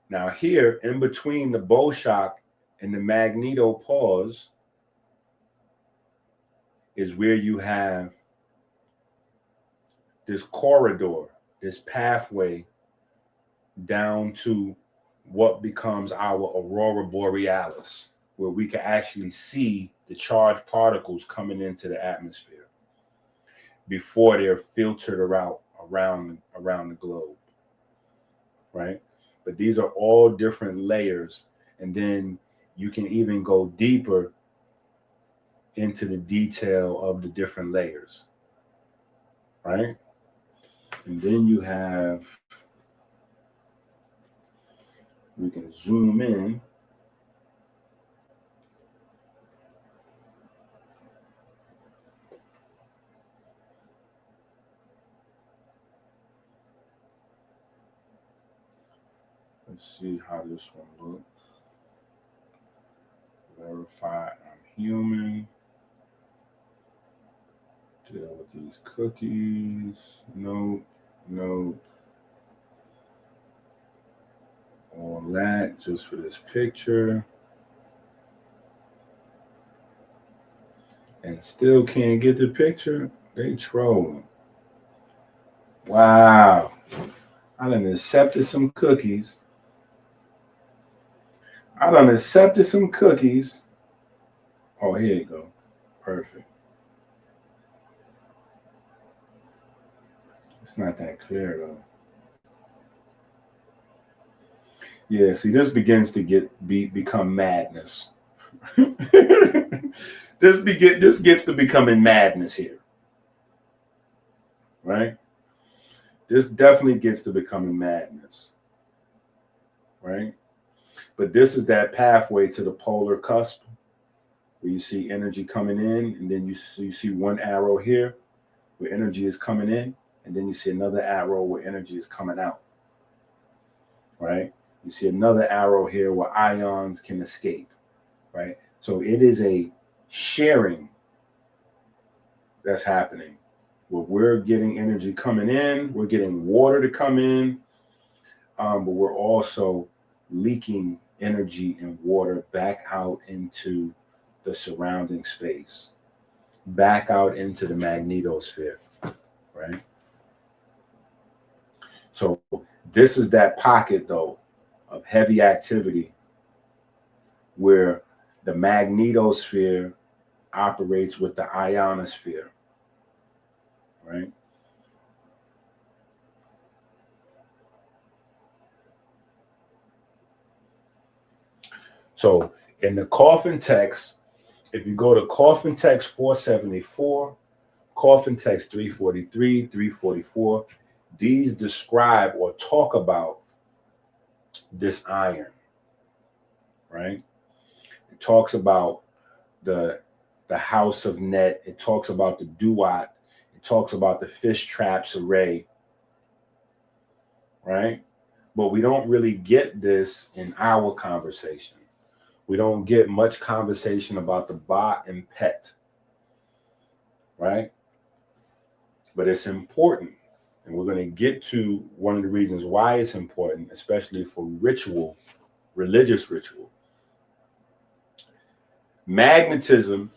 Now here, in between the bow shock and the magnetopause is where you have this corridor, this pathway down to what becomes our aurora borealis, where we can actually see the charged particles coming into the atmosphere before they're filtered around the globe, right? But these are all different layers, and then you can even go deeper into the detail of the different layers, right? And then you have, we can zoom in. Let's see how this one looks. Verify I'm human. Deal with these cookies. Nope. All that just for this picture. And still can't get the picture. They trolling. Wow. I done accepted some cookies. Oh, here you go. Perfect. It's not that clear though. Yeah, see, this begins to become madness. This gets to becoming madness here. right? This definitely gets to becoming madness, right? But this is that pathway to the polar cusp where you see energy coming in, and then you see one arrow here where energy is coming in, and then you see another arrow where energy is coming out, right? You see another arrow here where ions can escape, right? So it is a sharing that's happening where we're getting energy coming in, we're getting water to come in, but we're also leaking energy and water back out into the surrounding space, back out into the magnetosphere, right? So this is that pocket, though, of heavy activity where the magnetosphere operates with the ionosphere, right? So in the coffin text, if you go to coffin text 474, coffin text 343, 344, these describe or talk about this iron, right? It talks about the house of Net. It talks about the duat. It talks about the fish traps array, right? But we don't really get this in our conversation. We don't get much conversation about the Ba and Pet, right? But it's important. And we're going to get to one of the reasons why it's important, especially for ritual, religious ritual. Magnetism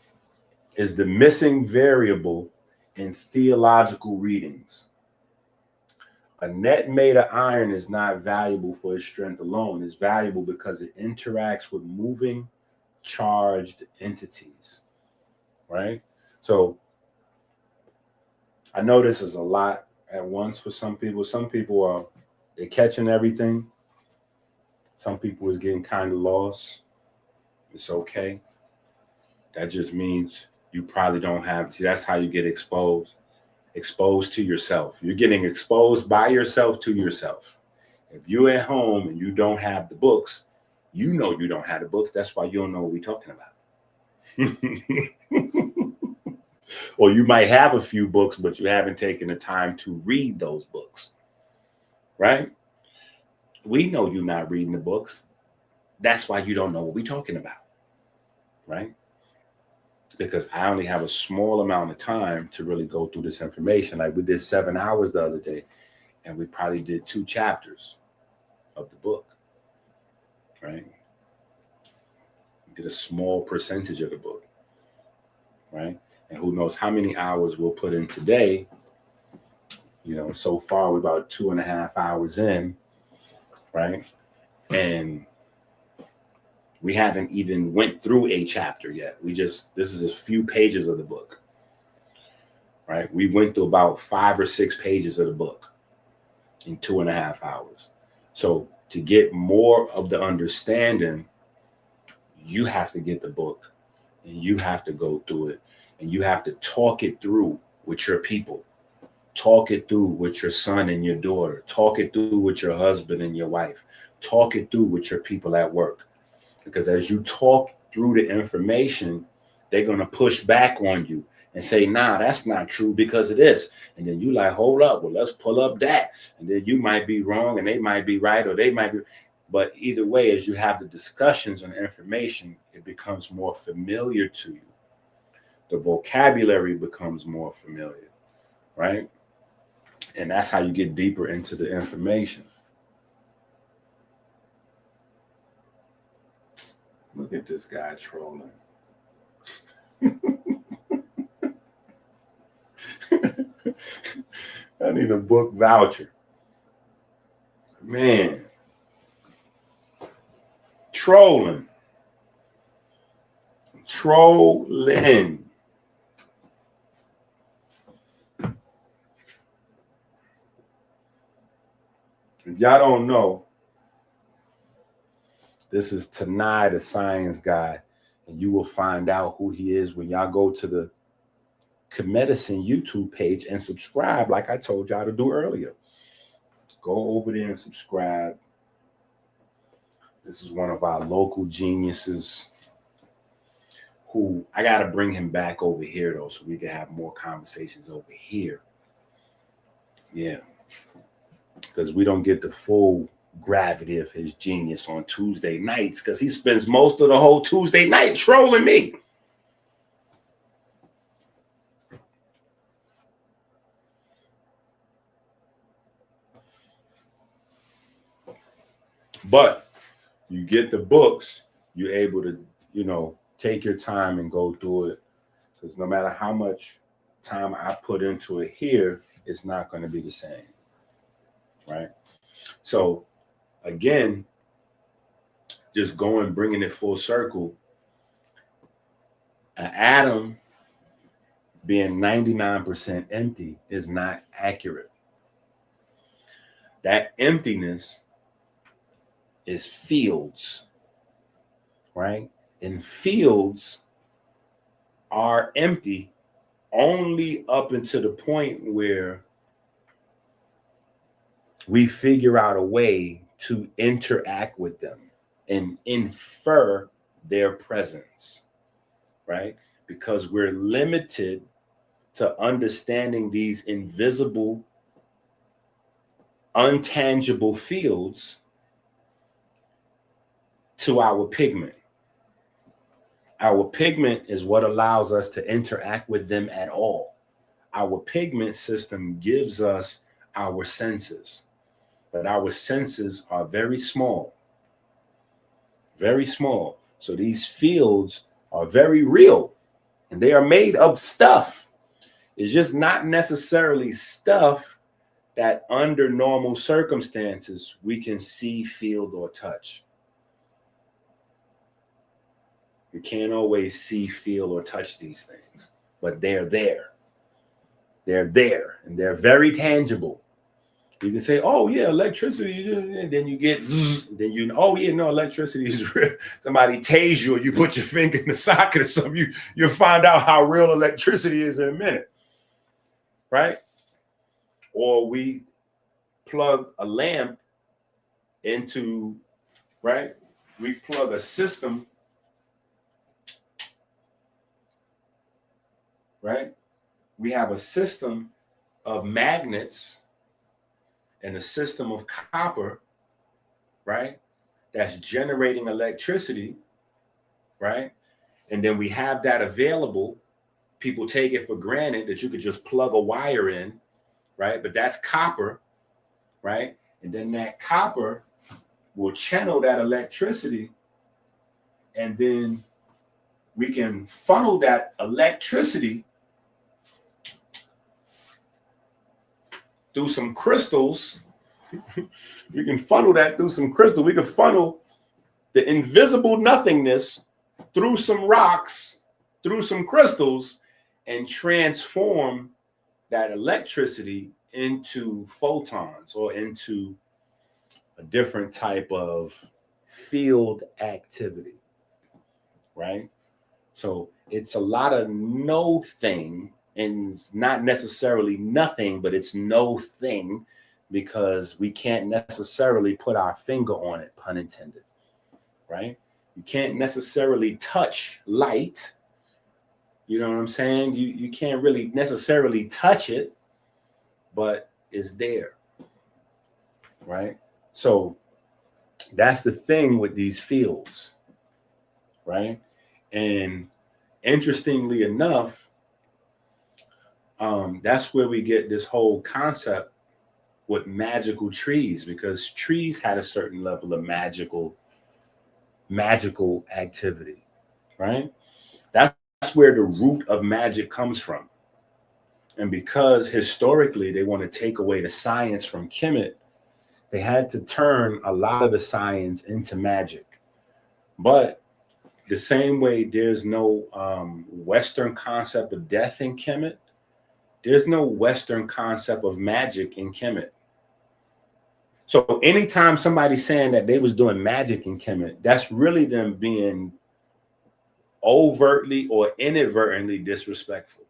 is the missing variable in theological readings. A net made of iron is not valuable for its strength alone. It's valuable because it interacts with moving, charged entities, right? So I know this is a lot at once for some people. Some people they're catching everything. Some people is getting kind of lost. It's okay. That just means you probably don't have, see, that's how you get exposed to yourself. You're getting exposed by yourself to yourself. If you're at home and you don't have the books, you know you don't have the books. That's why you don't know what we're talking about. Or you might have a few books, but you haven't taken the time to read those books, right? We know you're not reading the books. That's why you don't know what we're talking about, right? Because I only have a small amount of time to really go through this information. Like we did 7 hours the other day, and we probably did 2 chapters of the book, right? We did a small percentage of the book, right? And who knows how many hours we'll put in today. You know, so far we're about 2.5 hours in, right? And we haven't even went through a chapter yet. This is a few pages of the book, right? We went through about 5 or 6 pages of the book in 2.5 hours. So to get more of the understanding, you have to get the book and you have to go through it and you have to talk it through with your people. Talk it through with your son and your daughter. Talk it through with your husband and your wife. Talk it through with your people at work. Because as you talk through the information, they're going to push back on you and say, nah, that's not true because of this. And then you like, hold up, well, let's pull up that. And then you might be wrong and they might be right or they might be. But either way, as you have the discussions on information, it becomes more familiar to you. The vocabulary becomes more familiar, right? And that's how you get deeper into the information. Look at this guy trolling. I need a book voucher. Man. Trolling. If y'all don't know, this is Tanai, the science guy, and you will find out who he is when y'all go to the Medicine YouTube page and subscribe like I told y'all to do earlier. Go over there and subscribe. This is one of our local geniuses who I got to bring him back over here, though, so we can have more conversations over here. Yeah. Because we don't get the full gravity of his genius on Tuesday nights because he spends most of the whole Tuesday night trolling me. But you get the books, you're able to, you know, take your time and go through it. Because no matter how much time I put into it here, it's not going to be the same. Right? So, again, just going, bringing it full circle, an atom being 99% empty is not accurate. That emptiness is fields, right? And fields are empty only up until the point where we figure out a way to interact with them and infer their presence, right? Because we're limited to understanding these invisible, untangible fields to our pigment. Our pigment is what allows us to interact with them at all. Our pigment system gives us our senses, but our senses are very small, very small. So these fields are very real and they are made of stuff. It's just not necessarily stuff that under normal circumstances we can see, feel, or touch. We can't always see, feel, or touch these things, but they're there. They're there, and they're very tangible. You can say, oh, yeah, electricity, and then you get, then you, oh, yeah, no, electricity is real. Somebody tase you, or you put your finger in the socket or something, you'll find out how real electricity is in a minute, right? Or we plug a lamp into, right? We plug a system, right? We have a system of magnets and a system of copper, right? That's generating electricity, right? And then we have that available. People take it for granted that you could just plug a wire in, right? But that's copper, right? And then that copper will channel that electricity, and then we can funnel that electricity through some crystals. We can funnel that through some crystal. We can funnel the invisible nothingness through some rocks, through some crystals, and transform that electricity into photons or into a different type of field activity, right? So it's a lot of no thing, and it's not necessarily nothing, but it's no thing because we can't necessarily put our finger on it, pun intended, right? You can't necessarily touch light. You know what I'm saying? You can't really necessarily touch it, but it's there, right? So that's the thing with these fields, right? And interestingly enough, that's where we get this whole concept with magical trees, because trees had a certain level of magical activity, right? That's where the root of magic comes from. And because historically they want to take away the science from Kemet, they had to turn a lot of the science into magic. But the same way there's no Western concept of death in Kemet, there's no Western concept of magic in Kemet. So anytime somebody's saying that they was doing magic in Kemet, that's really them being overtly or inadvertently disrespectful.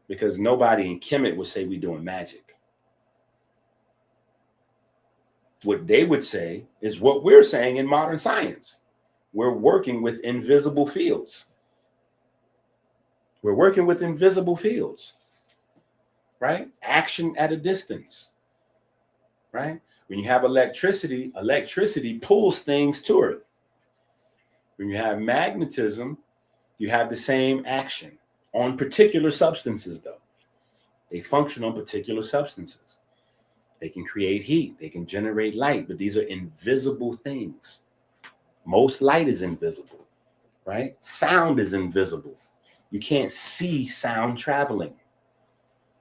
because nobody in Kemet would say we're doing magic. What they would say is what we're saying in modern science. We're working with invisible fields. We're working with invisible fields, right? Action at a distance, right? When you have electricity, electricity pulls things to it. When you have magnetism, you have the same action on particular substances, though. They function on particular substances. They can create heat, they can generate light, but these are invisible things. Most light is invisible, right? Sound is invisible. You can't see sound traveling.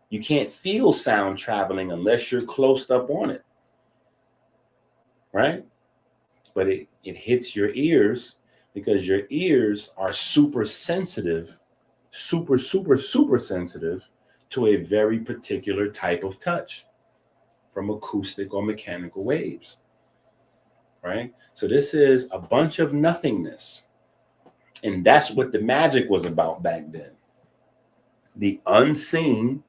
You can't feel sound traveling unless you're close up on it, right? But it hits your ears because your ears are super sensitive, super sensitive to a very particular type of touch from acoustic or mechanical waves, right? So this is a bunch of nothingness. And that's what the magic was about back then. The unseen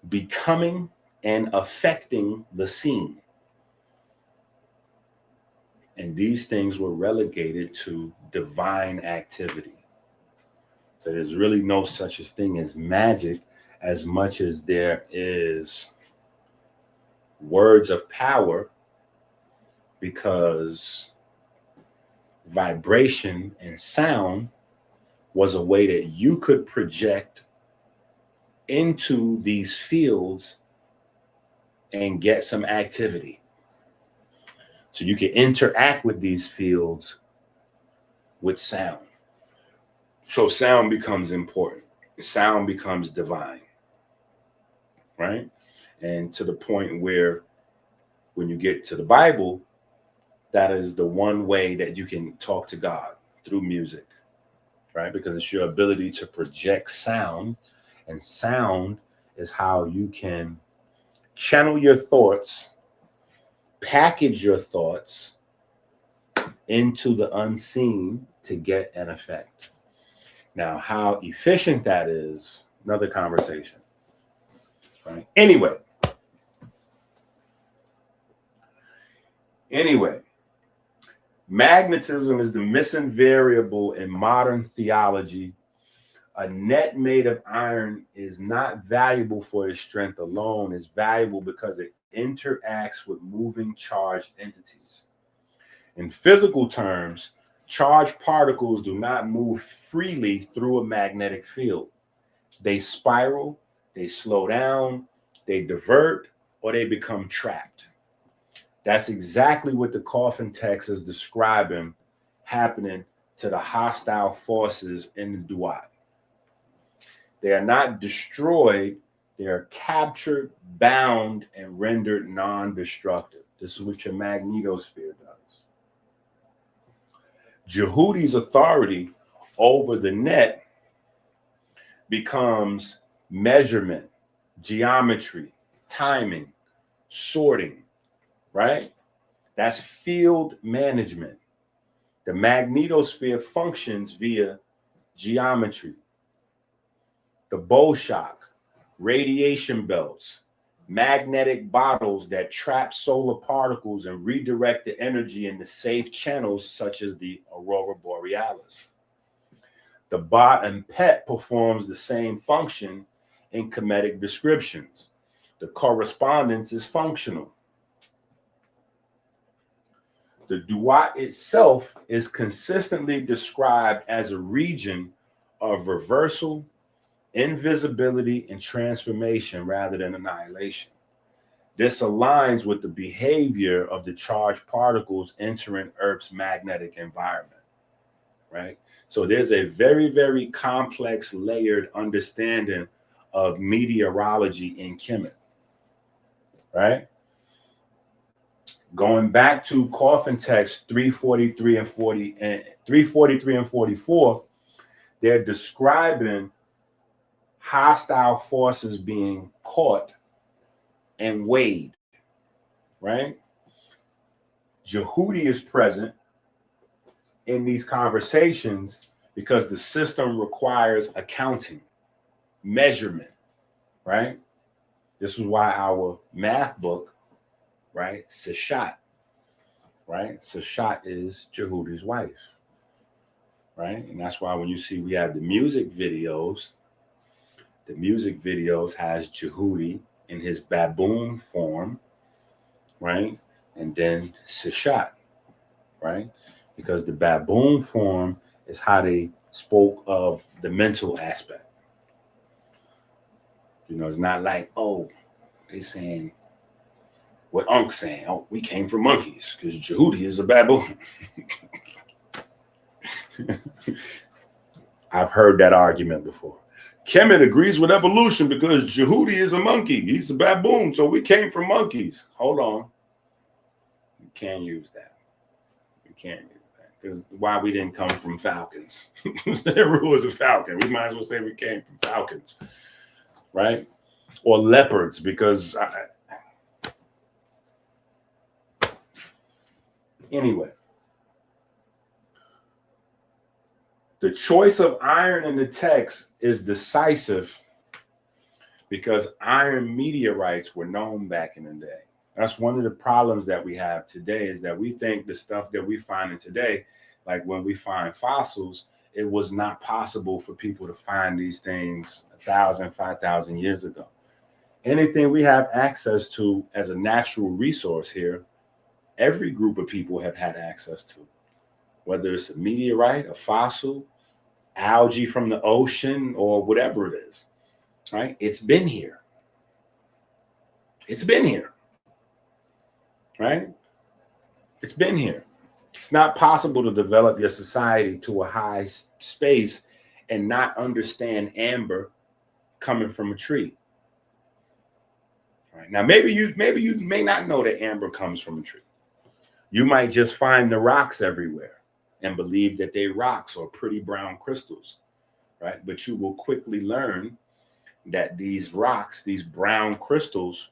becoming and affecting the seen. And these things were relegated to divine activity. So there's really no such a thing as magic as much as there is words of power, because vibration and sound was a way that you could project into these fields and get some activity. So you can interact with these fields with sound. So sound becomes important. Sound becomes divine, right? And to the point where when you get to the Bible, that is the one way that you can talk to God, through music, right? Because it's your ability to project sound, and sound is how you can channel your thoughts, package your thoughts into the unseen to get an effect. Now, how efficient that is, another conversation, right? Anyway, magnetism is the missing variable in modern theology. A net made of iron is not valuable for its strength alone. It's valuable because it interacts with moving charged entities. In physical terms, charged particles do not move freely through a magnetic field. They spiral, they slow down, they divert, or they become trapped. That's exactly what the coffin text is describing happening to the hostile forces in the Duat. They are not destroyed, they are captured, bound, and rendered non-destructive. This is what your magnetosphere does. Jehudi's authority over the net becomes measurement, geometry, timing, sorting, right? That's field management. The magnetosphere functions via geometry. The bow shock, radiation belts, magnetic bottles that trap solar particles and redirect the energy into safe channels such as the aurora borealis. The Ba and Pet performs the same function in Kemetic descriptions. The correspondence is functional. The Duat itself is consistently described as a region of reversal, invisibility, and transformation rather than annihilation. This aligns with the behavior of the charged particles entering Earth's magnetic environment, right? So there's a very, very complex, layered understanding of meteorology in Kemet, right? Going back to coffin text 343 and 44, they're describing hostile forces being caught and weighed, right? Jehudi is present in these conversations because the system requires accounting. measurement, right? This is why our math book, right, Seshat, right? Seshat is Jehudai's wife, right? And that's why when you see we have the music videos has Jehudi in his baboon form, right? And then Seshat, right? Because the baboon form is how they spoke of the mental aspect. You know, it's not like, oh, they saying what Unk's saying. Oh, we came from monkeys because Jehudi is a baboon. I've heard that argument before. Kemet agrees with evolution because Jehudi is a monkey. He's a baboon, so we came from monkeys. Hold on. You can't use that. You can't use that. Because why we didn't come from falcons. Heru was a falcon. We might as well say we came from falcons. Right? Or leopards, because anyway, the choice of iron in the text is decisive because iron meteorites were known back in the day. That's one of the problems that we have today, is that we think the stuff that we find in today, like when we find fossils, it was not possible for people to find these things 1,000, 5,000 years ago. Anything we have access to as a natural resource here, every group of people have had access to, whether it's a meteorite, a fossil, algae from the ocean, or whatever it is, right? It's been here. It's been here, right? It's been here. It's not possible to develop your society to a high space and not understand amber coming from a tree. Right. Now, maybe you may not know that amber comes from a tree. You might just find the rocks everywhere and believe that they're rocks or pretty brown crystals, right? But you will quickly learn that these rocks, these brown crystals,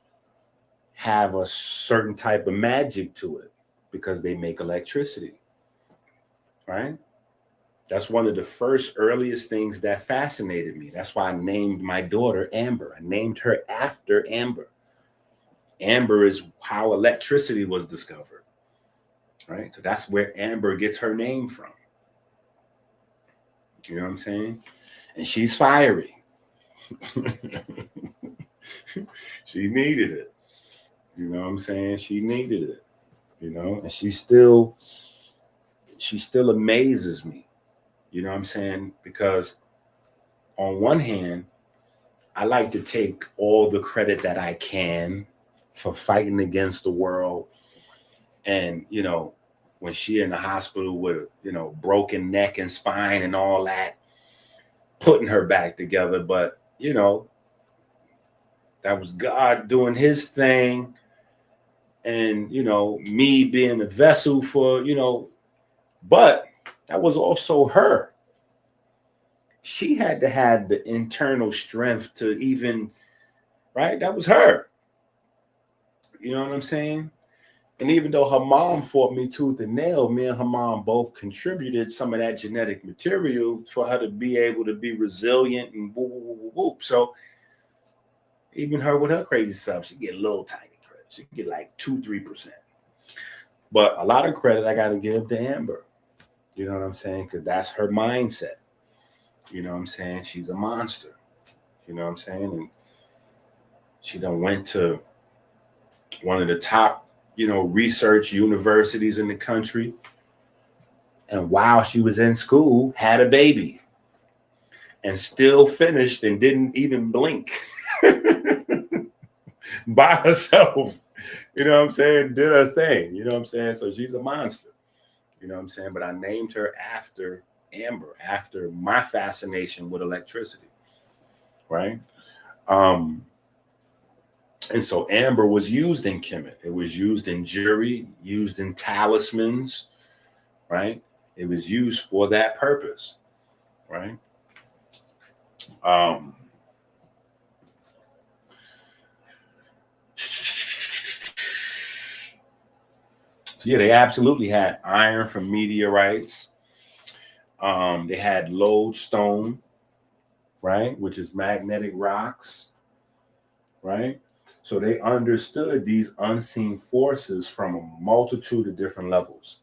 have a certain type of magic to it because they make electricity, right? That's one of the first earliest things that fascinated me. That's why I named my daughter Amber. I named her after Amber. Amber is how electricity was discovered, right? So that's where Amber gets her name from. You know what I'm saying? And she's fiery. She needed it. You know what I'm saying? She needed it, you know, and she still amazes me. You know what I'm saying? Because on one hand, I like to take all the credit that I can for fighting against the world. And, you know, when she in the hospital with, you know, broken neck and spine and all that, putting her back together. But, you know, that was God doing his thing. And, you know, me being a vessel for, you know, but that was also her. She had to have the internal strength to even, right? That was her. You know what I'm saying? And even though her mom fought me tooth and nail, me and her mom both contributed some of that genetic material for her to be able to be resilient and whoop, whoop, whoop, whoop. So even her with her crazy stuff, she get a little tiny credit. She get like 2-3%. But a lot of credit I got to give to Amber. You know what I'm saying? Because that's her mindset. You know what I'm saying? She's a monster. You know what I'm saying? And she done went to one of the top, you know, research universities in the country. And while she was in school, had a baby. And still finished and didn't even blink. By herself. You know what I'm saying? Did her thing. You know what I'm saying? So she's a monster. You know what I'm saying? But I named her after Amber, after my fascination with electricity. Right? And so amber was used in Kemet. It was used in jewelry, used in talismans, right? It was used for that purpose, right? So yeah, they absolutely had iron from meteorites. They had lodestone, right? Which is magnetic rocks, right? So they understood these unseen forces from a multitude of different levels,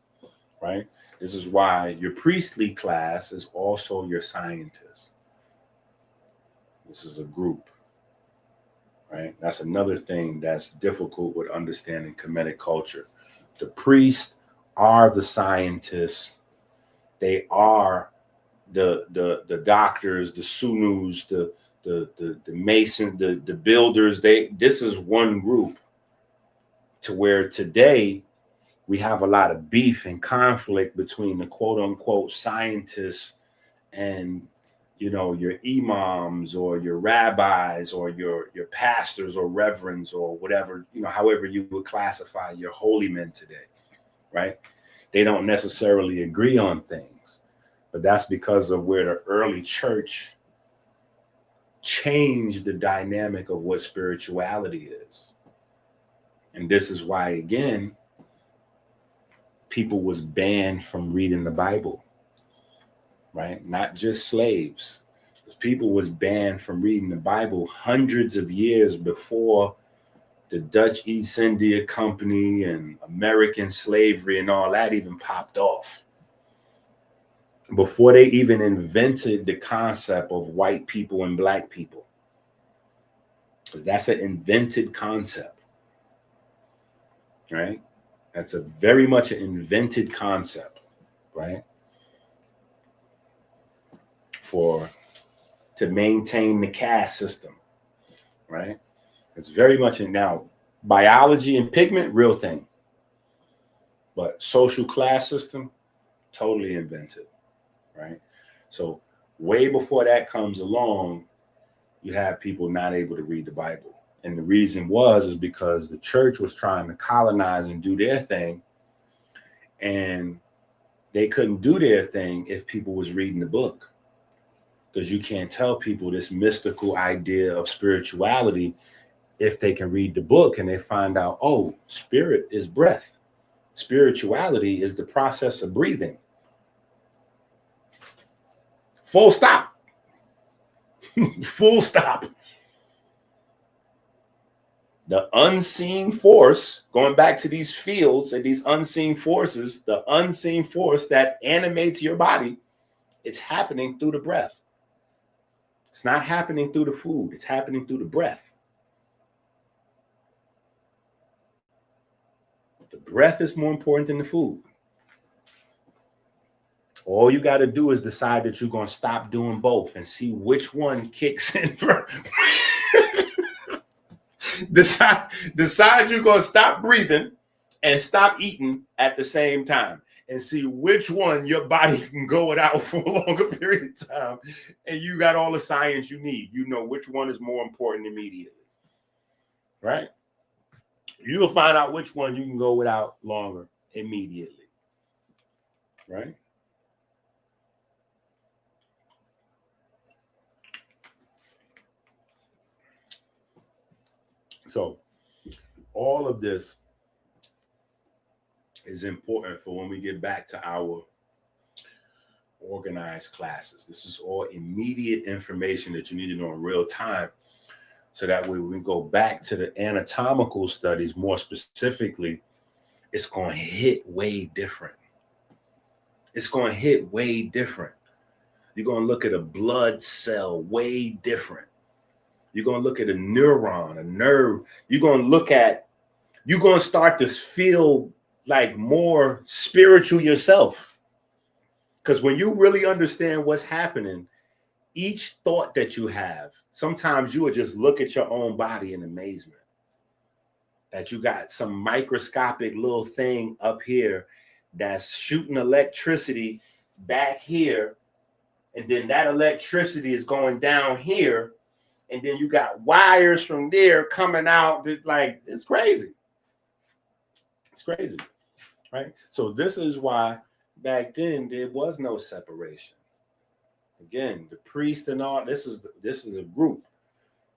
right? This is why your priestly class is also your scientist. This is a group, right? That's another thing that's difficult with understanding Kemetic culture. The priests are the scientists. They are the doctors, the sunus, the mason, the builders. This is one group. To where today we have a lot of beef and conflict between the quote unquote scientists and your imams or your rabbis or your pastors or reverends or whatever, however you would classify your holy men today, right? They don't necessarily agree on things, but that's because of where the early church changed the dynamic of what spirituality is. And this is why, again, people was banned from reading the Bible, right? Not just slaves. People was banned from reading the Bible hundreds of years before the Dutch East India Company and American slavery and all that even popped off. Before they even invented the concept of white people and black people. That's an invented concept, right? That's a very much an invented concept, right? To maintain the caste system, right? It's very much now biology and pigment, real thing. But social class system, totally invented, right? So way before that comes along, you have people not able to read the Bible. And the reason is because the church was trying to colonize and do their thing. And they couldn't do their thing if people was reading the book. Because you can't tell people this mystical idea of spirituality if they can read the book and they find out, oh, spirit is breath. Spirituality is the process of breathing. Full stop. Full stop. The unseen force, going back to these fields and these unseen forces, the unseen force that animates your body, it's happening through the breath. It's not happening through the food. It's happening through the breath. The breath is more important than the food. All you got to do is decide that you're going to stop doing both and see which one kicks in first. Decide you're going to stop breathing and stop eating at the same time. And see which one your body can go without for a longer period of time. And you got all the science you need. You know which one is more important immediately. Right? You'll find out which one you can go without longer immediately. Right? So all of this is important for when we get back to our organized classes. This is all immediate information that you need to know in real time, so that way when we go back to the anatomical studies more specifically, it's going to hit way different. It's going to hit way different. You're going to look at a blood cell way different. You're going to look at a neuron, a nerve. You're going to start to feel like more spiritual yourself. Because when you really understand what's happening, each thought that you have, sometimes you will just look at your own body in amazement. That you got some microscopic little thing up here that's shooting electricity back here. And then that electricity is going down here. And then you got wires from there coming out. Like, it's crazy. It's crazy. Right? So this is why back then there was no separation. Again, the priest and all, this is a group,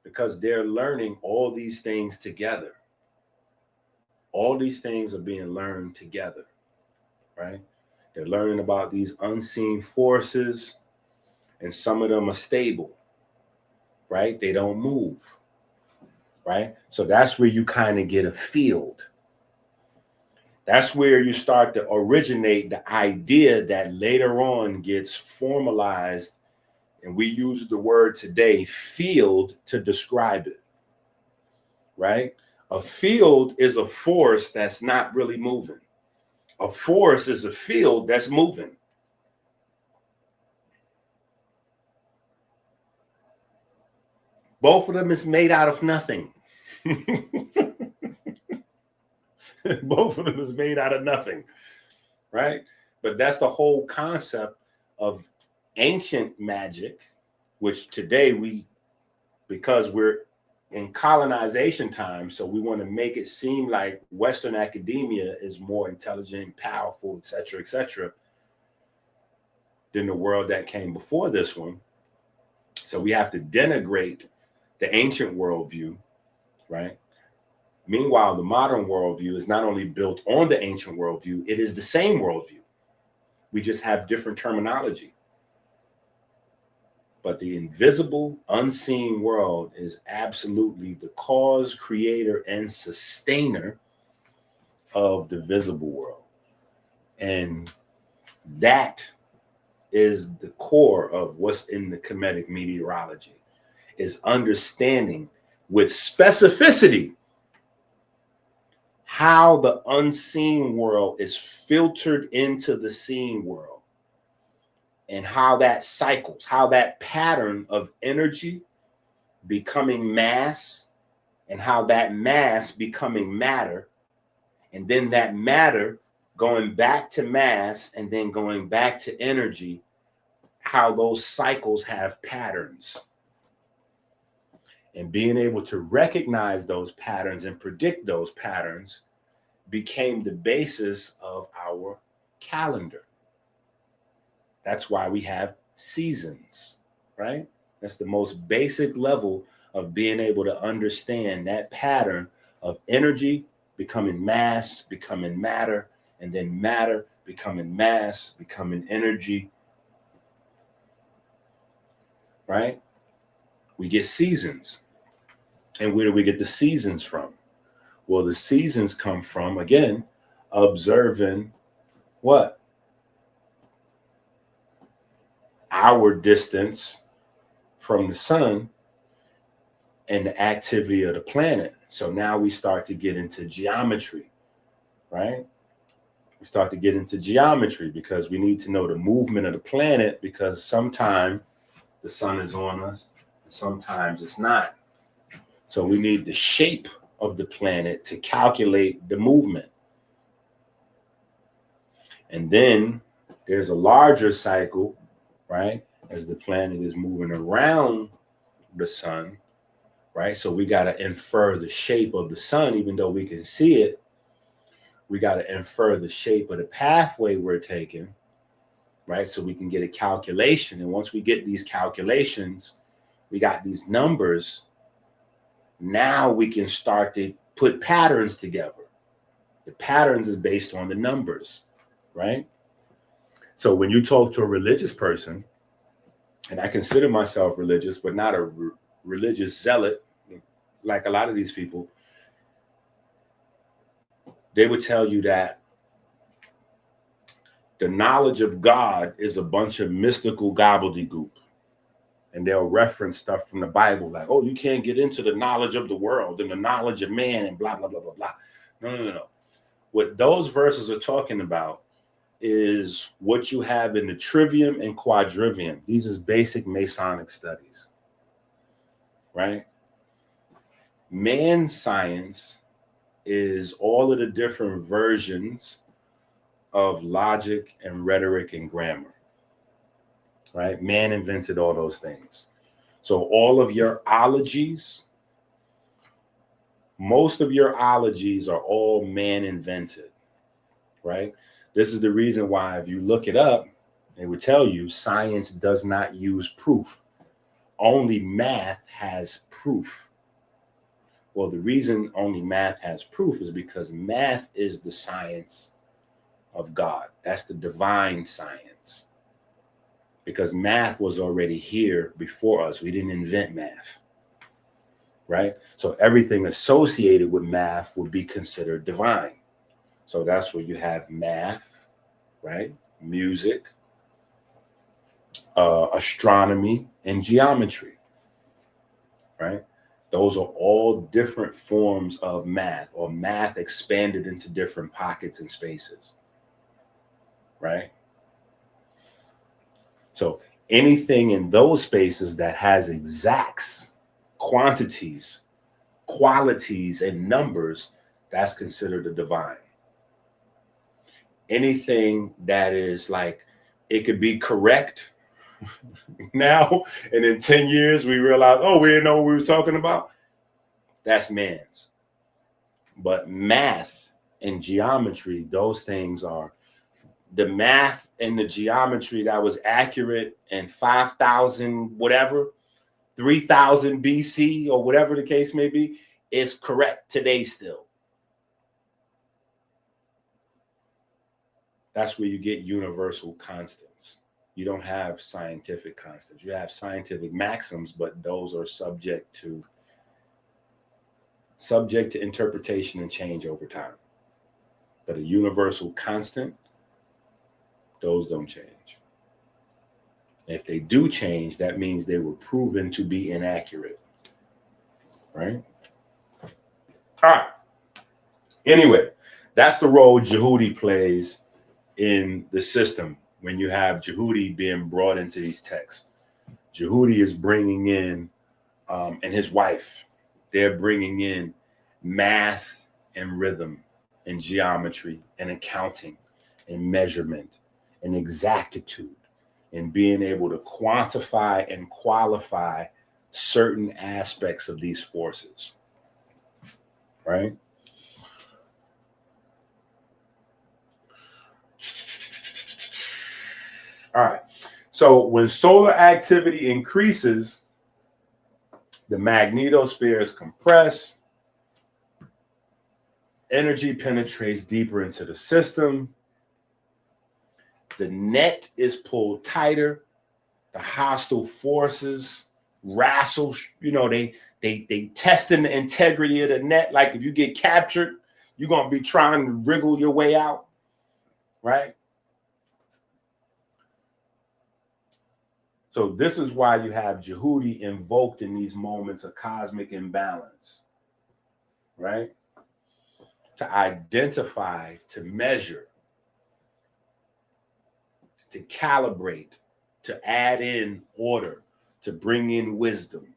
because they're learning all these things together. All these things are being learned together, right? They're learning about these unseen forces, and some of them are stable. right? They don't move, right? So that's where you kind of get a field. That's where you start to originate the idea that later on gets formalized, and we use the word today, field, to describe it, right? A field is a force that's not really moving. A force is a field that's moving. Both of them is made out of nothing. Both of them is made out of nothing, right? But that's the whole concept of ancient magic, which today because we're in colonization time, so we want to make it seem like Western academia is more intelligent, powerful, et cetera, than the world that came before this one. So we have to denigrate the ancient worldview, right? Meanwhile, the modern worldview is not only built on the ancient worldview, it is the same worldview. We just have different terminology. But the invisible, unseen world is absolutely the cause, creator, and sustainer of the visible world. And that is the core of what's in the Kemetic Meterology, is understanding with specificity how the unseen world is filtered into the seen world, and how that cycles, how that pattern of energy becoming mass, and how that mass becoming matter, and then that matter going back to mass, and then going back to energy, how those cycles have patterns. And being able to recognize those patterns and predict those patterns became the basis of our calendar. That's why we have seasons, right? That's the most basic level of being able to understand that pattern of energy becoming mass, becoming matter, and then matter becoming mass, becoming energy, right? We get seasons. And where do we get the seasons from? Well, the seasons come from, again, observing what? Our distance from the sun and the activity of the planet. So now we start to get into geometry, right? We start to get into geometry because we need to know the movement of the planet, because sometimes the sun is on us, and sometimes it's not. So we need the shape of the planet to calculate the movement. And then there's a larger cycle, right? As the planet is moving around the sun, right? So we got to infer the shape of the sun, even though we can see it. We got to infer the shape of the pathway we're taking, right? So we can get a calculation. And once we get these calculations, we got these numbers. Now we can start to put patterns together. The patterns is based on the numbers, right? So when you talk to a religious person, and I consider myself religious, but not a religious zealot, like a lot of these people, they would tell you that the knowledge of God is a bunch of mystical gobbledygook. And they'll reference stuff from the Bible, like, oh, you can't get into the knowledge of the world and the knowledge of man and blah, blah, blah, blah, blah. No. What those verses are talking about is what you have in the trivium and quadrivium. These is basic Masonic studies, right? Man science is all of the different versions of logic and rhetoric and grammar. Right? Man invented all those things. So all of your ologies, most of your ologies are all man invented, right? This is the reason why if you look it up, they would tell you science does not use proof. Only math has proof. Well, the reason only math has proof is because math is the science of God. That's the divine science. because math was already here before us. We didn't invent math, right? So everything associated with math would be considered divine. So that's where you have math, right? Music, astronomy, and geometry, right? Those are all different forms of math, or math expanded into different pockets and spaces, right? So anything in those spaces that has exacts, quantities, qualities, and numbers, that's considered a divine. Anything that is like, it could be correct now, and in 10 years we realize, oh, we didn't know what we were talking about, that's man's. But math and geometry, those things are the math and the geometry that was accurate in 5,000 whatever, 3,000 BC, or whatever the case may be, is correct today still. That's where you get universal constants. You don't have scientific constants. You have scientific maxims, but those are subject to interpretation and change over time. But a universal constant, those don't change. And if they do change, that means they were proven to be inaccurate, right? All right. Anyway, that's the role Jehudi plays in the system when you have Jehudi being brought into these texts. Jehudi is bringing in, and his wife, they're bringing in math and rhythm and geometry and accounting and measurement and exactitude and being able to quantify and qualify certain aspects of these forces, right? All right. So when solar activity increases, the magnetosphere is compressed, energy penetrates deeper into the system, the net is pulled tighter, the hostile forces wrestle, they testing the integrity of the net. Like if you get captured, you're going to be trying to wriggle your way out, right? So this is why you have Jehudi invoked in these moments of cosmic imbalance, right? To identify, to measure, to calibrate, to add in order, to bring in wisdom,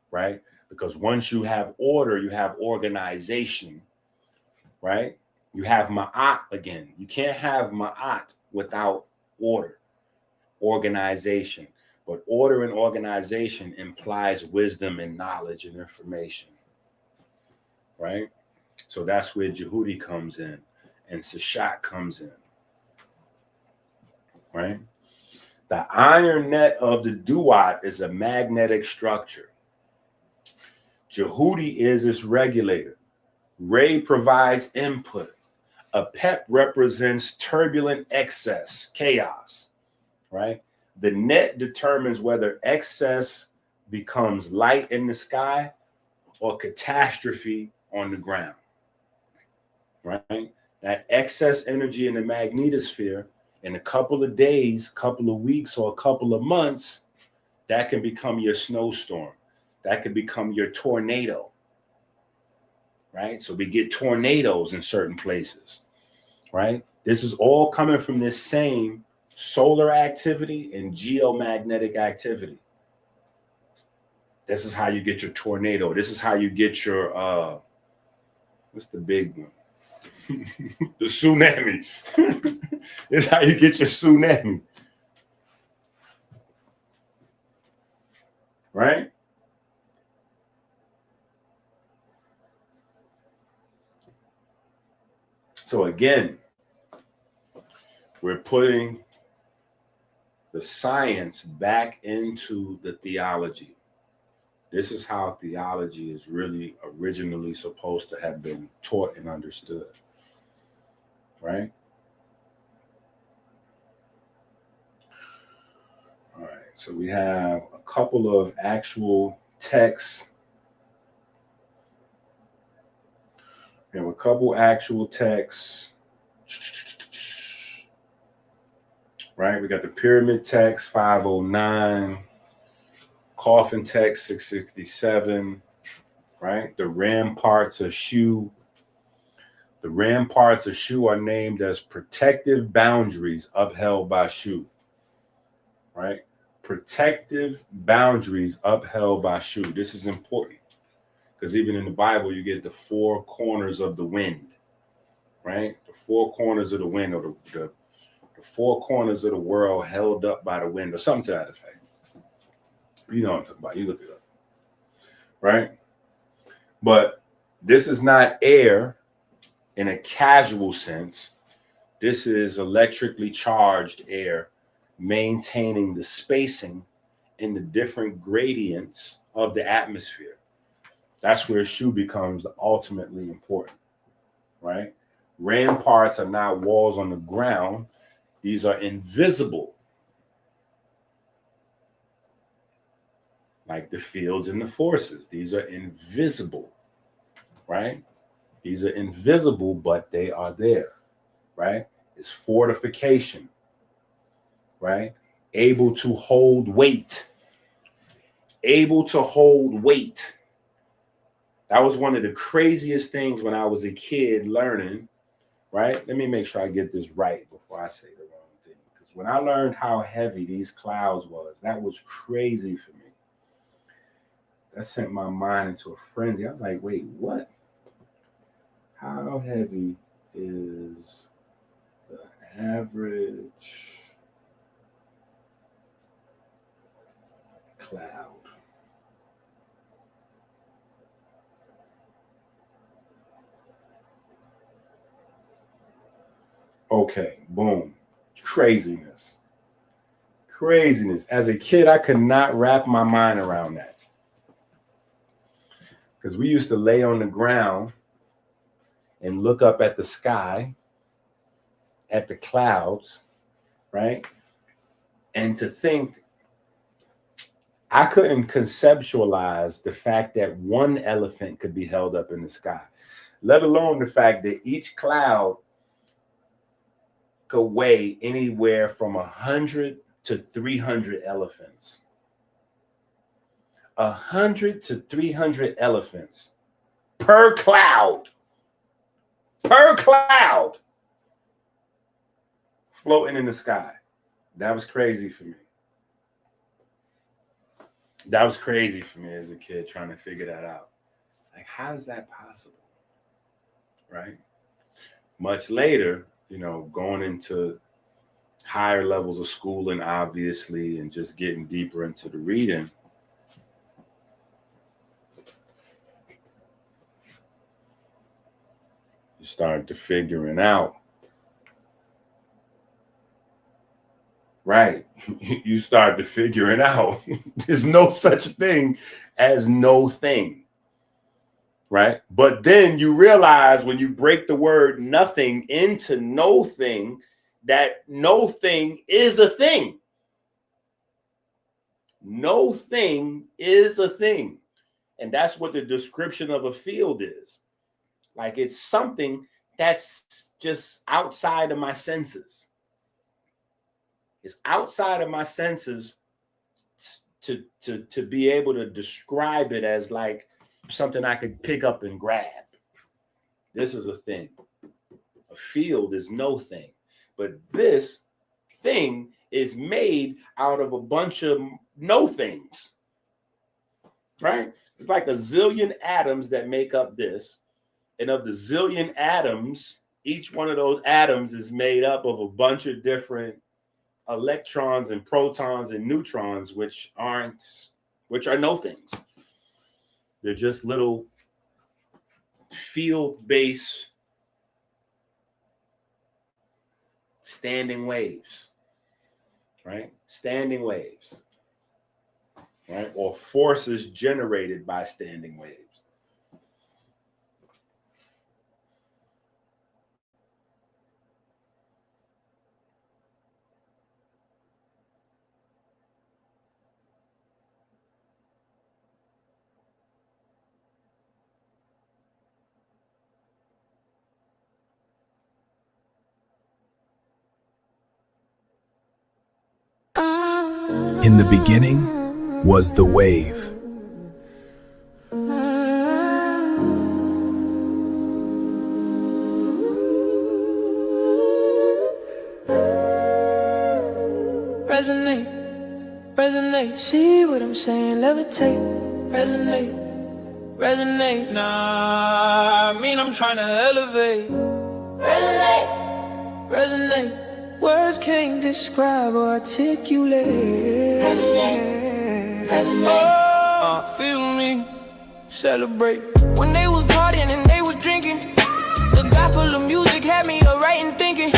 right? Because once you have order, you have organization, right? You have ma'at again. You can't have ma'at without order, organization. But order and organization implies wisdom and knowledge and information, right? So that's where Jehudi comes in and Seshat comes in, right? The iron net of the duat is a magnetic structure. Jehudi is its regulator. Ray provides input. A pep represents turbulent excess, chaos, right? The net determines whether excess becomes light in the sky or catastrophe on the ground, right? That excess energy in the magnetosphere in a couple of days, couple of weeks, or a couple of months, that can become your snowstorm. That could become your tornado, right? So we get tornadoes in certain places, right? This is all coming from this same solar activity and geomagnetic activity. This is how you get your tornado. This is how you get your, what's the big one? The tsunami. This is how you get your tsunami. Right? So again, we're putting the science back into the theology. This is how theology is really originally supposed to have been taught and understood, right? So we have a couple of actual texts. We have a couple actual texts. Right? We got the pyramid text 509, coffin text 667, right? The ramparts of Shu. The ramparts of Shu are named as protective boundaries upheld by Shu, right? Protective boundaries upheld by Shu. This is important because even in the Bible, you get the four corners of the wind, right? The four corners of the wind, or the four corners of the world held up by the wind, or something to that effect. You know what I'm talking about. You look it up, right? But this is not air in a casual sense. This is electrically charged air, maintaining the spacing in the different gradients of the atmosphere. That's where Shu becomes ultimately important, right? Ramparts are not walls on the ground. These are invisible, like the fields and the forces. These are invisible, right? These are invisible, but they are there, right? It's fortification, right? Able to hold weight. Able to hold weight. That was one of the craziest things when I was a kid learning, right? Let me make sure I get this right before I say the wrong thing. Because when I learned how heavy these clouds was, that was crazy for me. That sent my mind into a frenzy. I was like, wait, what? How heavy is the average cloud? Okay, boom. Craziness. Craziness. As a kid, I could not wrap my mind around that. Because we used to lay on the ground and look up at the sky, at the clouds, right? And to think, I couldn't conceptualize the fact that one elephant could be held up in the sky, let alone the fact that each cloud could weigh anywhere from 100 to 300 elephants. 100 to 300 elephants per cloud. Per cloud floating in the sky. That was crazy for me. That was crazy for me as a kid trying to figure that out. Like, how is that possible? Right? Much later, you know, going into higher levels of schooling, obviously, and just getting deeper into the reading, you start to figuring out. Right. You start to figuring out there's no such thing as no thing. Right. But then you realize when you break the word nothing into no thing, that no thing is a thing. No thing is a thing. And that's what the description of a field is. Like, it's something that's just outside of my senses. It's outside of my senses to be able to describe it as like something I could pick up and grab. This is a thing. A field is no thing. But this thing is made out of a bunch of no things. Right? It's like a zillion atoms that make up this. And of the zillion atoms, each one of those atoms is made up of a bunch of different electrons and protons and neutrons, which are no things. They're just little field-based standing waves, right? Standing waves, right? Or forces generated by standing waves. In the beginning was the wave. Resonate, resonate, see what I'm saying, levitate, resonate, resonate. Nah, I mean I'm trying to elevate. Resonate, resonate, words can't describe or articulate. Resonate, resonate. Oh, feel me, celebrate. When they was partying and they was drinking, the gospel of music had me right and thinking.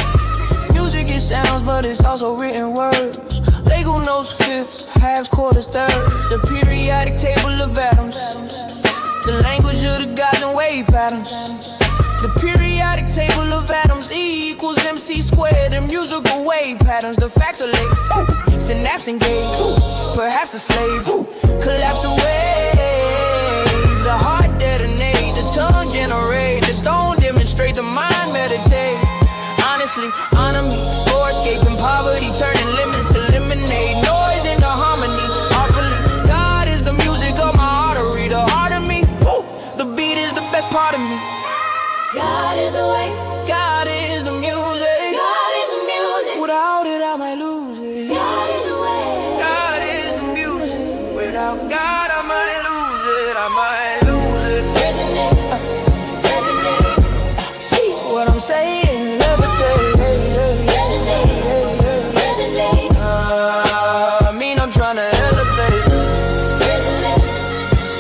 Music is sounds, but it's also written words. Lego notes, fifths, halves, quarters, thirds. The periodic table of atoms. The language of the gods and wave patterns. The periodic table of atoms, E equals MC squared. The musical wave patterns, the facts are late. Synapse engaged, perhaps a slave. Collapse away. The heart detonate, the tongue generate. The stone demonstrate, the mind meditate. Honestly, honor me for escaping poverty, turning lemons to lemonade, noise into harmony. Awfully, God is the music of my artery, the heart of me. The beat is the best part of me. God is the way. God is the music. God is the music. Without it, I might lose it. God is the way. God is the music. Without God, I might lose it. I might lose it. Resonate, resonate. See what I'm saying? I mean I'm trying to elevate. Resonate,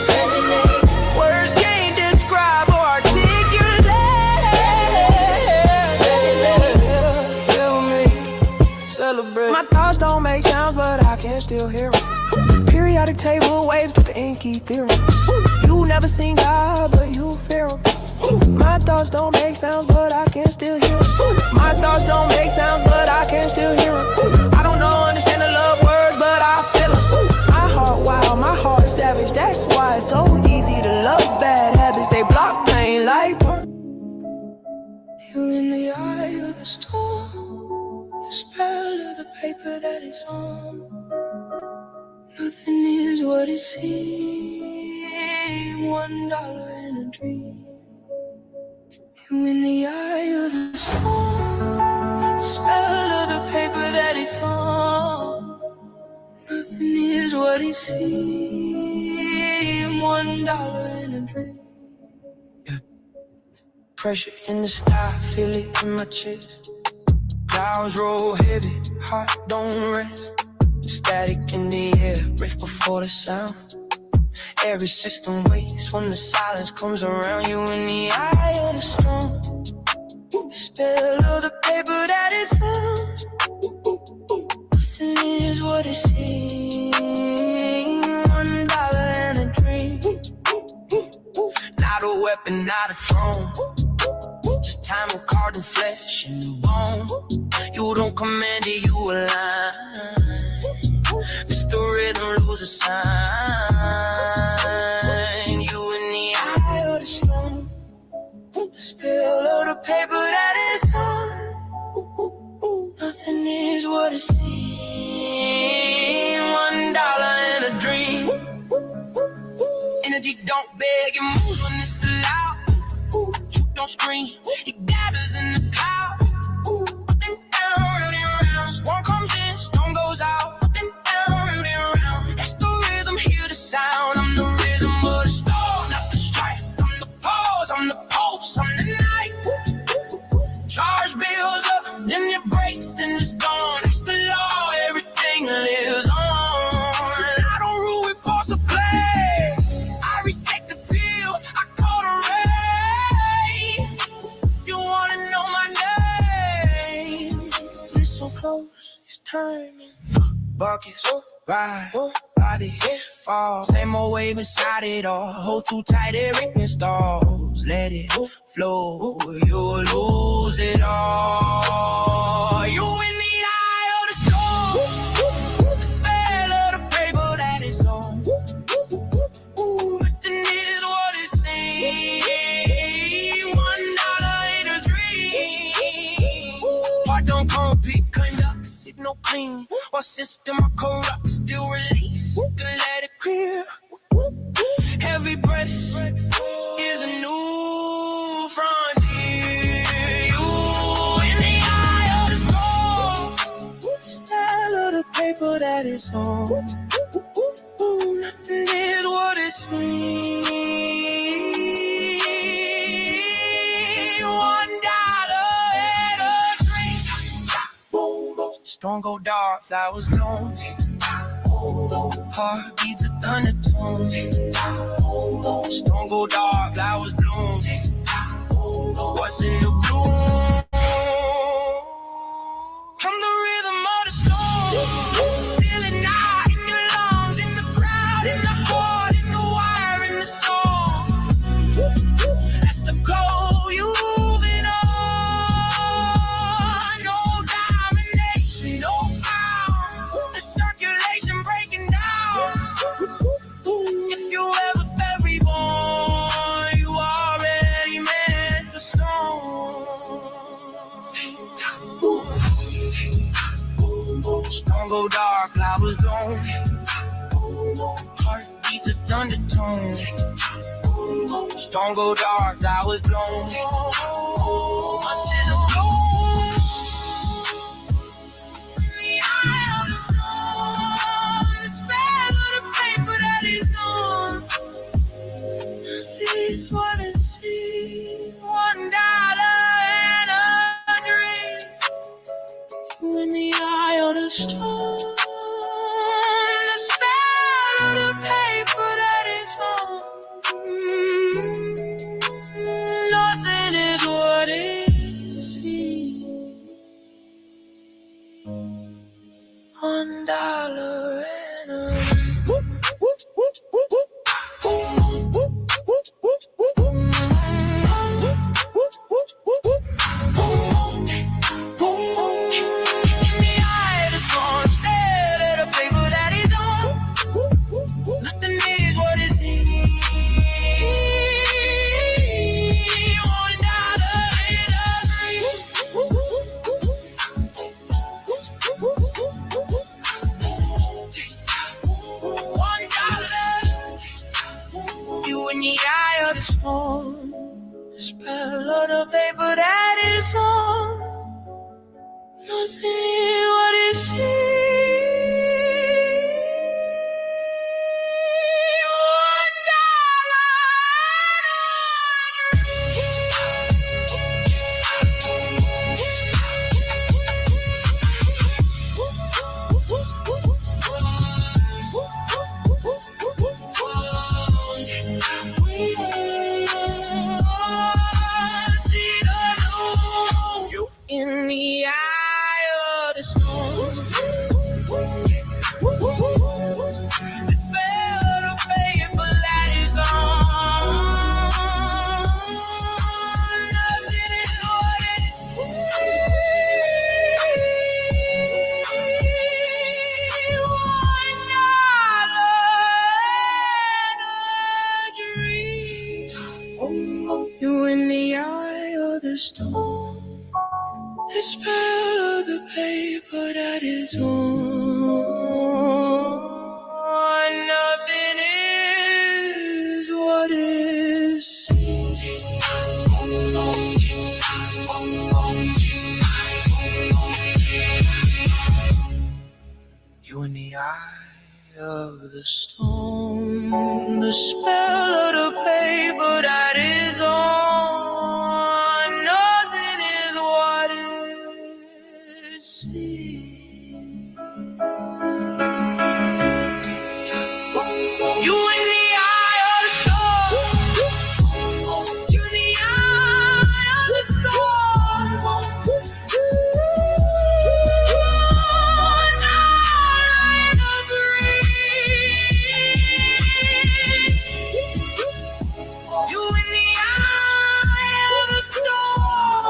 resonate. Words can't describe or articulate. Resonate. Feel me, celebrate. My thoughts don't make sounds, but I can still hear them. Periodic table waves to the inky theorem. You never seen God, but you fear him. My thoughts don't make sounds, but I can still hear them. My thoughts don't make sounds, but I can still hear them. I don't know, understand the love words, but I feel them. My heart wild, my heart savage. That's why it's so easy to love bad habits. They block pain like you're in the eye of the storm. The spell of the paper that it's on. Nothing is what it seems. $1 in a dream. You in the eye of the storm, the spell of the paper that it's on. Nothing is what it seems. $1 in a dream. Yeah. Pressure in the sky, feel it in my chest. Clouds roll heavy, heart don't rest. Static in the air, riff before the sound. Every system waits when the silence comes around. You in the eye of the storm, the spell of the paper that is on. Nothing is what it seems. $1 and a dream. Not a weapon, not a throne. Just time of card and flesh and bone. You don't command it, you align. Miss the rhythm, lose a sign. Spill of the paper that is on. Nothing is what it seems. $1 and a dream. Energy don't beg, it moves when it's allowed. You don't scream, it gathers in the cloud. Up and down, rooting around. Swarm comes in, storm goes out. Up and down, rooting around. That's the rhythm, hear the sound. I'm the rhythm of the storm, not the strife. I'm the pause, I'm the pulse, I'm the night. Charge builds up, then it breaks, then it's gone. It's the law, everything lives on. I don't rule with force or flame. I reset the field, I call the rain. If you wanna know my name, listen close, it's timing. Buckets, ride, body hit, fall. Same old wave inside it all. Hold too tight, everything stalls. Let it flow, you'll lose it all. You in the eye of the storm. The spell of the paper that it's on. Nothing is what it seems. $1 ain't a dream. Heart don't compete, conducts, ignore no clean. While system are corrupt, still release. Can let it clear. Every breath is a new frontier. You in the eye of the storm. Style of the paper that is on. Nothing is what it seems. Storm go dark, flowers bloom. Heartbeats of thundertone. Storm go dark, flowers bloom. What's in the bloom? I'm the rhythm of the storm. Feel it now in your lungs, in the crowd, in the heart, in the wire, in the song. That's the code you moving on. No domination, no power. The circulation breaking down. If you ever felt reborn, you already met the storm. Storm go dark, flowers bloom. Heartbeats of thundertone. Storm go dark, flowers bloom. Until the bloom. In the eye of the storm, the spell of the paper that is on. This is what I see. $1 and a dream. You in the eye of the storm, the spell of the paper that is on. Nothing is what it seems. $1 and a in the eye of the storm, the spell of the paper that is on. Nothing is what it in the eye of the storm, the spell of the paper that is on. Nothing is what it $1 and a dream. You in the eye of the storm, the spell of the paper that is on. Nothing is what it seems. You in the eye of the storm, the spell of the paper that is on. Nothing is what it seems. You in the eye of the storm. You in the eye of the storm. You in the eye of the storm.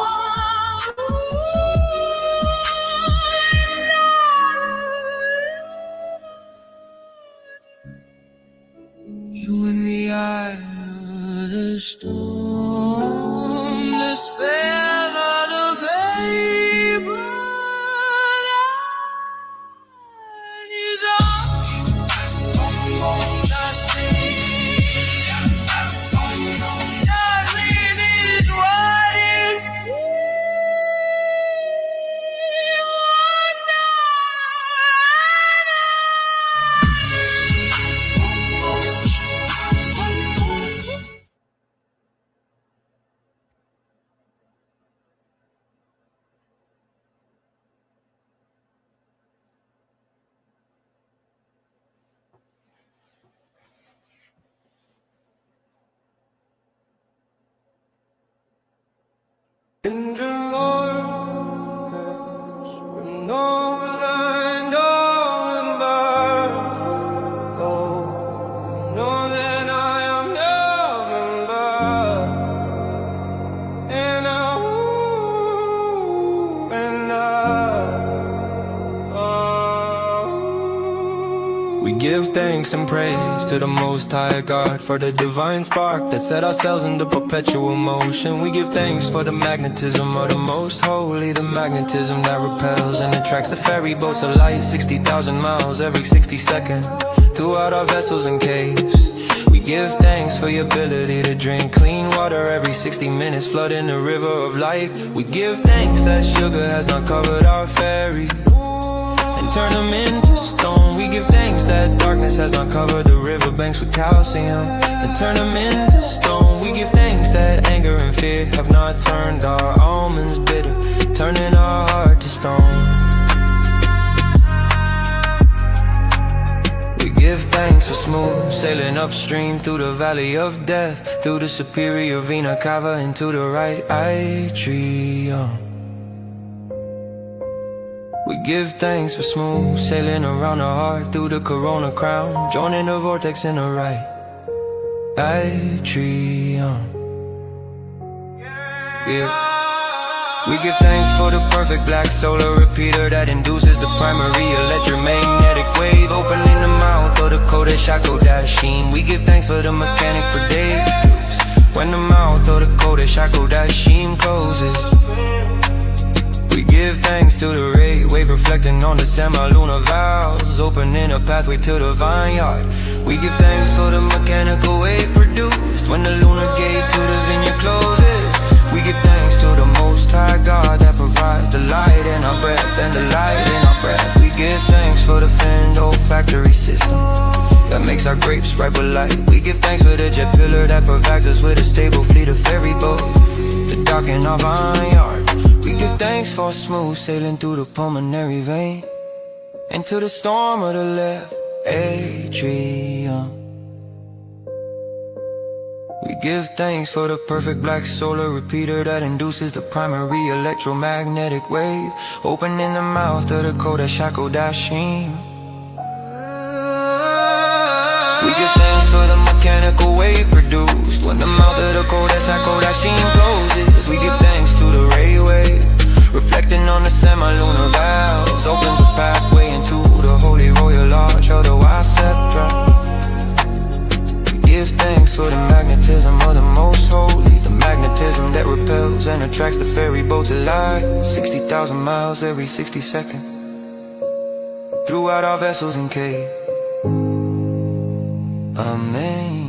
You in the eye of the storm, the spell of the paper. In the Lord, when all I know and by, oh, know that I am loved by, and we give thanks and praise to the Most High God for the divine spark that set our cells into perpetual motion. We give thanks for the magnetism of the Most Holy, the magnetism that repels and attracts the ferry boats of light 60,000 miles every 60 seconds throughout our vessels and caves. We give thanks for your ability to drink clean water every 60 minutes, flooding the river of life. We give thanks that sugar has not covered our ferry and turn them into stone. We give thanks that darkness has not covered the riverbanks with calcium and turn them into stone. We give thanks that anger and fear have not turned our almonds bitter, turning our heart to stone. We give thanks for smooth sailing upstream through the valley of death, through the superior vena cava into the right atrium. We give thanks for smooth sailing around the heart through the corona crown, joining the vortex in the right atrium. Yeah. We give thanks for the perfect black solar repeater that induces the primary electromagnetic wave, opening the mouth of the Kodesh.T. We give thanks for the mechanic predictors when the mouth of the Kodesh.T closes. We give thanks to the ray wave reflecting on the semi-lunar valves, opening a pathway to the vineyard. We give thanks for the mechanical wave produced when the lunar gate to the vineyard closes. We give thanks to the Most High God that provides the light in our breath and the light in our breath. We give thanks for the finned olfactory system that makes our grapes ripe with light. We give thanks for the jet pillar that provides us with a stable fleet of ferry boats to dock in our vineyard. We give thanks for smooth sailing through the pulmonary vein into the storm of the left atrium. We give thanks for the perfect black solar repeater that induces the primary electromagnetic wave, opening the mouth of the Kodesh.T. We give thanks for the mechanical wave produced when the mouth of the Kodesh.T closes. We give thanks to the ray wave reflecting on the semi-lunar valves, opens a pathway into the holy royal arch of the Waceptra. We give thanks for the magnetism of the Most Holy, the magnetism that repels and attracts the ferry boats of light 60,000 miles every 60 seconds throughout our vessels and caves. Amen.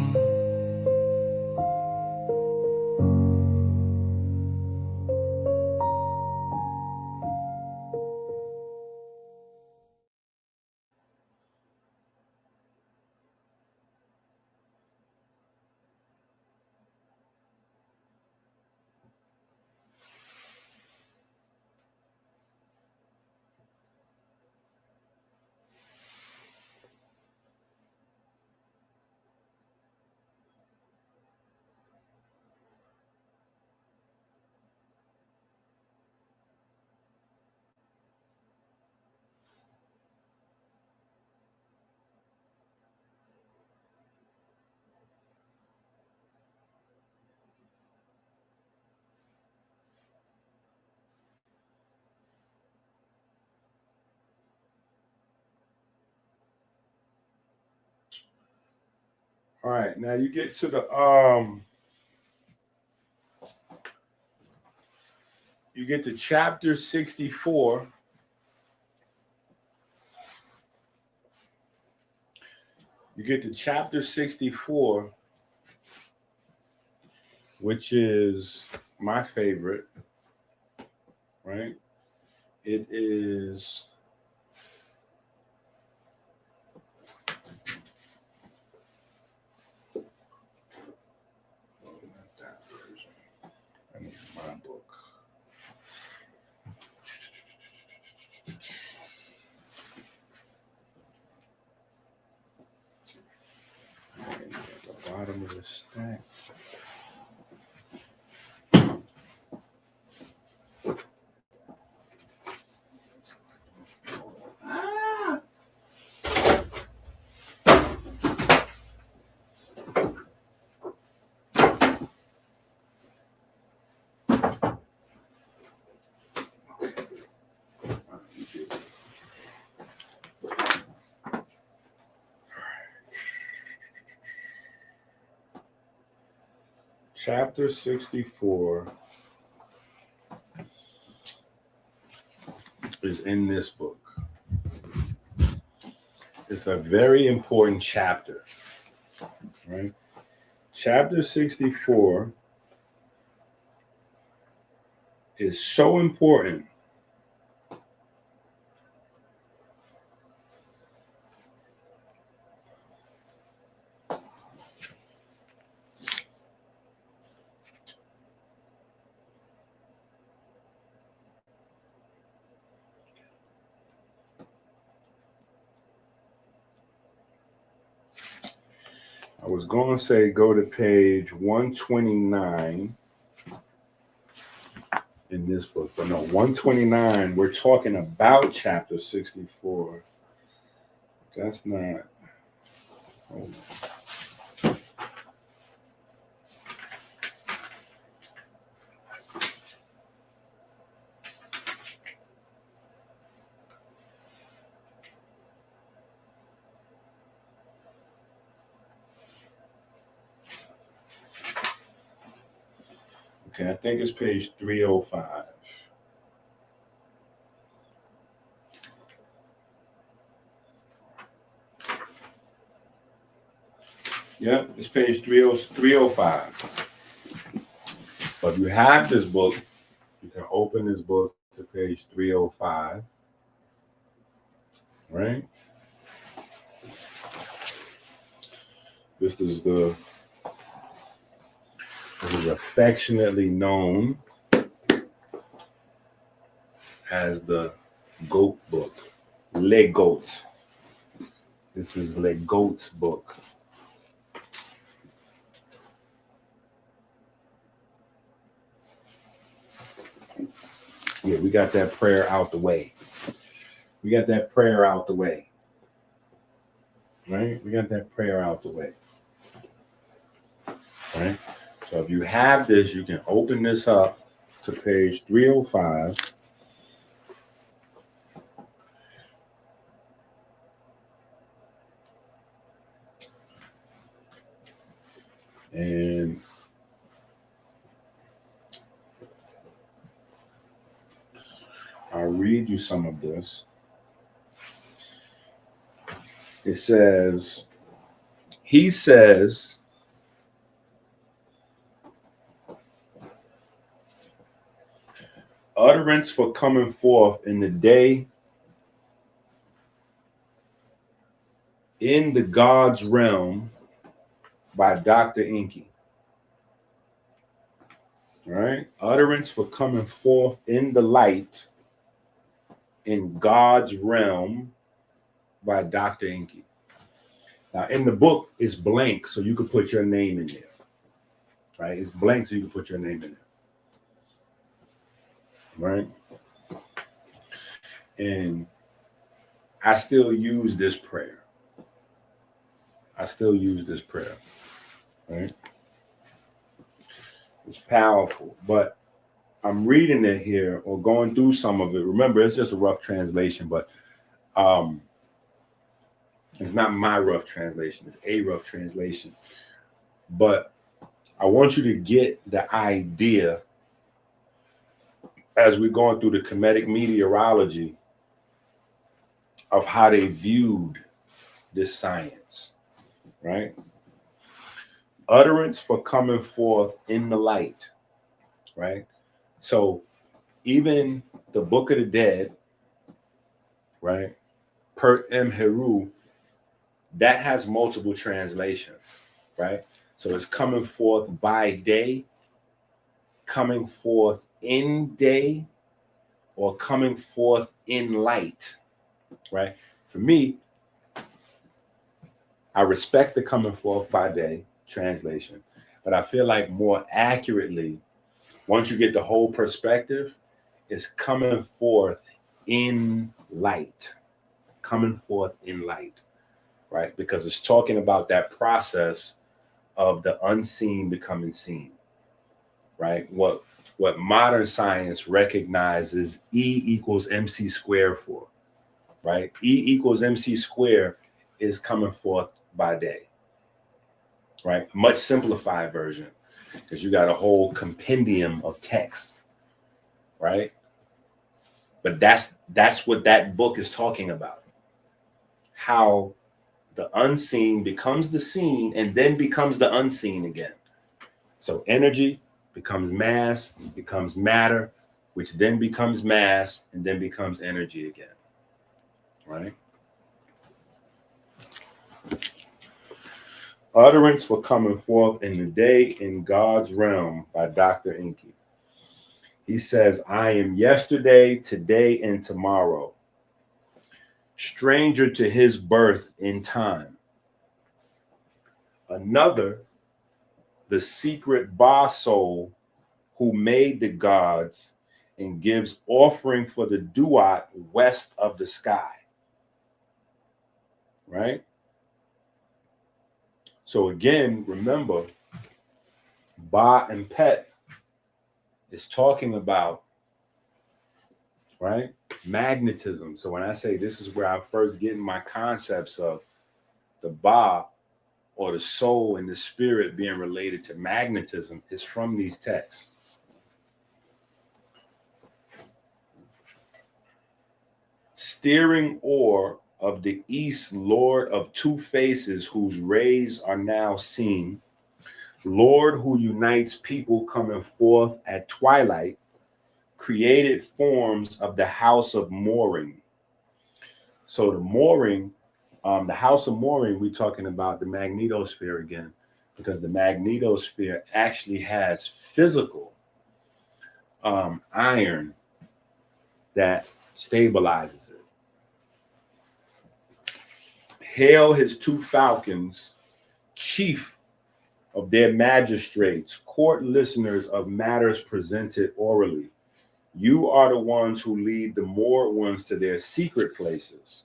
All right, now you get to the you get to chapter 64. You get to chapter 64, which is my favorite, right? It is not that version. I need my book. And at the bottom of the stack. Chapter 64 is in this book. It's a very important chapter, right? Chapter 64 is so important I was going to say go to page 129 in this book, but no, 129, we're talking about chapter 64. That's not. Oh. Okay, I think it's page 305. Yep, it's page 305. But if you have this book, you can open this book to page 305. Right? This is affectionately known as the GOAT book. Le GOAT. This is Le GOAT's book. Yeah, we got that prayer out the way. We got that prayer out the way. Right? We got that prayer out the way. Right? So if you have this, you can open this up to page 305. And I'll read you some of this. It says, he says, utterance for coming forth in the day in the God's realm by Dr. Inky. All right. Utterance for coming forth in the light in God's realm by Dr. Inky. Now, in the book, it's blank, so you could put your name in there. Right? It's blank, so you can put your name in there. Right? And I still use this prayer. Right? It's powerful, but I'm reading it here or going through some of it. Remember, it's just a rough translation, but it's not my rough translation. It's a rough translation. But I want you to get the idea as we're going through the Kemetic Meterology of how they viewed this science, right? Utterance for coming forth in the light, right? So even the Book of the Dead, right? Per M. Heru, that has multiple translations, right? So it's coming forth by day, coming forth in day, or coming forth in light, right? For me, I respect the coming forth by day translation, but I feel like more accurately, once you get the whole perspective, it's coming forth in light, right? Because it's talking about that process of the unseen becoming seen, right? What modern science recognizes E equals MC squared for, right? E equals MC squared is coming forth by day, right? Much simplified version. because you got a whole compendium of text, right? But that's what that book is talking about. How the unseen becomes the seen and then becomes the unseen again. So energy becomes mass, becomes matter, which then becomes mass and then becomes energy again, right? Utterance for Coming Forth in the Day in God's Realm by Dr. Inky. He says, I am yesterday, today, and tomorrow, stranger to his birth in time. Another, the secret Ba soul who made the gods and gives offering for the duat west of the sky. Right? So again, remember, Ba and Pet is talking about, right, magnetism. So when I say this is where I first get my concepts of the Ba or the soul and the spirit being related to magnetism, is from these texts. Steering oar of the east, Lord of two faces, whose rays are now seen, Lord who unites people coming forth at twilight, created forms of the house of mooring. So the mooring, the house of mooring, we're talking about the magnetosphere again, because the magnetosphere actually has physical iron that stabilizes it. Hail his two falcons, chief of their magistrates, court listeners of matters presented orally. You are the ones who lead the moored ones to their secret places.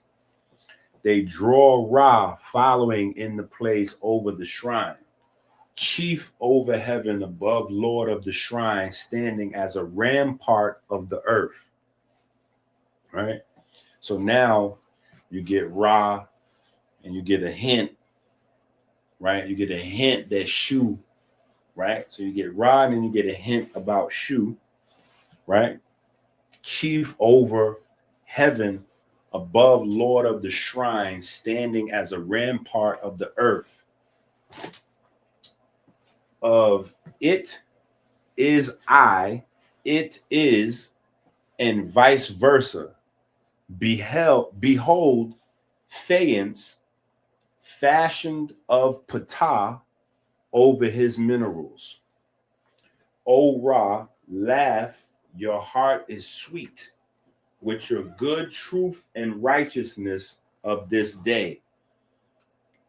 They draw Ra following in the place over the shrine, chief over heaven above Lord of the shrine, standing as a rampart of the earth. Right? So now you get Ra and you get a hint, right? You get a hint that Shu, right? So you get Ra and then you get a hint about Shu, right? Chief over heaven above Lord of the shrine, standing as a rampart of the earth. Of it is I, it is, and vice versa. Behold, faience fashioned of Ptah over his minerals. O Ra, laugh, your heart is sweet with your good truth and righteousness of this day.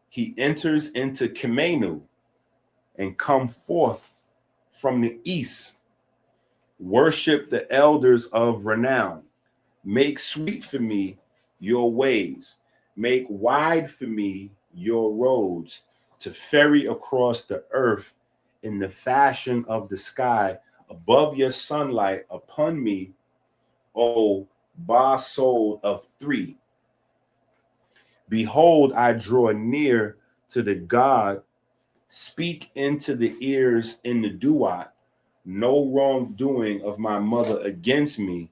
He enters into Kemenu and come forth from the east. Worship the elders of renown. Make sweet for me your ways. Make wide for me your roads to ferry across the earth in the fashion of the sky above your sunlight upon me, O Ba soul of three. Behold, I draw near to the God, speak into the ears in the duat, no wrongdoing of my mother against me,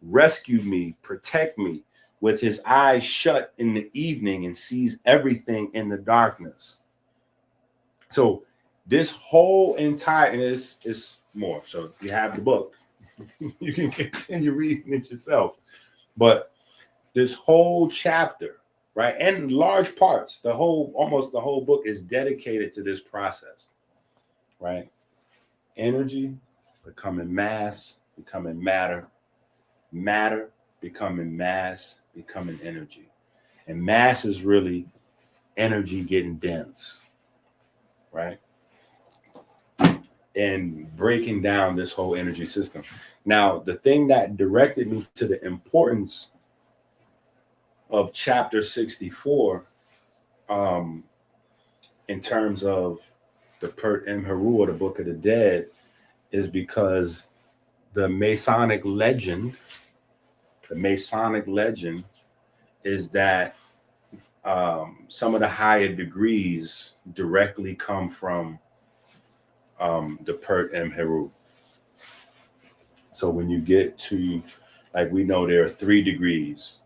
rescue me, protect me, with his eyes shut in the evening and sees everything in the darkness. So this whole entire, and it's more, so you have the book, you can continue reading it yourself, but this whole chapter, right, and large parts, almost the whole book is dedicated to this process, right? Energy becoming mass, becoming matter, matter becoming mass, becoming energy. And mass is really energy getting dense, right? And breaking down this whole energy system. Now, the thing that directed me to the importance of chapter 64 in terms of the Pert M. Heru, or the Book of the Dead, is because the Masonic legend is that some of the higher degrees directly come from the Pert M Heru. So when you get to, like, we know there are 3 degrees,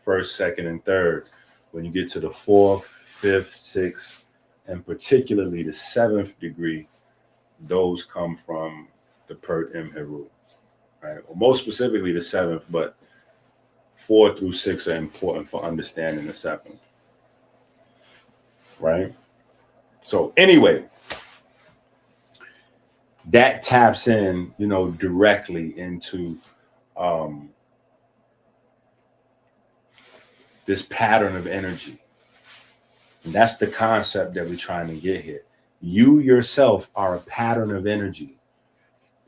first, second, and third. When you get to the 4th, 5th, 6th, and particularly the 7th degree, those come from the Pert M Heru, right? Or most specifically the 7th, but 4 through 6 are important for understanding the 7th, right? So anyway, that taps in, you know, directly into this pattern of energy. And that's the concept that we're trying to get here. You yourself are a pattern of energy.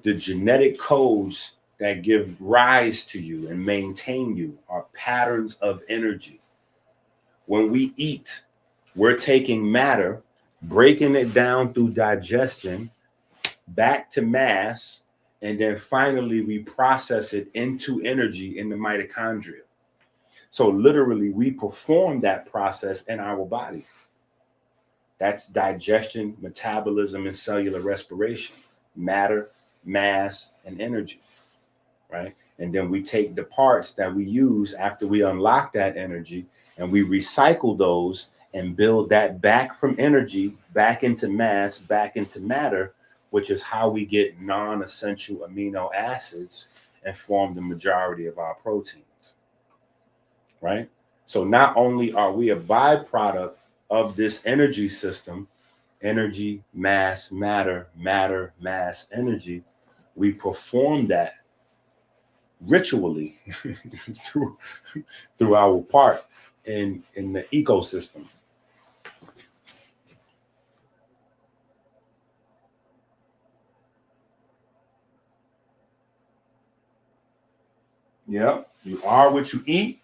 The genetic codes that give rise to you and maintain you are patterns of energy. When we eat, we're taking matter, breaking it down through digestion, back to mass, and then finally we process it into energy in the mitochondria. So literally, we perform that process in our body. That's digestion, metabolism, and cellular respiration. Matter, mass, and energy, right? And then we take the parts that we use after we unlock that energy, and we recycle those and build that back from energy, back into mass, back into matter, which is how we get non-essential amino acids and form the majority of our proteins. Right? So not only are we a byproduct of this energy system, energy, mass, matter, matter, mass, energy, we perform that ritually through our part in the ecosystem. Yeah, you are what you eat.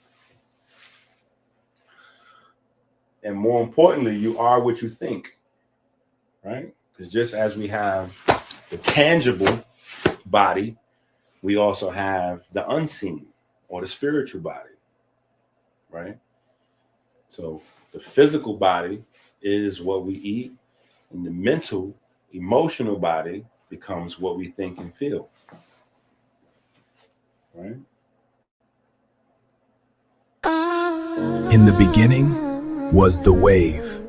And more importantly, you are what you think, right? Because just as we have the tangible body, we also have the unseen or the spiritual body, right? So the physical body is what we eat, and the mental, emotional body becomes what we think and feel, right? In the beginning was the wave.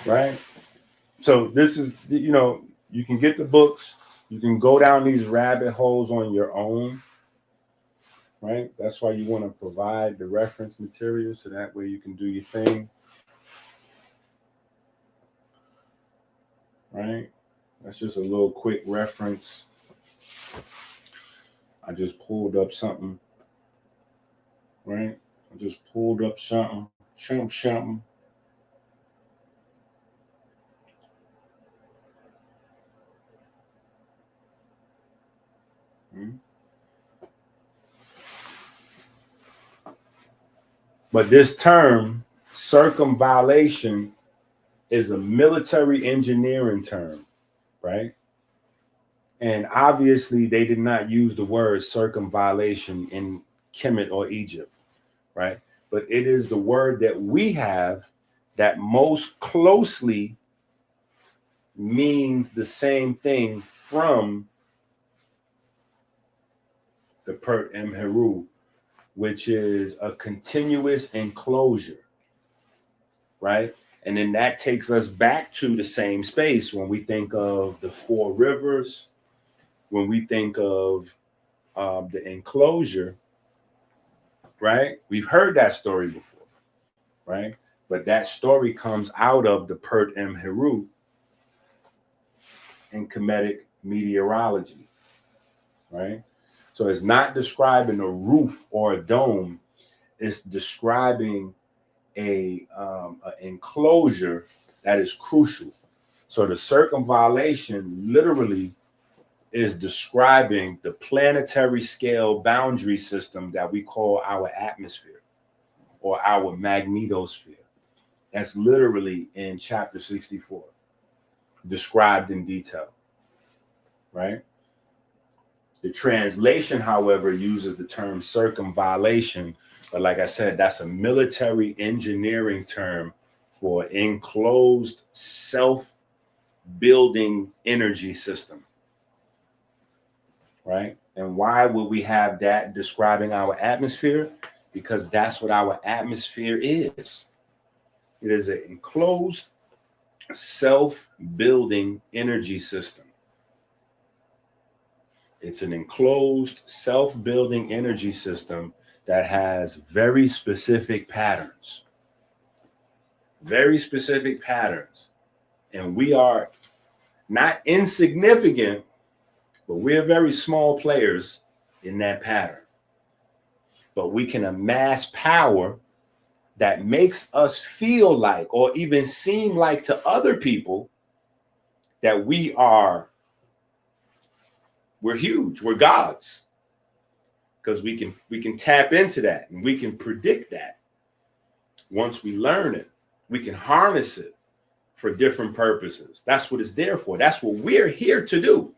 Right? So this is, you know, you can get the books, you can go down these rabbit holes on your own, right? That's why you want to provide the reference material so that way you can do your thing, right? That's just a little quick reference. I just pulled up something, right? I just pulled up something. But this term, circumvallation, is a military engineering term, right? And obviously, they did not use the word circumvallation in Kemet or Egypt, right? But it is the word that we have that most closely means the same thing from the Pert M Heru, which is a continuous enclosure, right? And then that takes us back to the same space when we think of the 4 rivers, when we think of the enclosure, right? We've heard that story before, right? But that story comes out of the Pert M Heru in Kemetic Meteorology, right? So it's not describing a roof or a dome, it's describing a enclosure that is crucial. So the circumvallation literally is describing the planetary scale boundary system that we call our atmosphere or our magnetosphere. That's literally in chapter 64, described in detail, right? The translation, however, uses the term circumvallation, but like I said, that's a military engineering term for enclosed self-building energy system, right? And why would we have that describing our atmosphere? Because that's what our atmosphere is. It is an enclosed self-building energy system. It's an enclosed self-building energy system that has very specific patterns. Very specific patterns. And we are not insignificant, but we're very small players in that pattern. But we can amass power that makes us feel like, or even seem like to other people, that we're huge, we're gods. Because we can tap into that and we can predict that. Once we learn it, we can harness it for different purposes. That's what it's there for. That's what we're here to do.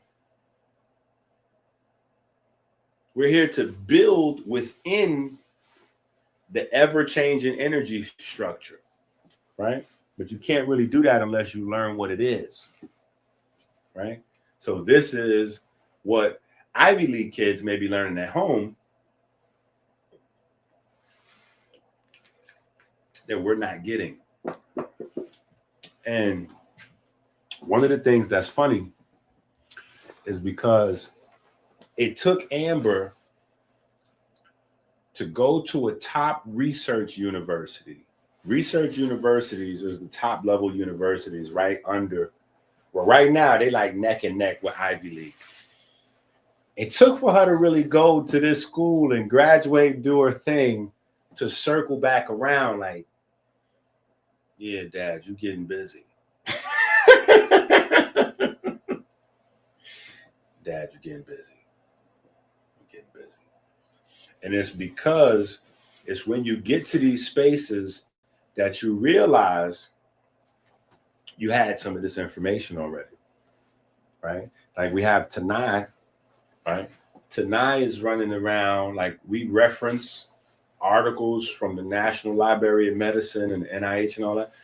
We're here to build within the ever-changing energy structure, right? But you can't really do that unless you learn what it is, right? So this is what Ivy League kids may be learning at home that we're not getting. And one of the things that's funny is because it took Amber to go to a top research university. Research universities is the top level universities right under, well, right now they like neck and neck with Ivy League. It took for her to really go to this school and graduate and do her thing to circle back around like, yeah, Dad, you're getting busy. Dad, you're getting busy. And it's because it's when you get to these spaces that you realize you had some of this information already, right? Like we have Tanai, right? Tanai is running around, like we reference articles from the National Library of Medicine and NIH and all that.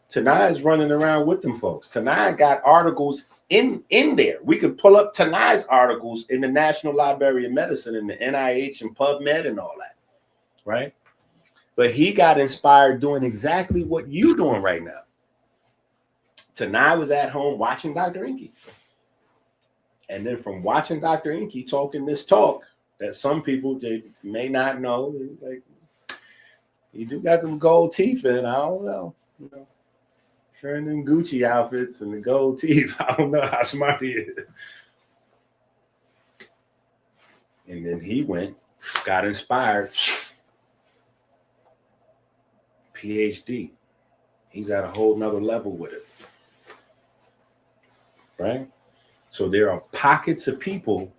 Tanai is running around with them folks. Tanai got articles in there. We could pull up Tanai's articles in the National Library of Medicine and the NIH and PubMed and all that, right? But he got inspired doing exactly what you're doing right now. Tanai was at home watching Dr. Inky. And then from watching Dr. Inky talking this talk that some people they may not know, like, you do got them gold teeth in, I don't know, you know. Wearing them Gucci outfits and the gold teeth. I don't know how smart he is. And then he went, got inspired. PhD. He's at a whole nother level with it. Right? So there are pockets of people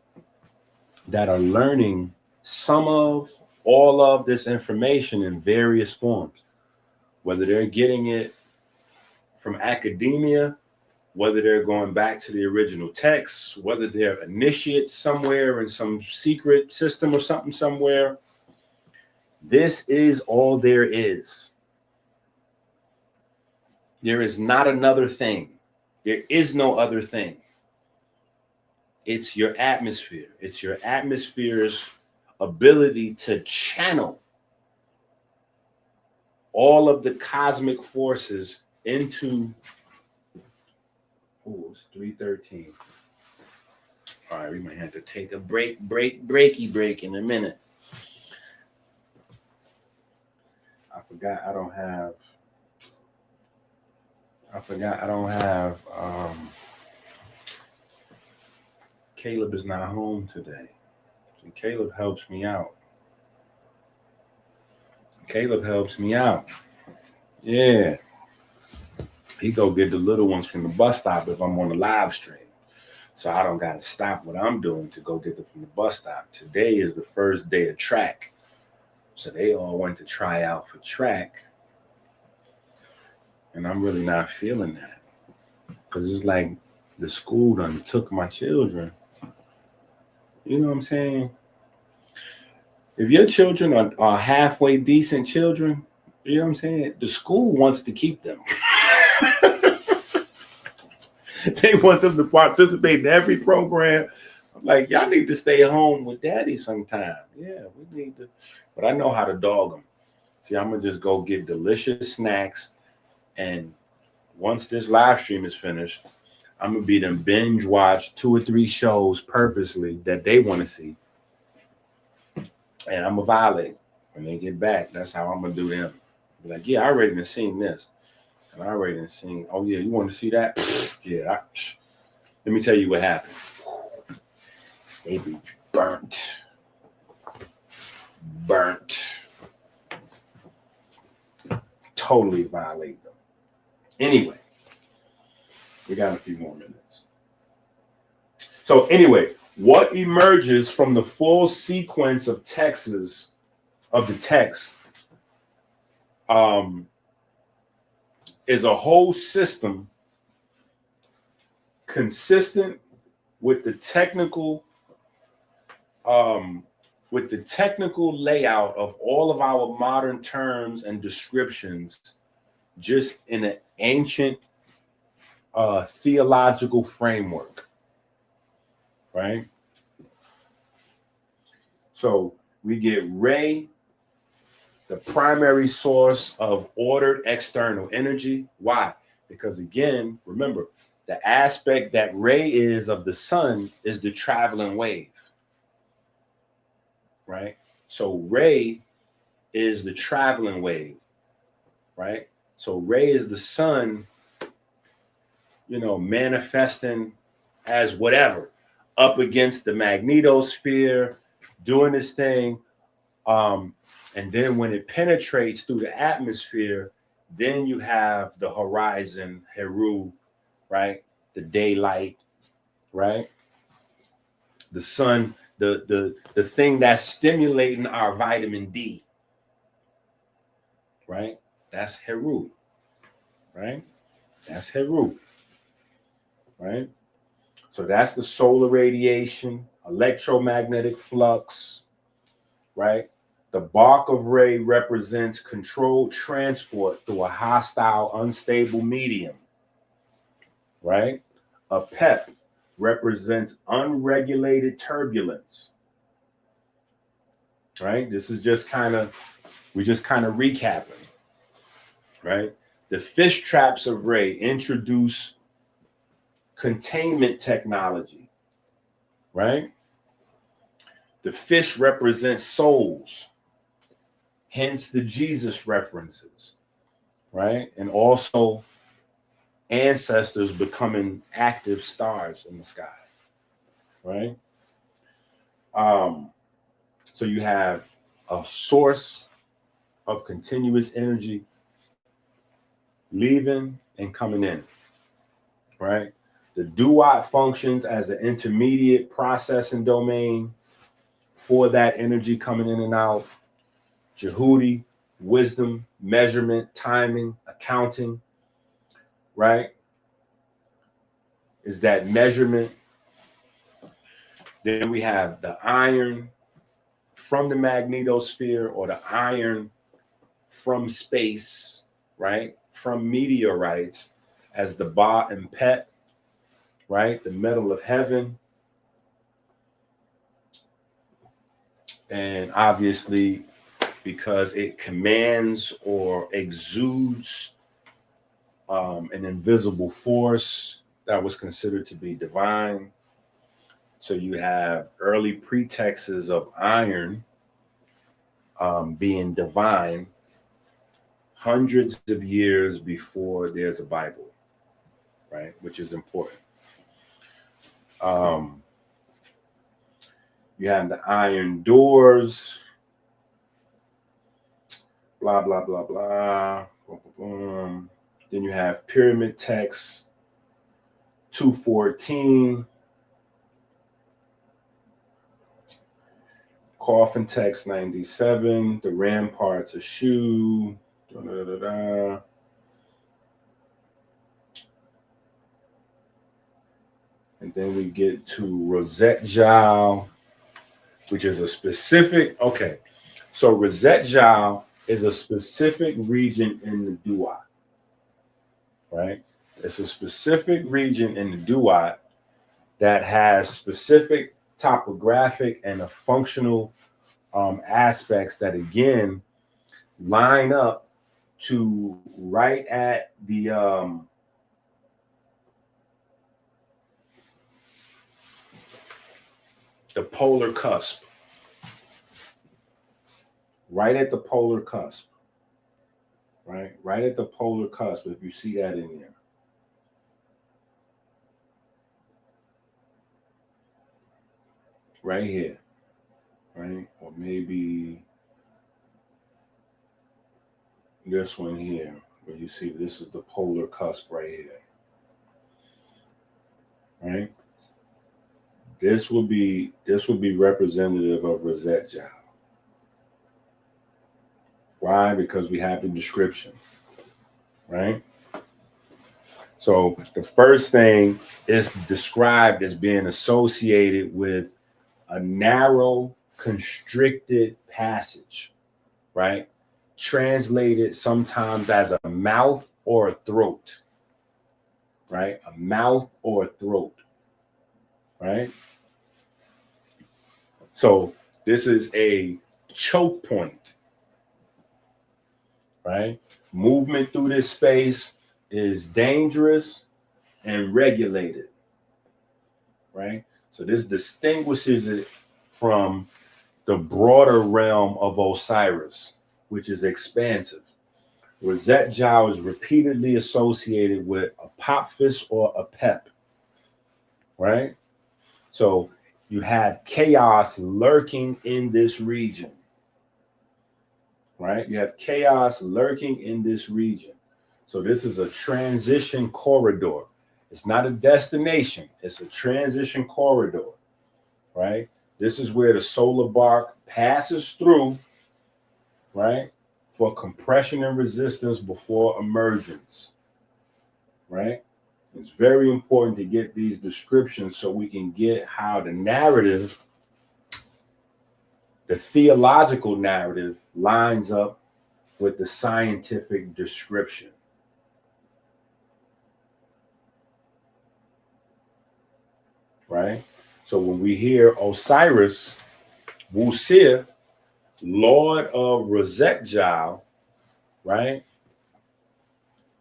that are learning some of, all of this information in various forms. Whether they're getting it from academia, whether they're going back to the original texts, whether they're initiates somewhere in some secret system or something somewhere. This is all there is. There is not another thing. There is no other thing. It's your atmosphere. It's your atmosphere's ability to channel all of the cosmic forces into, it's 3:13. All right, we might have to take a break in a minute. I forgot I don't have Caleb is not home today. So Caleb helps me out. Yeah. He go get the little ones from the bus stop if I'm on the live stream. So I don't got to stop what I'm doing to go get them from the bus stop. Today is the first day of track. So they all went to try out for track. And I'm really not feeling that. Because it's like the school done took my children. You know what I'm saying? If your children are halfway decent children, you know what I'm saying? The school wants to keep them. They want them to participate in every program. I'm like, y'all need to stay home with daddy sometime. Yeah, we need to. But I know how to dog them. See, I'm going to just go get delicious snacks. And once this live stream is finished, I'm going to be them binge watch 2 or 3 shows purposely that they want to see. And I'm going to violate when they get back. That's how I'm going to do them. Be like, yeah, I already seen this. And I already seen, oh, yeah, you want to see that? Yeah. Let me tell you what happened. They be burnt. Totally violate them. Anyway, we got a few more minutes. So anyway, what emerges from the full sequence of texts of the text is a whole system consistent with the technical layout of all of our modern terms and descriptions, just in an ancient theological framework, right? So we get Ray, the primary source of ordered external energy. Why? Because again, remember, the aspect that Ray is of the sun is the traveling wave, right? So Ray is the traveling wave, right? So Ray is the sun, you know, manifesting as whatever, up against the magnetosphere, doing this thing. And then when it penetrates through the atmosphere, then you have the horizon, Heru, right? The daylight, right? The sun, the thing that's stimulating our vitamin D, right? That's Heru, right? That's Heru, right? So that's the solar radiation, electromagnetic flux, right? The bark of Ray represents controlled transport through a hostile, unstable medium, right? A PEP represents unregulated turbulence, right? This is just we're just kind of recapping, right? The fish traps of Ray introduce containment technology, right? The fish represents souls, hence the Jesus references, right? And also ancestors becoming active stars in the sky, right? So you have a source of continuous energy leaving and coming in, right? The duat functions as an intermediate processing domain for that energy coming in and out. Jehudi, wisdom, measurement, timing, accounting, right? Is that measurement. Then we have the iron from the magnetosphere, or the iron from space, right? From meteorites, as the Ba and Pet, right? The metal of heaven. And obviously, because it commands or exudes an invisible force that was considered to be divine. So you have early pretexts of iron being divine hundreds of years before there's a Bible, right? Which is important. You have the iron doors, blah, blah, blah, blah. Then you have pyramid text 214, Coffin text 97. The ramparts a shoe. Da, da, da, da. And then we get to Rosette Jowl, which is a specific, okay. So Rosette Jowl is a specific region in the Duat, right? It's a specific region in the Duat that has specific topographic and a functional aspects that, again, line up to right at the polar cusp. Right at the polar cusp. Right? Right at the polar cusp, if you see that in there. Right here. Right? Or maybe this one here, where you see this is the polar cusp right here. Right? This would be representative of Rosette Jowl. Why? Because we have the description, right? So the first thing is described as being associated with a narrow, constricted passage, right? Translated sometimes as a mouth or a throat, right? A mouth or a throat, right? So this is a choke point. Right? Movement through this space is dangerous and regulated. Right? So this distinguishes it from the broader realm of Osiris, which is expansive. Rosette Jowl is repeatedly associated with Apophis or Apep. Right? So you have chaos lurking in this region. Right? You have chaos lurking in this region. So this is a transition corridor. It's not a destination. It's a transition corridor, right? This is where the solar bark passes through, right? For compression and resistance before emergence, right? It's very important to get these descriptions so we can get how the narrative, the theological narrative, lines up with the scientific description. Right? So when we hear Osiris, Wusir, Lord of Rosette Jowl, right?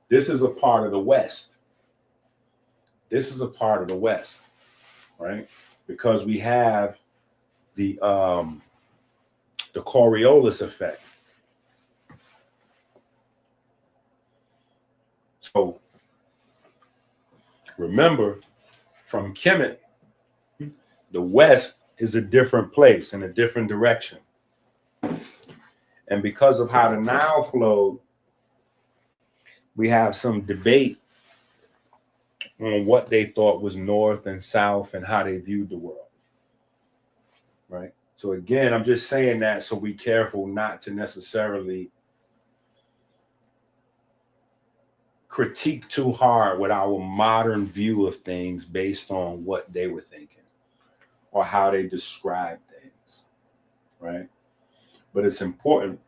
This is a part of the West. This is a part of the West, right? Because we have the Coriolis effect. So remember, from Kemet, the West is a different place in a different direction. And because of how the Nile flowed, we have some debate on what they thought was north and south and how they viewed the world. Right? So again, I'm just saying that so be careful not to necessarily critique too hard with our modern view of things based on what they were thinking or how they describe things, right? But it's important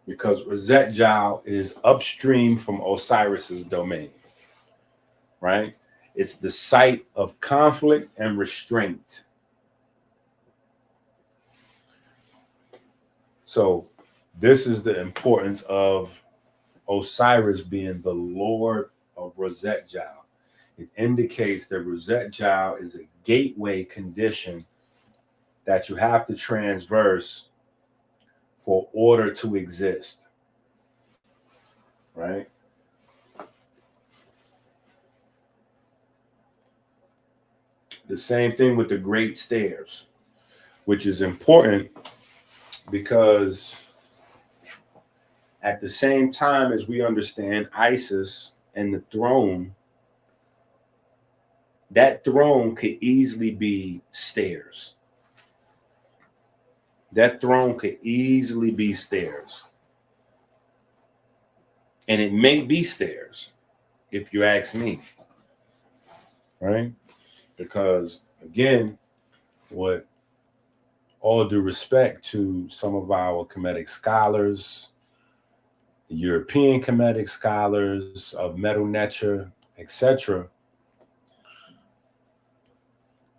because Rosette Jowl is upstream from Osiris's domain, right? It's the site of conflict and restraint. So this is the importance of Osiris being the Lord of Rosette Jowl. It indicates that Rosette Jowl is a gateway condition that you have to transverse for order to exist, right? The same thing with the Great Stairs, which is important because at the same time as we understand Isis and the throne, that throne could easily be stairs, That throne could easily be stairs. And it may be stairs, if you ask me. Right? Because, again, with all due respect to some of our Kemetic scholars, European Kemetic scholars of metal nature, etc.,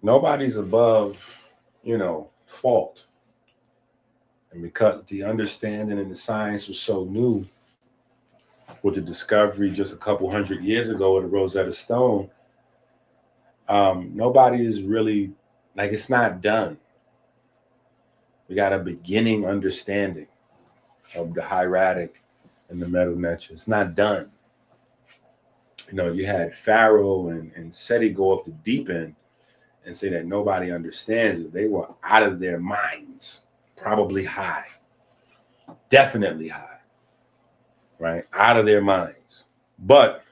nobody's above, fault. And because the understanding and the science was so new, with the discovery just a couple hundred years ago of the Rosetta Stone, nobody is really, it's not done. We got a beginning understanding of the hieratic and the metal nature. It's not done. You had Pharaoh and Seti go off the deep end and say that nobody understands it. They were out of their minds, probably high, definitely high, right? Out of their minds. But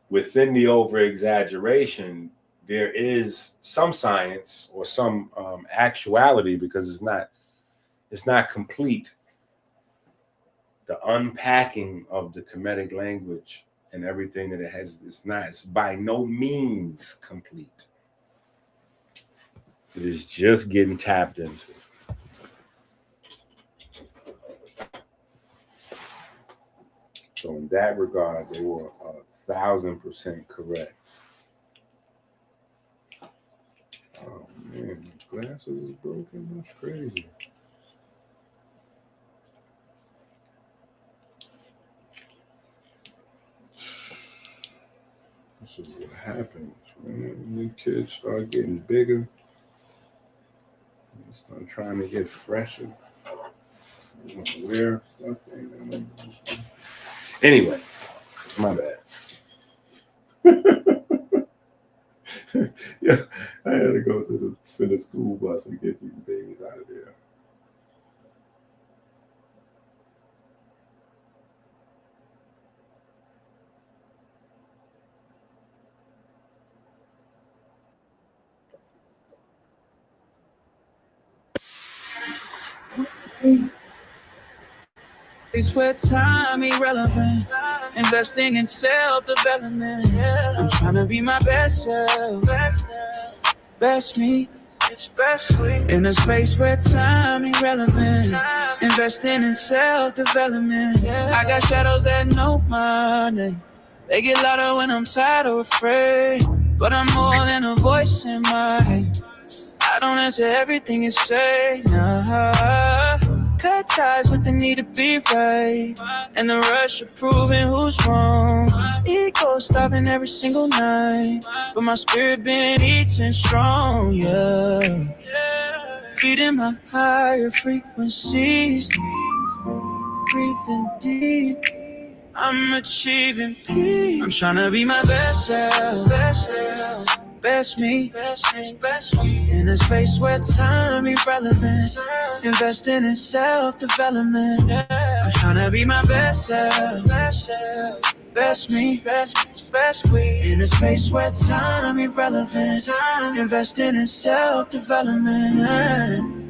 within the over-exaggeration, there is some science or some actuality, because it's not complete. The unpacking of the Kemetic language and everything that it has, it's by no means complete. It is just getting tapped into. So in that regard, they were 1,000% correct. Oh man, glasses is broken. That's crazy. This is what happens, man. When the kids start getting bigger, they start trying to get fresher. They want to wear stuff. Anyway, my bad. Yeah, I had to go to the center school bus and get these babies out of there. It's where time irrelevant. Investing in self-development. I'm trying to be my best self. Best me. In a space where time irrelevant. Investing in self-development. I got shadows that know my name. They get louder when I'm tired or afraid. But I'm more than a voice in my head. I don't answer everything you say, nah. Cut ties with the need to be right, and the rush of proving who's wrong. Ego starving every single night, but my spirit been eating strong, yeah. Feeding my higher frequencies, breathing deep. I'm achieving peace. I'm trying to be my best self. Best me. In a space where time irrelevant. Investing in self-development. I'm trying to be my best self. Best me. In a space where time irrelevant. Investing in self-development.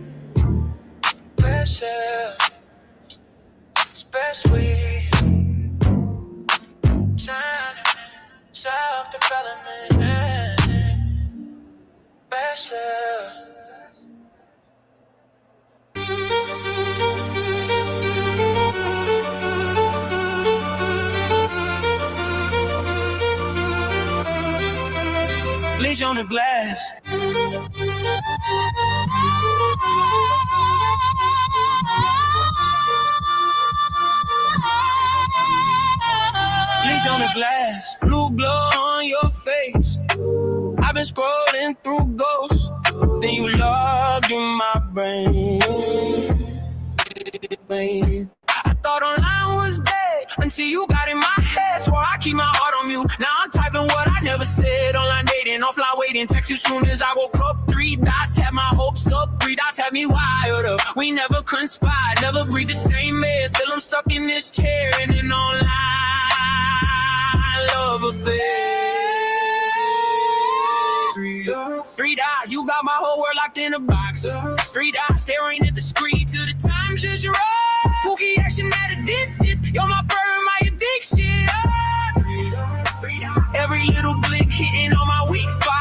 Best self. It's best we. Time. Self-development. Bachelor. Bleach on the glass. Bleach on the glass. Blue glow on your face. I've been scrolling through ghosts, then you logged in my brain. I thought online was dead until you got in my head. So I keep my heart on mute. Now I'm typing what I never said. Online dating, offline waiting. Text you soon as I woke up. 3 dots had my hopes up. 3 dots had me wired up. We never conspired, never breathed the same air. Still I'm stuck in this chair in an online love affair. Three dots, you got my whole world locked in a box. Three dots, staring at the screen till the time should you roll. Spooky action at a distance, you're my bird, my addiction. Three dots, every little blink hitting on my weak spot.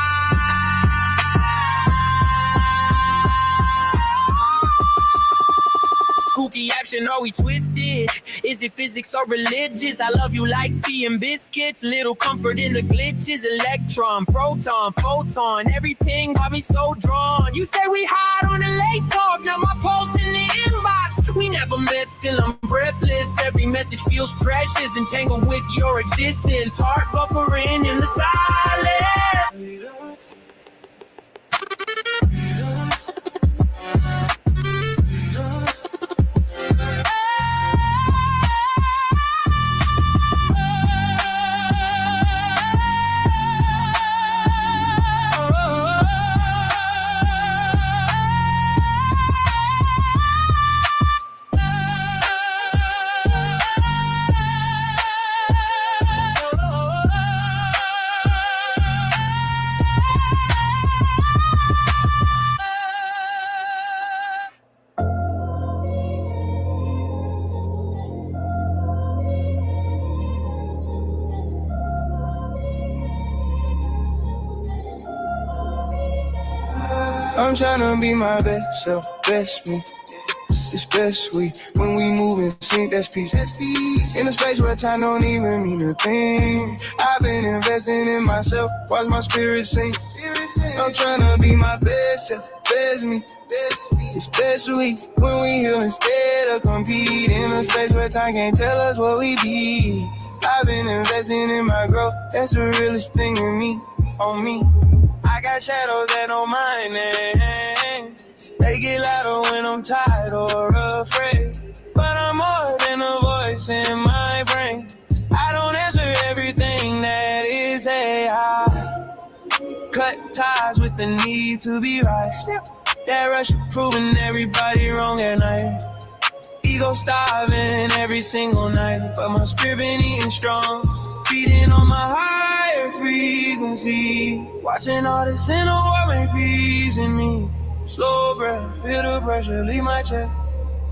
Spooky action, are we twisted? Is it physics or religious? I love you like tea and biscuits. Little comfort in the glitches. Electron, proton, photon. Every ping got me so drawn. You say we hide on the late talk. Now my pulse in the inbox. We never met, still I'm breathless. Every message feels precious. Entangled with your existence. Heart buffering in the silence. I'm tryna be my best self, best me. It's best we, when we move and sync, that's peace. In a space where time don't even mean a thing. I've been investing in myself, watch my spirit sing. I'm tryna be my best self, best me. It's best we, when we heal instead of compete. In a space where time can't tell us what we be. I've been investing in my growth, that's the realest thing in me, on me. I got shadows that don't mind it. They get louder when I'm tired or afraid. But I'm more than a voice in my brain. I don't answer everything that is AI. Cut ties with the need to be right. That rush of proving everybody wrong at night. Ego starving every single night. But my spirit been eating strong. Feeding on my higher frequency. Watching all this in the world make peace in me. Slow breath, feel the pressure, leave my chest.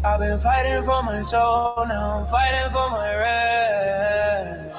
I've been fighting for my soul, now I'm fighting for my rest.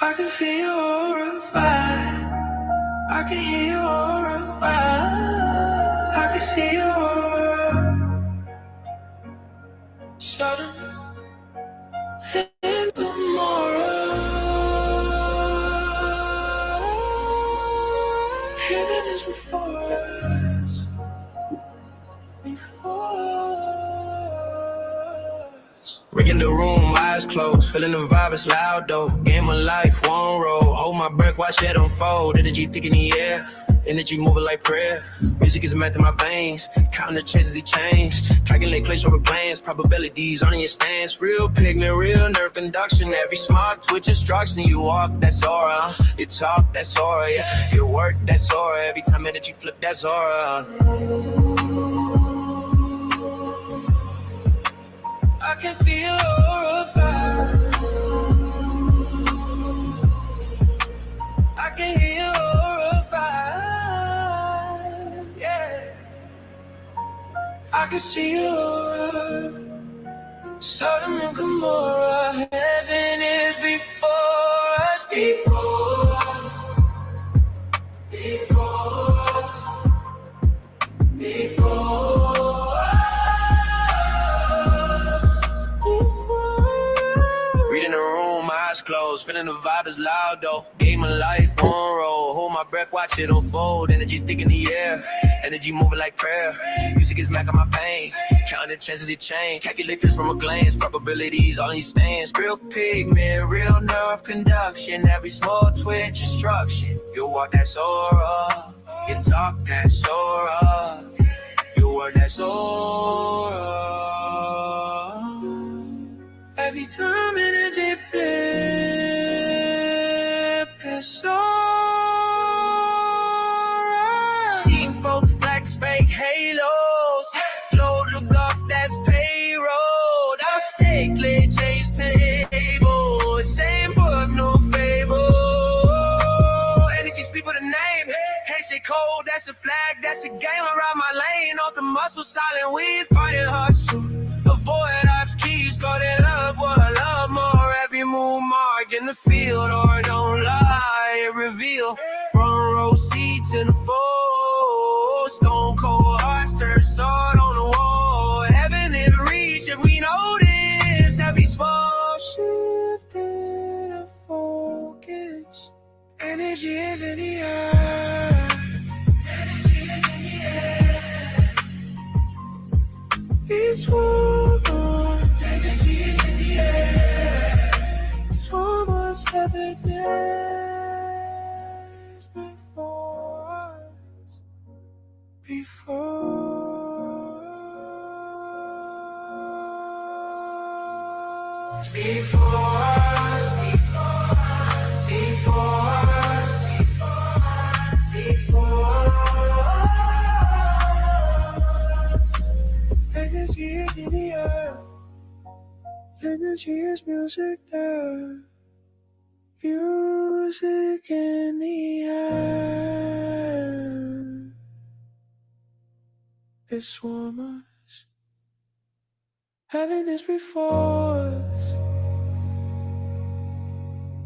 I can feel your aura vibe. I can hear your aura vibe. I can see your aura. Sudden and tomorrow. Heaven is before us. Rigging the room, eyes closed, feeling the vibe, it's loud though. Game of life, one roll, hold my breath, watch it unfold. Energy thick in the air, energy moving like prayer. Music is a meth in my veins, counting the chances it change. Calculate place over plans, probabilities on your stance. Real pigment, real nerve conduction. Every smart twitch instruction. You walk, that's aura. You talk, that's aura. Yeah. You work, that's aura. Every time energy flip, that's aura. I can feel your aura vibe. I can hear your aura vibe. Yeah. I can see your aura. Sodom and Gomorrah. Heaven is before us. Before us. Before us. Before us. Reading the room, eyes closed, feeling the vibe is loud though. Game of life, one roll, hold my breath, watch it unfold. Energy thick in the air, Energy moving like prayer. Music is back on my veins. Counting the chances it change. Calculators from a glance. Probabilities all these stands. Real pigment, real nerve conduction. Every small twitch instruction. You walk that Sora. You talk that Sora. You work that Sora. Every time energy flip that Sora. Seeing folk flex fake halos. Load look off, that's payroll. I'll stay clear, change table. Same book, no fable. Energy speak for the name. Hey, shit cold, that's a flag, that's a game. Around my lane, off the muscle, silent weeds, fire hustle. Avoid ups, keeps guarding up what I love more. Every move mark in the field, or don't lie, it reveal. Front row seats in the fold. Stone cold hearts turn sword on the wall. Heaven in reach if we notice. Every small shift in a focus. Energy is in the air. Energy is in the air. It's one more. Energy is in the air. It's one more 7 days before us. Before us. Before us. Before us. Before us. Energy is in the air. Energy is music there. Music in the air. It's warmers. Heaven is before us.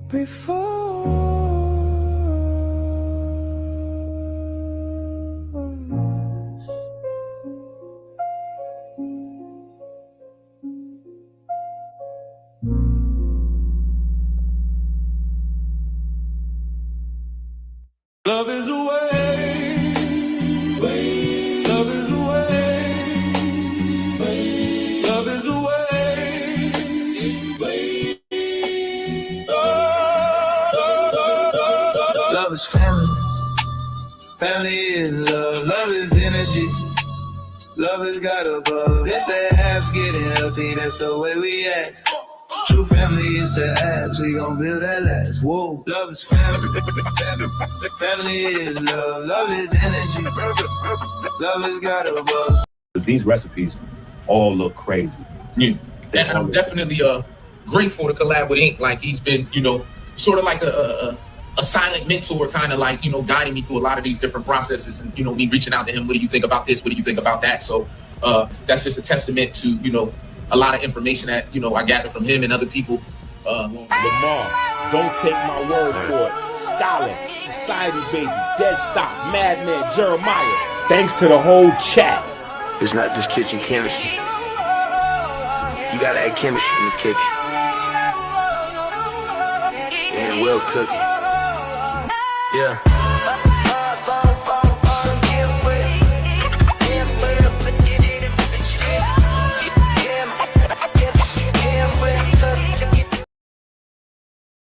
Before us. Love is away. Love is away. Love is away. Love is family. Family is love. Love is energy. Love is God above. It's the apps getting healthy. That's the way we act. True family is the apps. We gon' build that last. Whoa. Love is family. Family is love. Love is energy. Love is God above. These recipes all look crazy. Yeah, and I'm definitely grateful to collab with Ink. Like he's been, sort of like a silent mentor, kind of like, guiding me through a lot of these different processes, and me reaching out to him. What do you think about this? What do you think about that? So that's just a testament to a lot of information that I gathered from him and other people. Lamar, don't take my word for it. Stalin, Society Baby, Dead Stop, Madman, Jeremiah. Thanks to the whole chat. It's not just kitchen chemistry. You gotta add chemistry in the kitchen. And well cooking. Yeah.